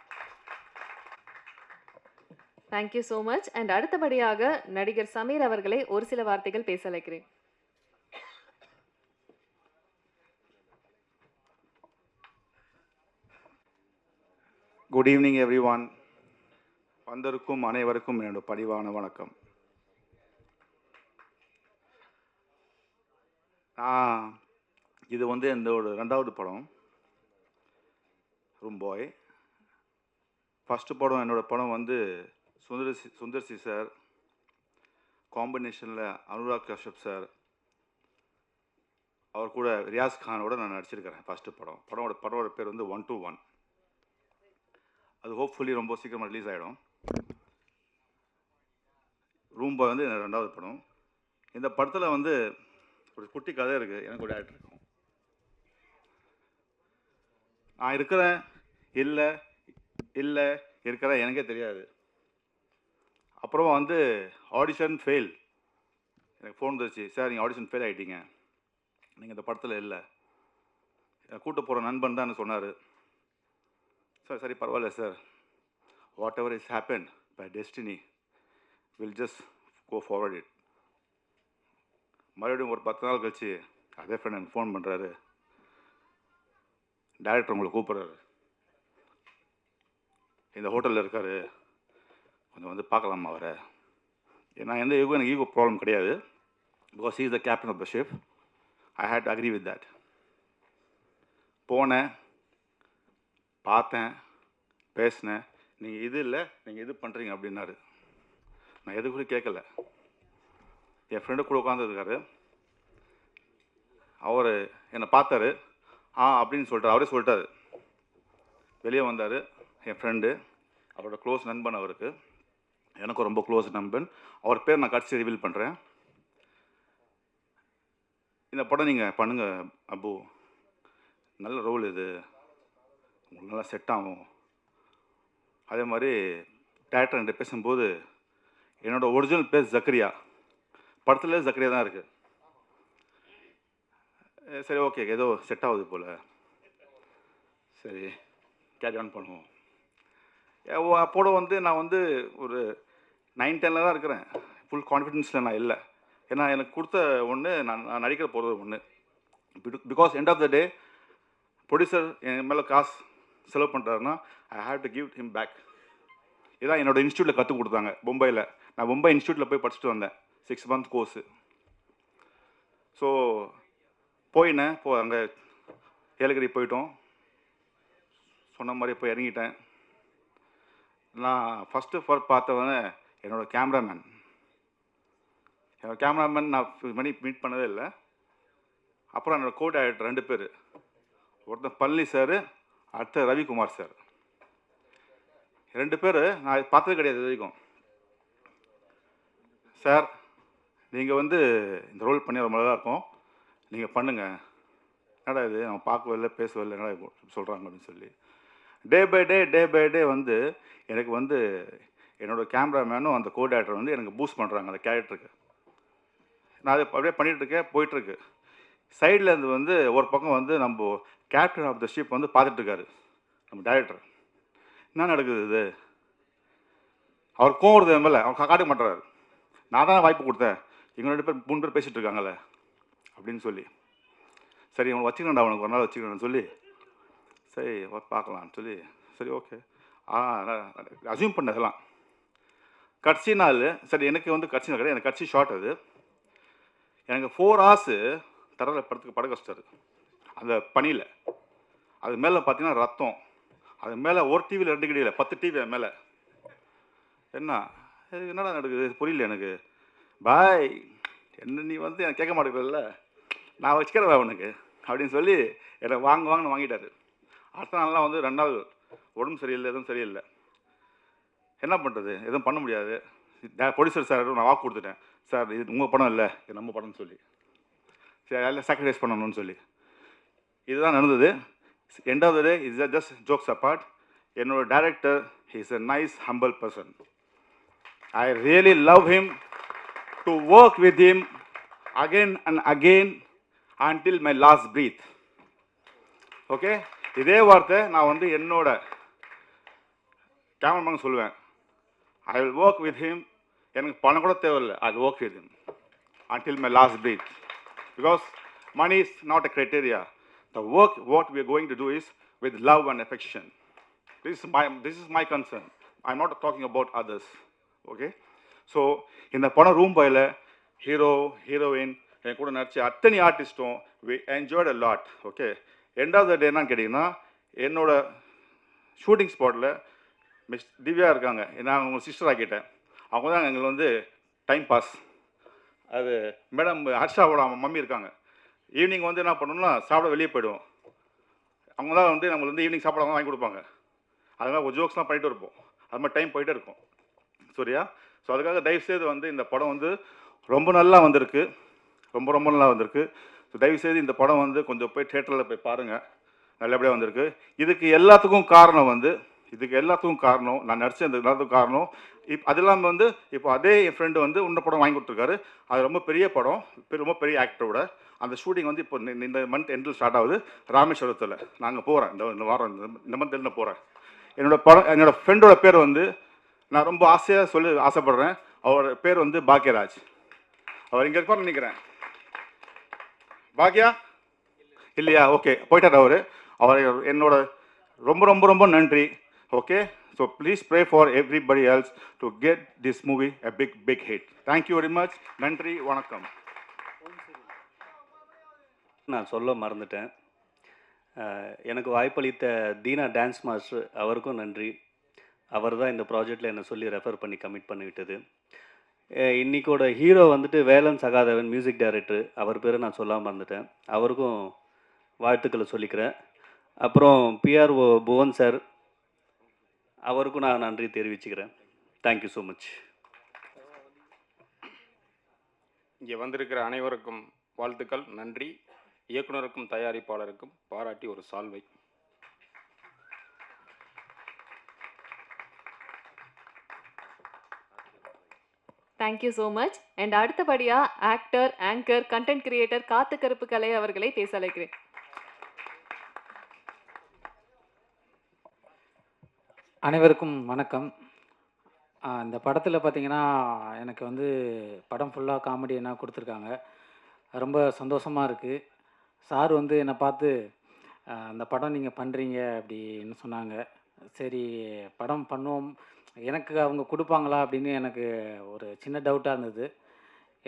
Thank you so much. அண்ட் அடுத்தபடியாக நடிகர் சமீர் அவர்களை ஒரு சில வார்த்தைகள் பேச அழைக்கிறேன். Good evening everyone. வந்திருக்கும் அனைவருக்கும் என்னோட பணிவான வணக்கம். இது வந்து என்னோட 2வது படம் ரூம்பாய். ஃபஸ்ட்டு படம் என்னோடய படம் வந்து சுந்தர்சி சார் காம்பினேஷனில் அனுராக் கஷ்யப் சார், அவர் கூட ரியாஸ் கானோட நான் நடிச்சிருக்கிறேன். ஃபஸ்ட்டு படத்தோட பேர் வந்து 121. அது ஹோப்ஃபுல்லி ரொம்ப சீக்கிரமாக ரிலீஸ் ஆகிடும். ரூம்பாய் வந்து என்னோட 2வது படம். இந்த படத்தில் வந்து ஒரு குட்டி கதை இருக்குது. எனக்கு ஒரு டேரக்டர் இருக்கும். நான் இருக்கிறேன் இல்லை இருக்கிறேன் எனக்கே தெரியாது. அப்புறமா வந்து ஆடிஷன் ஃபெயில். எனக்கு ஃபோன் வந்துச்சு, சார் நீங்கள் ஆடிஷன் ஃபெயில் ஆகிட்டீங்க, நீங்கள் இந்த படத்தில் இல்லை. கூட்ட போகிற நண்பன் தான் எனக்கு சொன்னார். சார் சரி பரவாயில்ல sir, whatever is happen by destiny will just go forward it. மறுபடியும் ஒரு 10 நாள் கழிச்சு அதே ஃப்ரெண்ட் எனக்கு ஃபோன் பண்ணுறாரு, டைரக்டர் உங்களை கூப்பிட்றாரு, இந்த ஹோட்டலில் இருக்கார், கொஞ்சம் வந்து பார்க்கலாமா அவரை. நான் எனக்கு ஈகோ ப்ராப்ளம் கிடையாது. Because he is the captain of the ship. I hate to agree with that. போனேன், பார்த்தேன், பேசினேன். நீங்கள் இது இல்லை, நீங்கள் இது பண்ணுறீங்க அப்படின்னாரு. நான் எது கூட கேட்கல. என் ஃப்ரெண்டு கூட உட்காந்துருக்காரு. அவர் என்னை பார்த்தாரு. அப்படின்னு சொல்லிட்டார். அவரே சொல்லிட்டாரு, வெளியே வந்தார் என் ஃப்ரெண்டு, அவரோட க்ளோஸ் நண்பன் அவருக்கு, எனக்கும் ரொம்ப க்ளோஸ் நண்பன். அவர் பேர் நான் கடைசி ரிவீல் பண்ணுறேன். இந்த படம் நீங்கள் பண்ணுங்கள் அப்பு, நல்ல ரோல் இது, உங்களுக்கு நல்லா செட் ஆகும். அதே மாதிரி டேரக்டர் என்கிட்ட பேசும்போது என்னோடய ஒரிஜினல் பேர் ஜக்கரியா, படத்தில் ஜக்கரியா தான் இருக்குது. சரி ஓகே, ஏதோ செட் ஆகுது போல், சரி கேரி ஆன் பண்ணுவோம். அப்போட வந்து நான் வந்து ஒரு 9-10 தான் இருக்கிறேன். ஃபுல் கான்ஃபிடென்ஸில் நான் இல்லை. ஏன்னா எனக்கு கொடுத்த ஒன்று நான் நடிக்கிற போகிறது ஒன்று. Because end of the day producer என் மேலே காசு செலவு பண்ணுறாருன்னா I have to give him back. இதான் என்னோடய இன்ஸ்டியூட்டில் கற்றுக் கொடுத்தாங்க மும்பையில். நான் மும்பை இன்ஸ்டியூட்டில் போய் படிச்சுட்டு வந்தேன், 6 month கோர்ஸு. ஸோ போயினேன், அங்கே ஏலகிரி போயிட்டோம், சொன்ன மாதிரி போய் இறங்கிட்டேன். நான் ஃபஸ்ட்டு பார்த்தவன் என்னோடய கேமராமேன். நான் மீட் பண்ணதே இல்லை. அப்புறம் என்னோடய கோ டைரக்டர் 2 பேர், ஒருத்தர் பழனி சார், அடுத்த ரவிக்குமார் சார். 2 பேர் நான் பார்த்தது கிடையாது இது வரைக்கும். சார் நீங்கள் வந்து இந்த ரோல் பண்ணி ரொம்ப நல்லா இருக்கும், நீங்கள் பண்ணுங்கள். என்னடா இது நம்ம பார்க்கவே இல்லை பேசவே இல்லை, என்னடா சொல்கிறாங்க அப்படின்னு சொல்லி டே பை டே வந்து எனக்கு வந்து என்னோடய கேமராமேனும் அந்த கோ டைரக்டர் வந்து எனக்கு பூஸ்ட் பண்ணுறாங்க அந்த கேரக்டருக்கு. நான் அதை அப்படியே பண்ணிகிட்ருக்கேன், போயிட்டுருக்கு. சைடில் இருந்து வந்து ஒரு பக்கம் வந்து நம்ம கேப்டன் ஆஃப் த ஷிப் வந்து பார்த்துட்ருக்காரு நம்ம டைரக்டர். என்ன நடக்குது இது, அவர் கோவருது என் மேலே, அவர் காட்ட மாட்டுறாரு. நான் தானே வாய்ப்பு கொடுத்தேன், இவங்க 2 பேர் 3 பேர் பேசிகிட்டு இருக்காங்கல்ல அப்படின்னு சொல்லி, சரி அவனை வச்சுக்கணும்டா, அவனுக்கு ஒரு நாள் வச்சுக்கணும்னு சொல்லி, சரி பார்க்கலான்னு சொல்லி, சரி ஓகே அசியூம் பண்ணதெல்லாம். கடைசி நாள் சரி, எனக்கு வந்து கடைசி நாள் கிடையாது, எனக்கு கடைசி ஷார்ட் அது. எனக்கு 4 hours தரையில் படுக்க வச்சிட்டாரு அந்த பனியில். அது மேலே பார்த்தீங்கன்னா ரத்தம், அது மேலே ஒரு டிவியில் 2 கிடையாது, 10 டிவி மேலே. என்னடா நடக்குது புரியல எனக்கு. பாய் என்ன நீ வந்து எனக்கு கேட்க மாட்டேங்கல, நான் வச்சுக்கிறவா உனக்கு அப்படின்னு சொல்லி என்னை வாங்கன்னு வாங்கிட்டாரு. அடுத்த நாள்லாம் வந்து 2 நாள் உடம்பு சரியில்லை, எதுவும் சரியில்லை. என்ன பண்ணுறது, எதுவும் பண்ண முடியாது. ப்ரொடியூசர் சார் நான் வாக்கு கொடுத்துட்டேன், சார் இது உங்கள் படம் இல்லை, இது நம்ம படம்னு சொல்லி, சரி எல்லாம் சாக்ரிஃபைஸ் பண்ணணும்னு சொல்லி. இதுதான் நடந்தது. End of the day is just jokes apart. என்னோட director is a nice humble person. I really love him, to work with him again and again until my last breath. Okay, இதே வார்த்தை நான் வந்து என்னோட கேமராமேன் சொல்லுவேன். I will work with him, எனக்கு பணம் கூட தேவையில்லை, I will work with him until my last breath. Because money is not a criteria. The work what we are going to do is with love and affection. This is my concern. I'm not talking about others. Okay? So இந்த படம் room பாயில் hero heroine என் கூட நடிச்ச அத்தனை ஆர்டிஸ்ட்டும் we enjoyed a lot. Okay, end of the day என்னன்னு கேட்டிங்கன்னா, என்னோட ஷூட்டிங் ஸ்பாட்டில் மிஸ் திவ்யா இருக்காங்க, நான் அவங்க சிஸ்டர் ஆக்கிட்டேன். அவங்க தான் எங்களுக்கு வந்து டைம் பாஸ். அது மேடம் ஹர்ஷாவோட மம்மி இருக்காங்க. ஈவினிங் வந்து என்ன பண்ணணும்னா சாப்பிட வெளியே போய்டுவோம். அவங்க தான் வந்து நம்மளுக்கு வந்து ஈவினிங் சாப்பிட வாங்கி கொடுப்பாங்க. அதனால் ஒரு ஜோக்ஸ்லாம் பண்ணிட்டு இருப்போம். அது மாதிரி டைம் போயிட்டே இருக்கும். சரியா? ஸோ அதுக்காக தயவுசெய்து வந்து இந்த படம் வந்து ரொம்ப நல்லா வந்திருக்கு, ரொம்ப நல்லா வந்திருக்கு. ஸோ தயவுசெய்து இந்த படம் வந்து கொஞ்சம் போய் தியேட்டரில் போய் பாருங்கள், நல்லபடியாக வந்திருக்கு. இதுக்கு எல்லாத்துக்கும் காரணம் நான் நடித்த இந்த எல்லாத்துக்கும் காரணம். அது இல்லாமல் வந்து இப்போ அதே என் ஃப்ரெண்டு வந்து இன்னும் படம் வாங்கி கொடுத்துருக்காரு. அது ரொம்ப பெரிய படம், ரொம்ப பெரிய ஆக்டரோட. அந்த ஷூட்டிங் வந்து இப்போ இந்த மந்த் எண்டில் ஸ்டார்ட் ஆகுது ராமேஸ்வரத்தில். நாங்கள் போகிறேன், இந்த வாரம் இந்த மந்த் எண்டில் போகிறேன். என்னோட ஃப்ரெண்டோட பேர் வந்து நான் ரொம்ப ஆசையாக ஆசைப்படுறேன். அவரோட பேர் வந்து பாக்யராஜ். அவர் இங்கே இருப்பார் நினைக்கிறேன். பாக்யா இல்லையா? ஓகே, போயிட்டார் அவர் என்னோட ரொம்ப நன்றி. Okay, so please pray for everybody else to get this movie a big hit. Thank you very much. நன்றி, வணக்கம். நான் சொல்ல மறந்துட்டேன். எனக்கு வாய்ப்பளித்த தீனா டான்ஸ் மாஸ்டர், அவருக்கும் நன்றி. அவர் தான் இந்த ப்ராஜெக்டில் என்னை சொல்லி ரெஃபர் பண்ணி கமிட் பண்ணிவிட்டது. இன்றைக்கோட ஹீரோ வந்துட்டு வேலன் சகாதேவன், மியூசிக் டைரக்டர். அவர் பேரை நான் சொல்லாமல் மறந்துட்டேன். அவருக்கும் வாழ்த்துக்களை சொல்லிக்கிறேன். அப்புறம் பிஆர்ஓ புவன் சார், அவருக்கும் நான் நன்றி தெரிவிச்சுக்கிறேன். Thank you so much. இங்கே வந்திருக்கிற அனைவருக்கும் வாழ்த்துக்கள், நன்றி. இயக்குனருக்கும் தயாரிப்பாளருக்கும் பாராட்டி ஒரு சால்வை. Thank you so much. அண்ட் அடுத்தபடியாக ஆக்டர், ஆங்கர், கண்டென்ட் கிரியேட்டர் காத்து கருப்பு கலை அவர்களை பேச அழைக்கிறேன். அனைவருக்கும் வணக்கம். இந்த படத்தில் பார்த்தீங்கன்னா எனக்கு வந்து படம் ஃபுல்லாக காமெடி என்ன கொடுத்துருக்காங்க. ரொம்ப சந்தோஷமாக இருக்குது. சார் வந்து என்னை பார்த்து அந்த படம் நீங்கள் பண்ணுறீங்க அப்படின்னு சொன்னாங்க. சரி படம் பண்ணுவோம், எனக்கு அவங்க கொடுப்பாங்களா அப்படின்னு எனக்கு ஒரு சின்ன டவுட்டாக இருந்தது.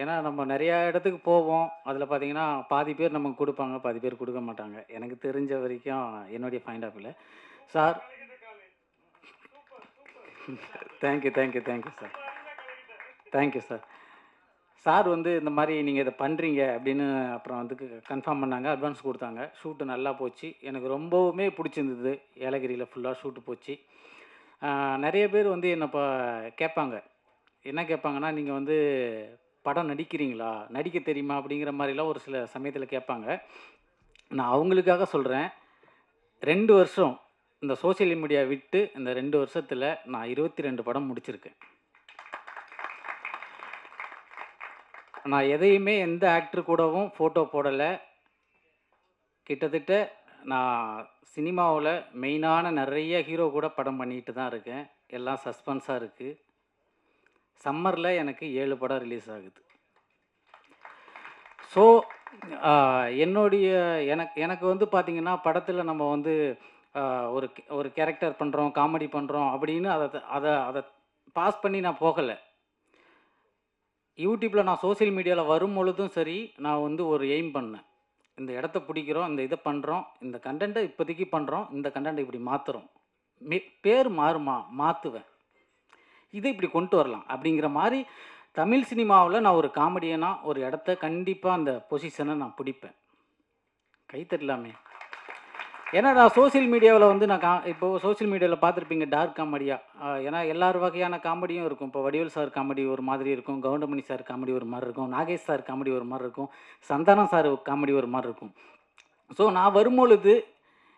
ஏன்னா நம்ம நிறையா இடத்துக்கு போவோம், அதில் பார்த்தீங்கன்னா பாதி பேர் நமக்கு கொடுப்பாங்க, பாதி பேர் கொடுக்க மாட்டாங்க. எனக்கு தெரிஞ்ச வரைக்கும் என்னுடைய பாயிண்ட் ஆஃப் வியூவில். Sir thank you thank you thank you sir, thank you sir. Sir வந்து இந்த மாதிரி நீங்கள் இதை பண்ணுறீங்க அப்படின்னு அப்புறம் வந்து கன்ஃபார்ம் பண்ணாங்க, அட்வான்ஸ் கொடுத்தாங்க. ஷூட்டு நல்லா போச்சு, எனக்கு ரொம்பவுமே பிடிச்சிருந்தது. ஏலகிரியில் ஃபுல்லாக ஷூட்டு போச்சு. நிறைய பேர் வந்து என்னை கேட்பாங்க, என்ன கேட்பாங்கன்னா நீங்கள் வந்து படம் நடிக்கிறீங்களா, நடிக்க தெரியுமா அப்படிங்கிற மாதிரிலாம் ஒரு சில சமயத்தில் கேட்பாங்க. நான் அவங்களுக்காக சொல்கிறேன், 2 வருஷம் இந்த சோஷியல் மீடியா விட்டு இந்த 2 வருஷத்தில் நான் 22 படம் முடிச்சிருக்கேன். நான் எதையுமே எந்த ஆக்டர் கூடவும் ஃபோட்டோ போடலை. கிட்டத்தட்ட நான் சினிமாவில் மெயினான நிறைய ஹீரோ கூட படம் பண்ணிட்டு தான் இருக்கேன். எல்லாம் சஸ்பென்ஸாக இருக்குது. சம்மரில் எனக்கு 7 படம் ரிலீஸ் ஆகுது. ஸோ என்னுடைய எனக்கு வந்து பார்த்திங்கன்னா படத்தில் நம்ம வந்து ஒரு கேரக்டர் பண்ணுறோம், காமெடி பண்ணுறோம் அப்படின்னு அதை பாஸ் பண்ணி நான் போகலை. யூடியூப்பில் நான் சோஷியல் மீடியாவில் வரும் பொழுதும் சரி, நான் வந்து ஒரு எய்ம் பண்ணேன், இந்த இடத்த பிடிக்கிறோம், இந்த இதை பண்ணுறோம், இந்த கண்டென்ட்டை இப்போதைக்கு பண்ணுறோம், இந்த கண்டென்ட்டை இப்படி மாற்றுறோம், பேர் மாறுமா மாற்றுவேன், இதை இப்படி கொண்டு வரலாம் அப்படிங்கிற மாதிரி தமிழ் சினிமாவில் நான் ஒரு காமெடியனாக ஒரு இடத்த கண்டிப்பாக அந்த பொசிஷனை நான் பிடிப்பேன். கைத்தட்டலாமே. ஏன்னா நான் சோஷியல் மீடியாவில் வந்து நான் இப்போது சோஷியல் மீடியாவில் பார்த்துருப்பீங்க டார்க் காமெடியாக. ஏன்னா எல்லார் வகையான காமெடியும் இருக்கும். இப்போ வடிவேல் சார் காமெடி ஒரு மாதிரி இருக்கும், கவுண்டமணி சார் காமெடி ஒரு மாதிரி இருக்கும், நாகேஷ் சார் காமெடி ஒரு மாதிரி இருக்கும், சந்தானம் சார் காமெடி ஒரு மாதிரி இருக்கும். ஸோ நான் வரும்பொழுது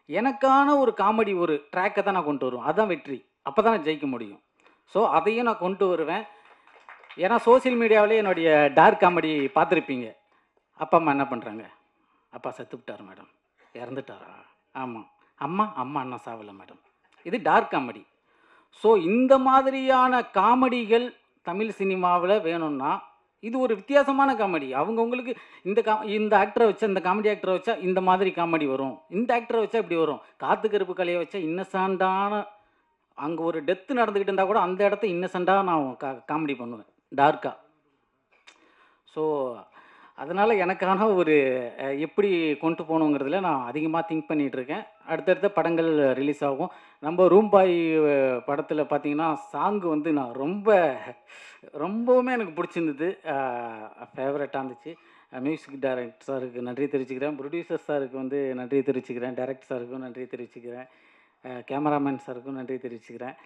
எனக்கான ஒரு காமெடி ஒரு ட்ராக்கை தான் நான் கொண்டு வருவேன். அதுதான் வெற்றி, அப்போ தான் நான் ஜெயிக்க முடியும். ஸோ அதையும் நான் கொண்டு வருவேன். ஏன்னா சோஷியல் மீடியாவிலே என்னுடைய டார்க் காமெடி பார்த்துருப்பீங்க. அப்பா அம்மா என்ன பண்ணுறாங்க, அப்பா செத்துவிட்டார் மேடம், இறந்துட்டாரா, ஆமாம் அம்மா அண்ணா சாவலை மேடம், இது டார்க் காமெடி. ஸோ இந்த மாதிரியான காமெடிகள் தமிழ் சினிமாவில் வேணும்னா இது ஒரு வித்தியாசமான காமெடி. அவங்கவுங்களுக்கு இந்த ஆக்டரை வச்சா, இந்த காமெடி ஆக்டரை வச்சா இந்த மாதிரி காமெடி வரும், இந்த ஆக்டரை வச்சா இப்படி வரும். காத்து கருப்பு கலையை வச்சா இன்னசென்ட்டான, அங்கே ஒரு டெத்து நடந்துக்கிட்டு இருந்தால் கூட அந்த இடத்த இன்னசென்ட்டாக நான் காமெடி பண்ணுவேன் டார்க்காக. ஸோ அதனால் எனக்கான ஒரு எப்படி கொண்டு போகணுங்கிறதுல நான் அதிகமாக திங்க் பண்ணிகிட்ருக்கேன். அடுத்தடுத்த படங்கள் ரிலீஸ் ஆகும். நம்ம ரூம் பாய் படத்தில் பார்த்திங்கன்னா சாங்கு வந்து நான் ரொம்பவுமே எனக்கு பிடிச்சிருந்தது, ஃபேவரட்டாக இருந்துச்சு. மியூசிக் டைரக்டர் சாருக்கு நன்றி தெரிவிச்சுக்கிறேன், ப்ரொடியூசர் சாருக்கு வந்து நன்றி தெரிவிச்சுக்கிறேன், டைரக்டர் சாருக்கும் நன்றி தெரிவிச்சுக்கிறேன், கேமராமேன் சாருக்கும் நன்றி தெரிவிச்சுக்கிறேன்.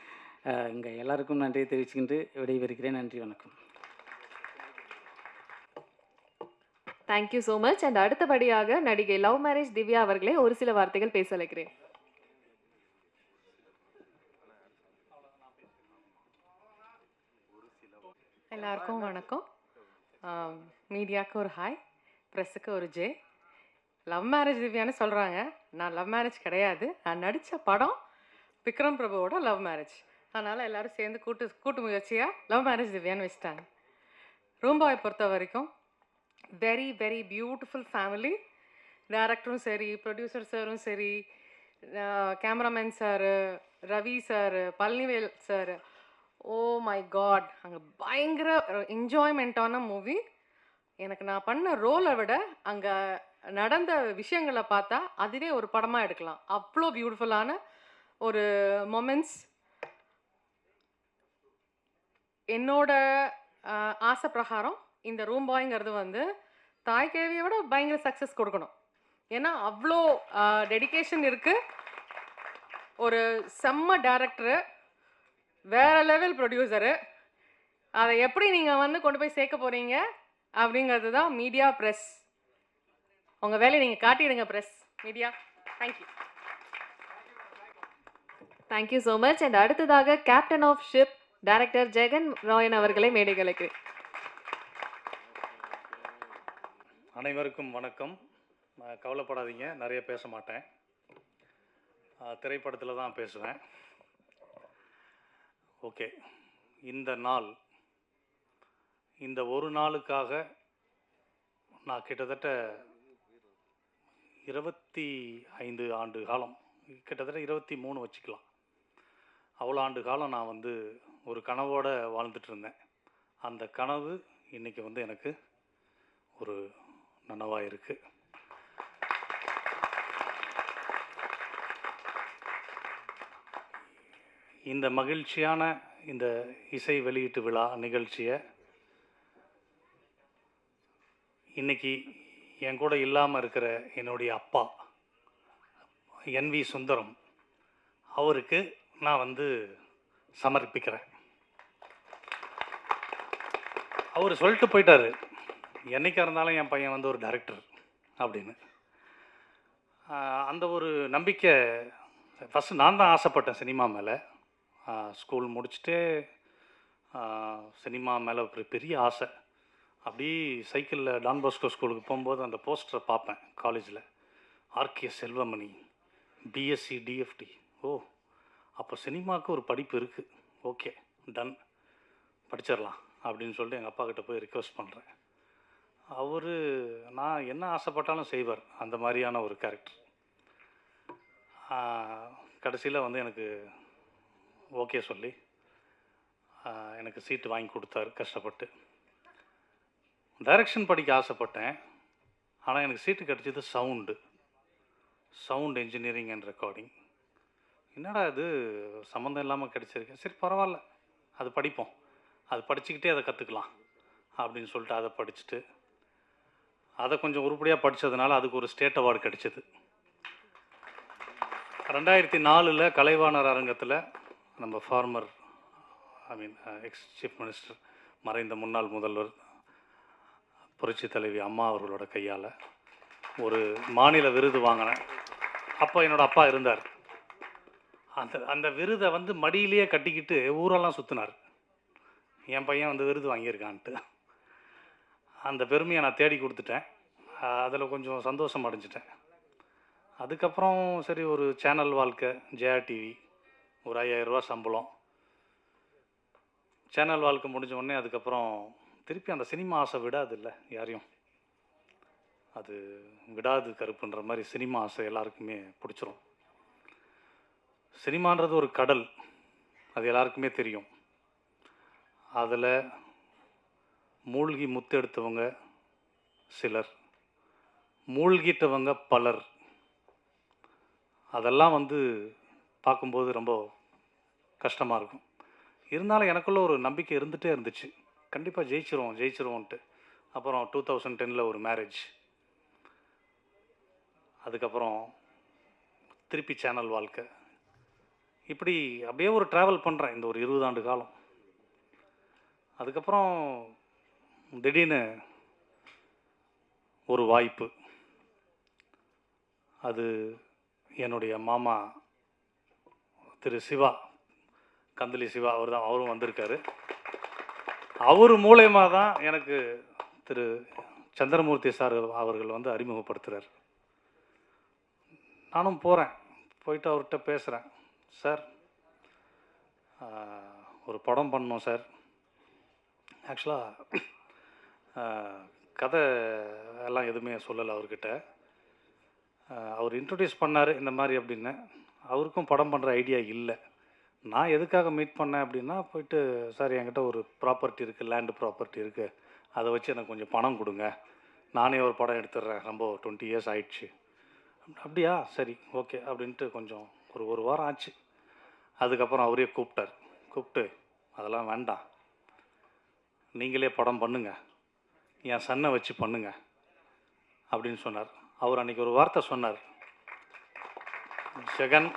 இங்கே எல்லாருக்கும் நன்றி தெரிவிச்சுக்கிட்டு விடைபெறுகிறேன். நன்றி, வணக்கம். Thank you so much. அண்ட் அடுத்தபடியாக நடிகை லவ் மேரேஜ் திவ்யா அவர்களே ஒரு சில வார்த்தைகள் பேச அழைக்கிறேன். எல்லாருக்கும் வணக்கம். மீடியாவுக்கு ஒரு ஹாய், ப்ரெஸ்ஸுக்கு ஒரு ஜே. லவ் மேரேஜ் திவ்யான்னு சொல்கிறாங்க, நான் லவ் மேரேஜ் கிடையாது. நான் நடித்த படம் விக்ரம் பிரபுவோட லவ் மேரேஜ். அதனால் எல்லோரும் சேர்ந்து கூட்டு முயற்சியாக லவ் மேரேஜ் திவ்யான்னு வச்சுட்டாங்க. ரூம்பாய் பொறுத்த வரைக்கும் வெரி வெரி பியூட்டிஃபுல் ஃபேமிலி. டைரக்டரும் சரி, ப்ரொடியூசர் சாரும் சரி, cameraman sir, Ravi sir, Palanivel sir, oh my god, அங்கே பயங்கர என்ஜாய்மெண்ட்டான மூவி. எனக்கு நான் பண்ண ரோலை விட அங்கே நடந்த விஷயங்களை பார்த்தா அதுவே ஒரு படமாக எடுக்கலாம். அவ்வளோ பியூட்டிஃபுல்லான ஒரு மொமெண்ட்ஸ். என்னோட ஆசை பிரகாரம் இந்த ரூம் பாய்ங்கிறது வந்து தாய் கேள்வியை விட பயங்கர சக்ஸஸ் கொடுக்கணும். ஏன்னா அவ்வளோ டெடிகேஷன் இருக்குது. ஒரு செம்ம டைரக்டரு, வேற லெவல் ப்ரொடியூசரு. அதை எப்படி நீங்கள் வந்து கொண்டு போய் சேர்க்க போகிறீங்க அப்படிங்கிறது தான் மீடியா ப்ரெஸ். உங்கள் வேலையை நீங்கள் காட்டிடுங்க press media. Thank you. Thank you so much. And அடுத்ததாக captain of ship director Jegan Rayan அவர்களை மேடைகளுக்கு. அனைவருக்கும் வணக்கம். கவலைப்படாதீங்க, நிறைய பேச மாட்டேன். திரைப்படத்தில் தான் பேசுவேன். ஓகே, இந்த நாள், இந்த ஒரு நாளுக்காக நான் கிட்டத்தட்ட 25 ஆண்டு காலம், கிட்டத்தட்ட 23 வச்சுக்கலாம், அவ்வளோ ஆண்டு காலம் நான் வந்து ஒரு கனவோடு வாழ்ந்துட்டு இருந்தேன். அந்த கனவு இன்றைக்கி வந்து எனக்கு ஒரு நனவாக இருக்குது. இந்த மகிழ்ச்சியான இந்த இசை வெளியீட்டு விழா நிகழ்ச்சியை இன்னைக்கு என் கூட இல்லாமல் இருக்கிற என்னுடைய அப்பா NV சுந்தரம் அவருக்கு நான் வந்து சமர்ப்பிக்கிறேன். அவர் சொல்லிட்டு போயிட்டாரு, என்னைக்கா இருந்தாலும் என் பையன் வந்து ஒரு டைரக்டர் அப்படின்னு. அந்த ஒரு நம்பிக்கை ஃபஸ்ட்டு நான் தான் ஆசைப்பட்டேன் சினிமா மேலே. ஸ்கூல் முடிச்சுட்டு சினிமா மேலே ஒரு பெரிய ஆசை. அப்படி சைக்கிளில் டான் பாஸ்கோ ஸ்கூலுக்கு போகும்போது அந்த போஸ்டரை பார்ப்பேன் காலேஜில், RK செல்வமணி BSc DFT. ஓ, அப்போ சினிமாவுக்கு ஒரு படிப்பு இருக்குது, ஓகே டன், படிச்சிடலாம் அப்படின்னு சொல்லிட்டு எங்கள் அப்பா கிட்ட போய் ரிக்வெஸ்ட் பண்ணுறேன். அவர் நான் என்ன ஆசைப்பட்டாலும் செய்வார், அந்த மாதிரியான ஒரு கேரக்டர். கடைசியில் வந்து எனக்கு ஓகே சொல்லி எனக்கு சீட்டு வாங்கி கொடுத்தாரு கஷ்டப்பட்டு. டைரக்ஷன் படிக்க ஆசைப்பட்டேன், ஆனால் எனக்கு சீட்டு கிடச்சது சவுண்ட் இன்ஜினியரிங் அண்ட் ரெக்கார்டிங். என்னடா இது சம்மந்தம் இல்லாமல் கிடச்சிருக்கேன், சரி பரவாயில்ல அது படிப்போம், அது படிச்சுக்கிட்டே அதை கற்றுக்கலாம் அப்படின்னு சொல்லிட்டு அதை படிச்சுட்டு அதை கொஞ்சம் உருப்படியாக படித்ததுனால அதுக்கு ஒரு ஸ்டேட் அவார்டு கிடச்சிது. 2004 கலைவாணர் அரங்கத்தில் நம்ம ஃபார்மர் எக்ஸ் சீஃப் மினிஸ்டர் மறைந்த முன்னாள் முதல்வர் புரட்சி தலைவி அம்மா அவர்களோட கையால் ஒரு மாநில விருது வாங்கினேன். அப்போ என்னோடய அப்பா இருந்தார். அந்த விருதை வந்து மடியிலேயே கட்டிக்கிட்டு ஊரெல்லாம் சுற்றினார், என் பையன் வந்து விருது வாங்கியிருக்கான்ட்டு. அந்த பெருமையை நான் தேடி கொடுத்துட்டேன், அதில் கொஞ்சம் சந்தோஷம் அடைஞ்சிட்டேன். அதுக்கப்புறம் சரி ஒரு சேனல் வாழ்க்கை, ஜெயா டிவி, ஒரு 5000 ரூபா சம்பளம். சேனல் வாழ்க்கை முடிஞ்ச உடனே அதுக்கப்புறம் திருப்பி அந்த சினிமா ஆசை விடாது இல்லை யாரையும், அது விடாது கருப்புன்ற மாதிரி சினிமா ஆசை எல்லாருக்குமே பிடிச்சிரும். சினிமான்றது ஒரு கடல், அது எல்லாருக்குமே தெரியும். அதில் மூழ்கி முத்தெடுத்தவங்க சிலர், மூழ்கிட்டவங்க பலர். அதெல்லாம் வந்து பார்க்கும்போது ரொம்ப கஷ்டமாக இருக்கும். இருந்தாலும் எனக்குள்ள ஒரு நம்பிக்கை இருந்துகிட்டே இருந்துச்சு, கண்டிப்பாக ஜெயிச்சிருவோன்ட்டு. அப்புறம் 2010 ஒரு மேரேஜ், அதுக்கப்புறம் திருப்பி சேனல் வாழ்க்கை, இப்படி அப்படியே ஒரு ட்ராவல் பண்ணுறேன் இந்த ஒரு 20 ஆண்டு காலம். அதுக்கப்புறம் திடீர்னு ஒரு வாய்ப்பு, அது என்னுடைய மாமா திரு சிவா, கந்தலி சிவா, அவரும் வந்திருக்காரு. அவர் மூலயமா தான் எனக்கு திரு சந்திரமூர்த்தி சார் அவர்கள் வந்து அறிமுகப்படுத்துகிறார். நானும் போகிறேன், போயிட்டு அவர்கிட்ட பேசுகிறேன், சார் ஒரு படம் பண்ணோம் சார், ஆக்சுவலாக கதை எல்லாம் எதுவுமே சொல்லலை அவர்கிட்ட. அவர் இன்ட்ரடியூஸ் பண்ணார் இந்த மாதிரி அப்படின்னு. அவருக்கும் படம் பண்ணுற ஐடியா இல்லை. நான் எதுக்காக மீட் பண்ணேன் அப்படின்னா, போயிட்டு சார் என்கிட்ட ஒரு ப்ராப்பர்ட்டி இருக்குது, லேண்டு ப்ராப்பர்ட்டி இருக்குது, அதை வச்சு எனக்கு கொஞ்சம் பணம் கொடுங்க, நானே ஒரு படம் எடுத்துடுறேன், ரொம்ப 20 இயர்ஸ் ஆயிடுச்சு. அப்படியா, சரி ஓகே அப்படின்ட்டு கொஞ்சம் ஒரு வாரம் ஆச்சு. அதுக்கப்புறம் அவரே கூப்பிட்டு அதெல்லாம் வேண்டாம், நீங்களே படம் பண்ணுங்க, என் சன்னை வச்சு பண்ணுங்க அப்படின்னு சொன்னார். அவர் அன்றைக்கி ஒரு வார்த்தை சொன்னார், ஜெகன்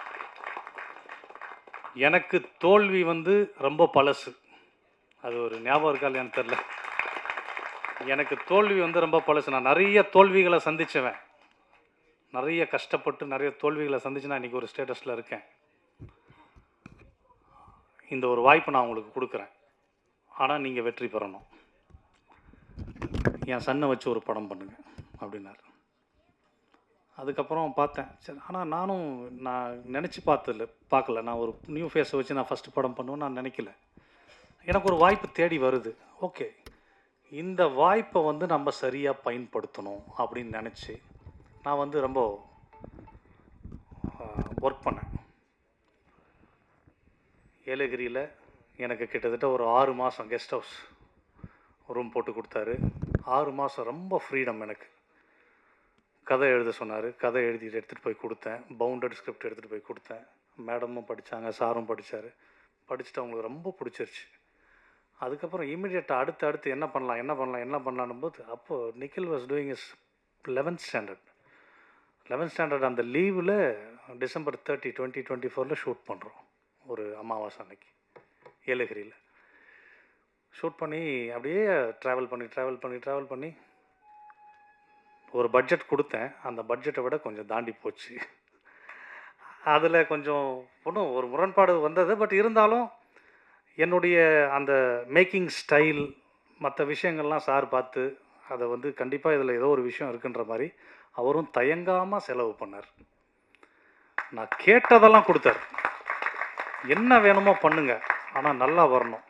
எனக்கு தோல்வி வந்து ரொம்ப பழசு. அது ஒரு ஞாபகம் இருக்கா இல்லையான்னு தெரில. எனக்கு தோல்வி வந்து ரொம்ப பழசு. நான் நிறைய தோல்விகளை சந்திச்சவன். நிறைய கஷ்டப்பட்டு நிறைய தோல்விகளை சந்திச்சு நான் இன்றைக்கி ஒரு ஸ்டேட்டஸில் இருக்கேன். இந்த ஒரு வாய்ப்பு நான் உங்களுக்கு கொடுக்குறேன். ஆனால் நீங்கள் வெற்றி பெறணும். என் சன்னை வச்சு ஒரு படம் பண்ணுங்க அப்படின்னாரு. அதுக்கப்புறம் பார்த்தேன். சரி, ஆனால் நான் நினச்சி பார்க்கல. நான் ஒரு நியூ ஃபேஸை வச்சு நான் ஃபஸ்ட்டு படம் பண்ணுவேன்னு நான் நினைக்கல. எனக்கு ஒரு வாய்ப்பு தேடி வருது. ஓகே, இந்த வாய்ப்பை வந்து நம்ம சரியாக பயன்படுத்தணும் அப்படின்னு நினச்சி நான் வந்து ரொம்ப ஒர்க் பண்ணேன். ஏலகிரியில் எனக்கு கிட்டத்தட்ட ஒரு 6 மாதம் கெஸ்ட் ஹவுஸ் ரூம் போட்டு கொடுத்தாரு. 6 மாதம் ரொம்ப ஃப்ரீடம். எனக்கு கதை எழுத சொன்னார். கதை எழுதிட்டு எடுத்துகிட்டு போய் கொடுத்தேன். பவுண்டட் ஸ்கிரிப்ட் எடுத்துகிட்டு போய் கொடுத்தேன். மேடமும் படித்தாங்க, சாரும் படித்தார். படிச்சுட்டு அவங்களுக்கு ரொம்ப பிடிச்சிருச்சு. அதுக்கப்புறம் இமீடியட்டாக அடுத்து என்ன பண்ணலான்னும் போது அப்போது Nikhil was doing is 11th standard அந்த லீவில் December 30, 2024 ஷூட் பண்ணுறோம். ஒரு அமாவாசை அன்னைக்கு ஏலகிரியில் ஷூட் பண்ணி அப்படியே ட்ராவல் பண்ணி ஒரு பட்ஜெட் கொடுத்தேன். அந்த பட்ஜெட்டை விட கொஞ்சம் தாண்டி போச்சு. அதில் கொஞ்சம் ஒன்றும் ஒரு முரண்பாடு வந்தது. பட் இருந்தாலும் என்னுடைய அந்த மேக்கிங் ஸ்டைல் மற்ற விஷயங்கள்லாம் சார் பார்த்து அதை வந்து கண்டிப்பாக இதில் ஏதோ ஒரு விஷயம் இருக்குன்ற மாதிரி அவரும் தயங்காமல் செலவு பண்ணார். நான் கேட்டதெல்லாம் கொடுத்தார். என்ன வேணுமோ பண்ணுங்க, ஆனால் நல்லா வரணும்,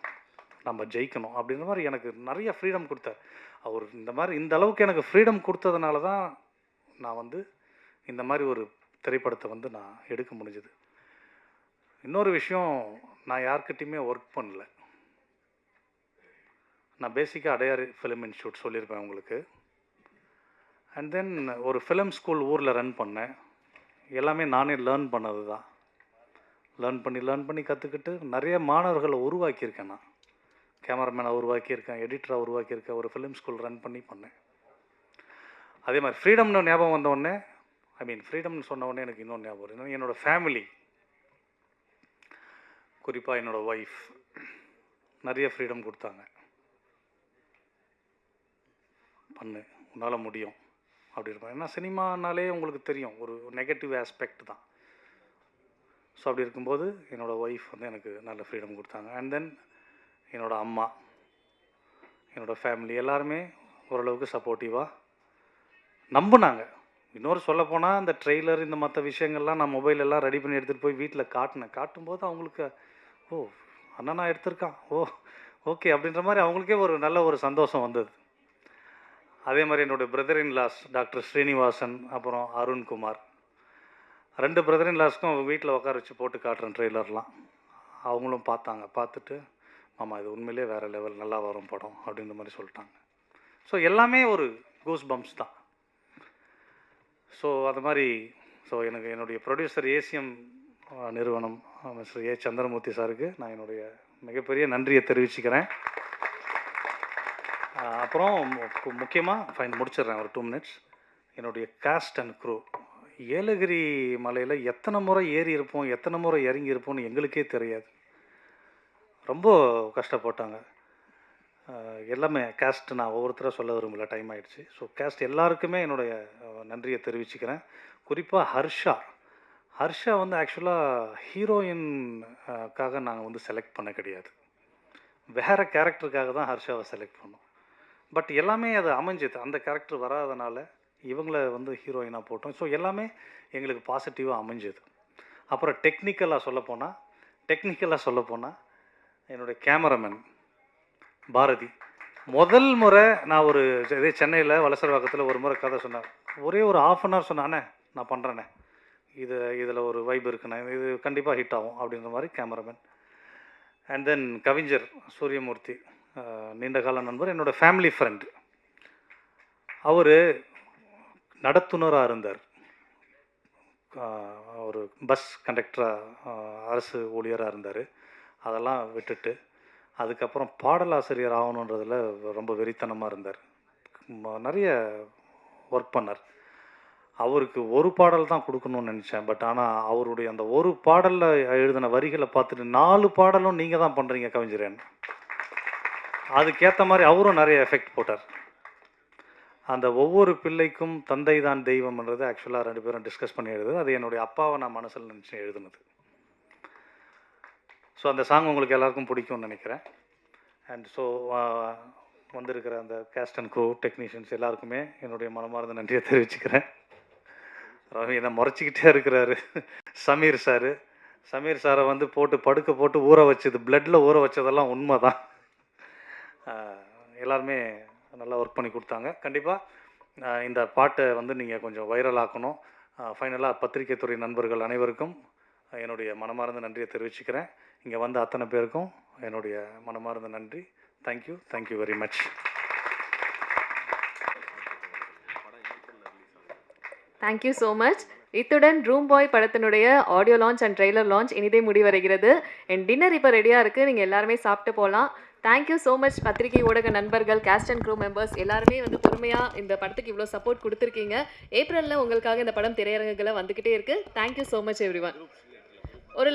நம்ம ஜெயிக்கணும் அப்படின்ற மாதிரி எனக்கு நிறைய ஃப்ரீடம் கொடுத்தார். அவர் இந்த அளவுக்கு எனக்கு ஃப்ரீடம் கொடுத்ததுனால தான் நான் வந்து இந்த மாதிரி ஒரு திரைப்படத்தை வந்து நான் எடுக்க முடிஞ்சது. இன்னொரு விஷயம், நான் யார்கிட்டையுமே ஒர்க் பண்ணல. நான் பேசிக்காக அடையார் ஃபிலிம் இன்ஸ்டியூட் சொல்லியிருப்பேன் உங்களுக்கு. அண்ட் தென் ஒரு ஃபிலிம் ஸ்கூல் ஊரில் ரன் பண்ணேன். எல்லாமே நானே லேர்ன் பண்ணது தான். லேர்ன் பண்ணி கற்றுக்கிட்டு நிறைய மாணவர்களை உருவாக்கியிருக்கேன். நான் கேமராமேனை உருவாக்கியிருக்கேன், எடிட்டராக உருவாக்கியிருக்கேன். ஒரு ஃபிலிம் ஸ்கூல் ரன் பண்ணேன். அதே மாதிரி ஃப்ரீடம்னு ஞாபகம் வந்தோடனே, ஃப்ரீடம்னு சொன்ன உடனே எனக்கு இன்னொன்று ஞாபகம் வரும். என்னோடய ஃபேமிலி, குறிப்பாக என்னோடய ஒய்ஃப் நிறைய ஃப்ரீடம் கொடுத்தாங்க. பண்ணு, உன்னால் முடியும் அப்படி இருப்பேன். ஏன்னா சினிமானாலே உங்களுக்கு தெரியும் ஒரு நெகட்டிவ் ஆஸ்பெக்ட் தான். ஸோ அப்படி இருக்கும்போது என்னோடய ஒய்ஃப் வந்து எனக்கு நல்ல ஃப்ரீடம் கொடுத்தாங்க. அண்ட் தென் என்னோடய அம்மா, என்னோடய ஃபேமிலி எல்லாருமே ஓரளவுக்கு சப்போர்ட்டிவாக நம்பினாங்க. இன்னொரு சொல்லப்போனால் இந்த ட்ரெய்லர் இந்த மற்ற விஷயங்கள்லாம் நான் மொபைல் எல்லாம் ரெடி பண்ணி எடுத்துகிட்டு போய் வீட்டில் காட்டும்போது அவங்களுக்கு ஓ அண்ணா எடுத்திருக்கான், ஓகே அப்படின்ற மாதிரி அவங்களுக்கே ஒரு நல்ல ஒரு சந்தோஷம் வந்தது. அதே மாதிரி என்னுடைய brother in laws doctor Srinivasan, அப்புறம் அருண்குமார், 2 பிரதர் இன் லாஸ்க்கும் வீட்டில் உட்கார வச்சு போட்டு காட்டுறேன் ட்ரெய்லர்லாம். அவங்களும் பார்த்துட்டு மாமா இது உண்மையிலே வேறு லெவல், நல்லா வரும் படம் அப்படின்ற மாதிரி சொல்லிட்டாங்க. ஸோ எல்லாமே ஒரு கூஸ் பம்ப்ஸ் தான். ஸோ அது மாதிரி எனக்கு என்னுடைய ப்ரொடியூசர் ஏசிஎம் நிறுவனம் மிஸ்டர் ஏ சந்திரமூர்த்தி சாருக்கு நான் என்னுடைய மிகப்பெரிய நன்றியை தெரிவிச்சுக்கிறேன். அப்புறம் முக்கியமாக முடிச்சிடுறேன் ஒரு 2 minutes. என்னுடைய காஸ்ட் அண்ட் க்ரூ, ஏலகிரி மலையில் எத்தனை முறை ஏறி இருப்போம், எத்தனை முறை இறங்கி இருப்போம்னு எங்களுக்கே தெரியாது. ரொம்ப கஷ்டப்பட்டாங்க எல்லாமே. காஸ்ட் நான் ஒவ்வொருத்தராக சொல்ல விரும்பல, டைம் ஆகிடுச்சு. ஸோ காஸ்ட் எல்லாருக்குமே என்னுடைய நன்றியை தெரிவிச்சுக்கிறேன். குறிப்பாக ஹர்ஷா வந்து ஆக்சுவலாக ஹீரோயின்காக நாங்கள் வந்து செலக்ட் பண்ண கிடையாது, வேறு கேரக்டருக்காக தான் ஹர்ஷாவை செலக்ட் பண்ணோம். பட் எல்லாமே அது அமைஞ்சது. அந்த கேரக்டர் வராதனால இவங்கள வந்து ஹீரோயினாக போட்டோம். ஸோ எல்லாமே எங்களுக்கு பாசிட்டிவாக அமைஞ்சது. அப்புறம் டெக்னிக்கலாக சொல்லப்போனால் என்னுடைய கேமராமேன் பாரதி, முதல் முறை நான் ஒரு இதே சென்னையில் வலசரவாக்கத்தில் ஒரு முறை கதை சொன்னேன். ஒரே ஒரு 1/2 hour சொன்னானே, நான் பண்ணுறேனே, இதில் ஒரு வைப் இருக்குண்ணே, இது கண்டிப்பாக ஹிட் ஆகும் அப்படின்ற மாதிரி கேமராமேன். அண்ட் தென் கவிஞர் சூரியமூர்த்தி, நீண்ட கால நண்பர், என்னோடய ஃபேமிலி ஃப்ரெண்டு. அவர் நடத்துனராக இருந்தார், ஒரு பஸ் கண்டக்டராக, அரசு ஊழியராக இருந்தார். அதெல்லாம் விட்டுட்டு அதுக்கப்புறம் பாடலாசிரியர் ஆகணுன்றதில் ரொம்ப வெறித்தனமாக இருந்தார். நிறைய ஒர்க் பண்ணார். அவருக்கு ஒரு பாடல் தான் கொடுக்கணும்னு நினச்சேன். பட் ஆனால் அவருடைய அந்த ஒரு பாடலில் எழுதின வரிகளை பார்த்துட்டு 4 பாடலும் நீங்கள் தான் பண்ணுறீங்க கவிஞரேன். அதுக்கேற்ற மாதிரி அவரும் நிறைய எஃபெக்ட் போட்டார். அந்த ஒவ்வொரு பிள்ளைக்கும் தந்தை தான் தெய்வம்ன்றது ஆக்சுவலாக 2 பேரும் டிஸ்கஸ் பண்ணி எழுதுது. அது என்னுடைய அப்பாவை நான் மனசில் நினச்சி எழுதுனது. ஸோ அந்த சாங் உங்களுக்கு எல்லாருக்கும் பிடிக்கும்னு நினைக்கிறேன். அண்ட் ஸோ வந்திருக்கிற அந்த கேஸ்ட் அண்ட் க்ரூ டெக்னீஷியன்ஸ் எல்லாருக்குமே என்னுடைய மனமார்ந்த நன்றியை தெரிவிச்சுக்கிறேன். ரவி என்னை முறைச்சிக்கிட்டே இருக்கிறாரு. சமீர் சாரை வந்து போட்டு ஊற வச்சது, பிளட்டில் ஊற வச்சதெல்லாம் உண்மை தான். எல்லாருமே நல்லா ஒர்க் பண்ணி கொடுத்தாங்க. கண்டிப்பாக இந்த பாட்டை வந்து நீங்கள் கொஞ்சம் வைரல் ஆக்கணும். ஃபைனலாக பத்திரிகை துறை நண்பர்கள் அனைவருக்கும் என்னுடைய மனமார்ந்த நன்றியை தெரிவிச்சுக்கிறேன். இங்கே வந்த அத்தனை பேருக்கும் என்னுடைய மனமார்ந்த நன்றி. Thank you very much. Thank you so much. இத்துடன் ரூம் பாய் படத்தினுடைய audio launch and trailer launch இனிதே முடிவடைகிறது. அண்ட் டின்னர் இப்போ ரெடியாக இருக்குது, நீங்கள் எல்லாருமே சாப்பிட்டு போகலாம். தேங்க்யூ ஸோ மச் பத்திரிகை ஊடக நண்பர்கள், கேஸ்ட் அண்ட் க்ரூ மெம்பர்ஸ் எல்லாருமே வந்து பொறுமையாக இந்த படத்துக்கு இவ்வளோ சப்போர்ட் கொடுத்துருக்கீங்க. ஏப்ரலில் உங்களுக்காக இந்த படம் திரையரங்குகளை வந்துக்கிட்டே இருக்குது. Thank you so much every one.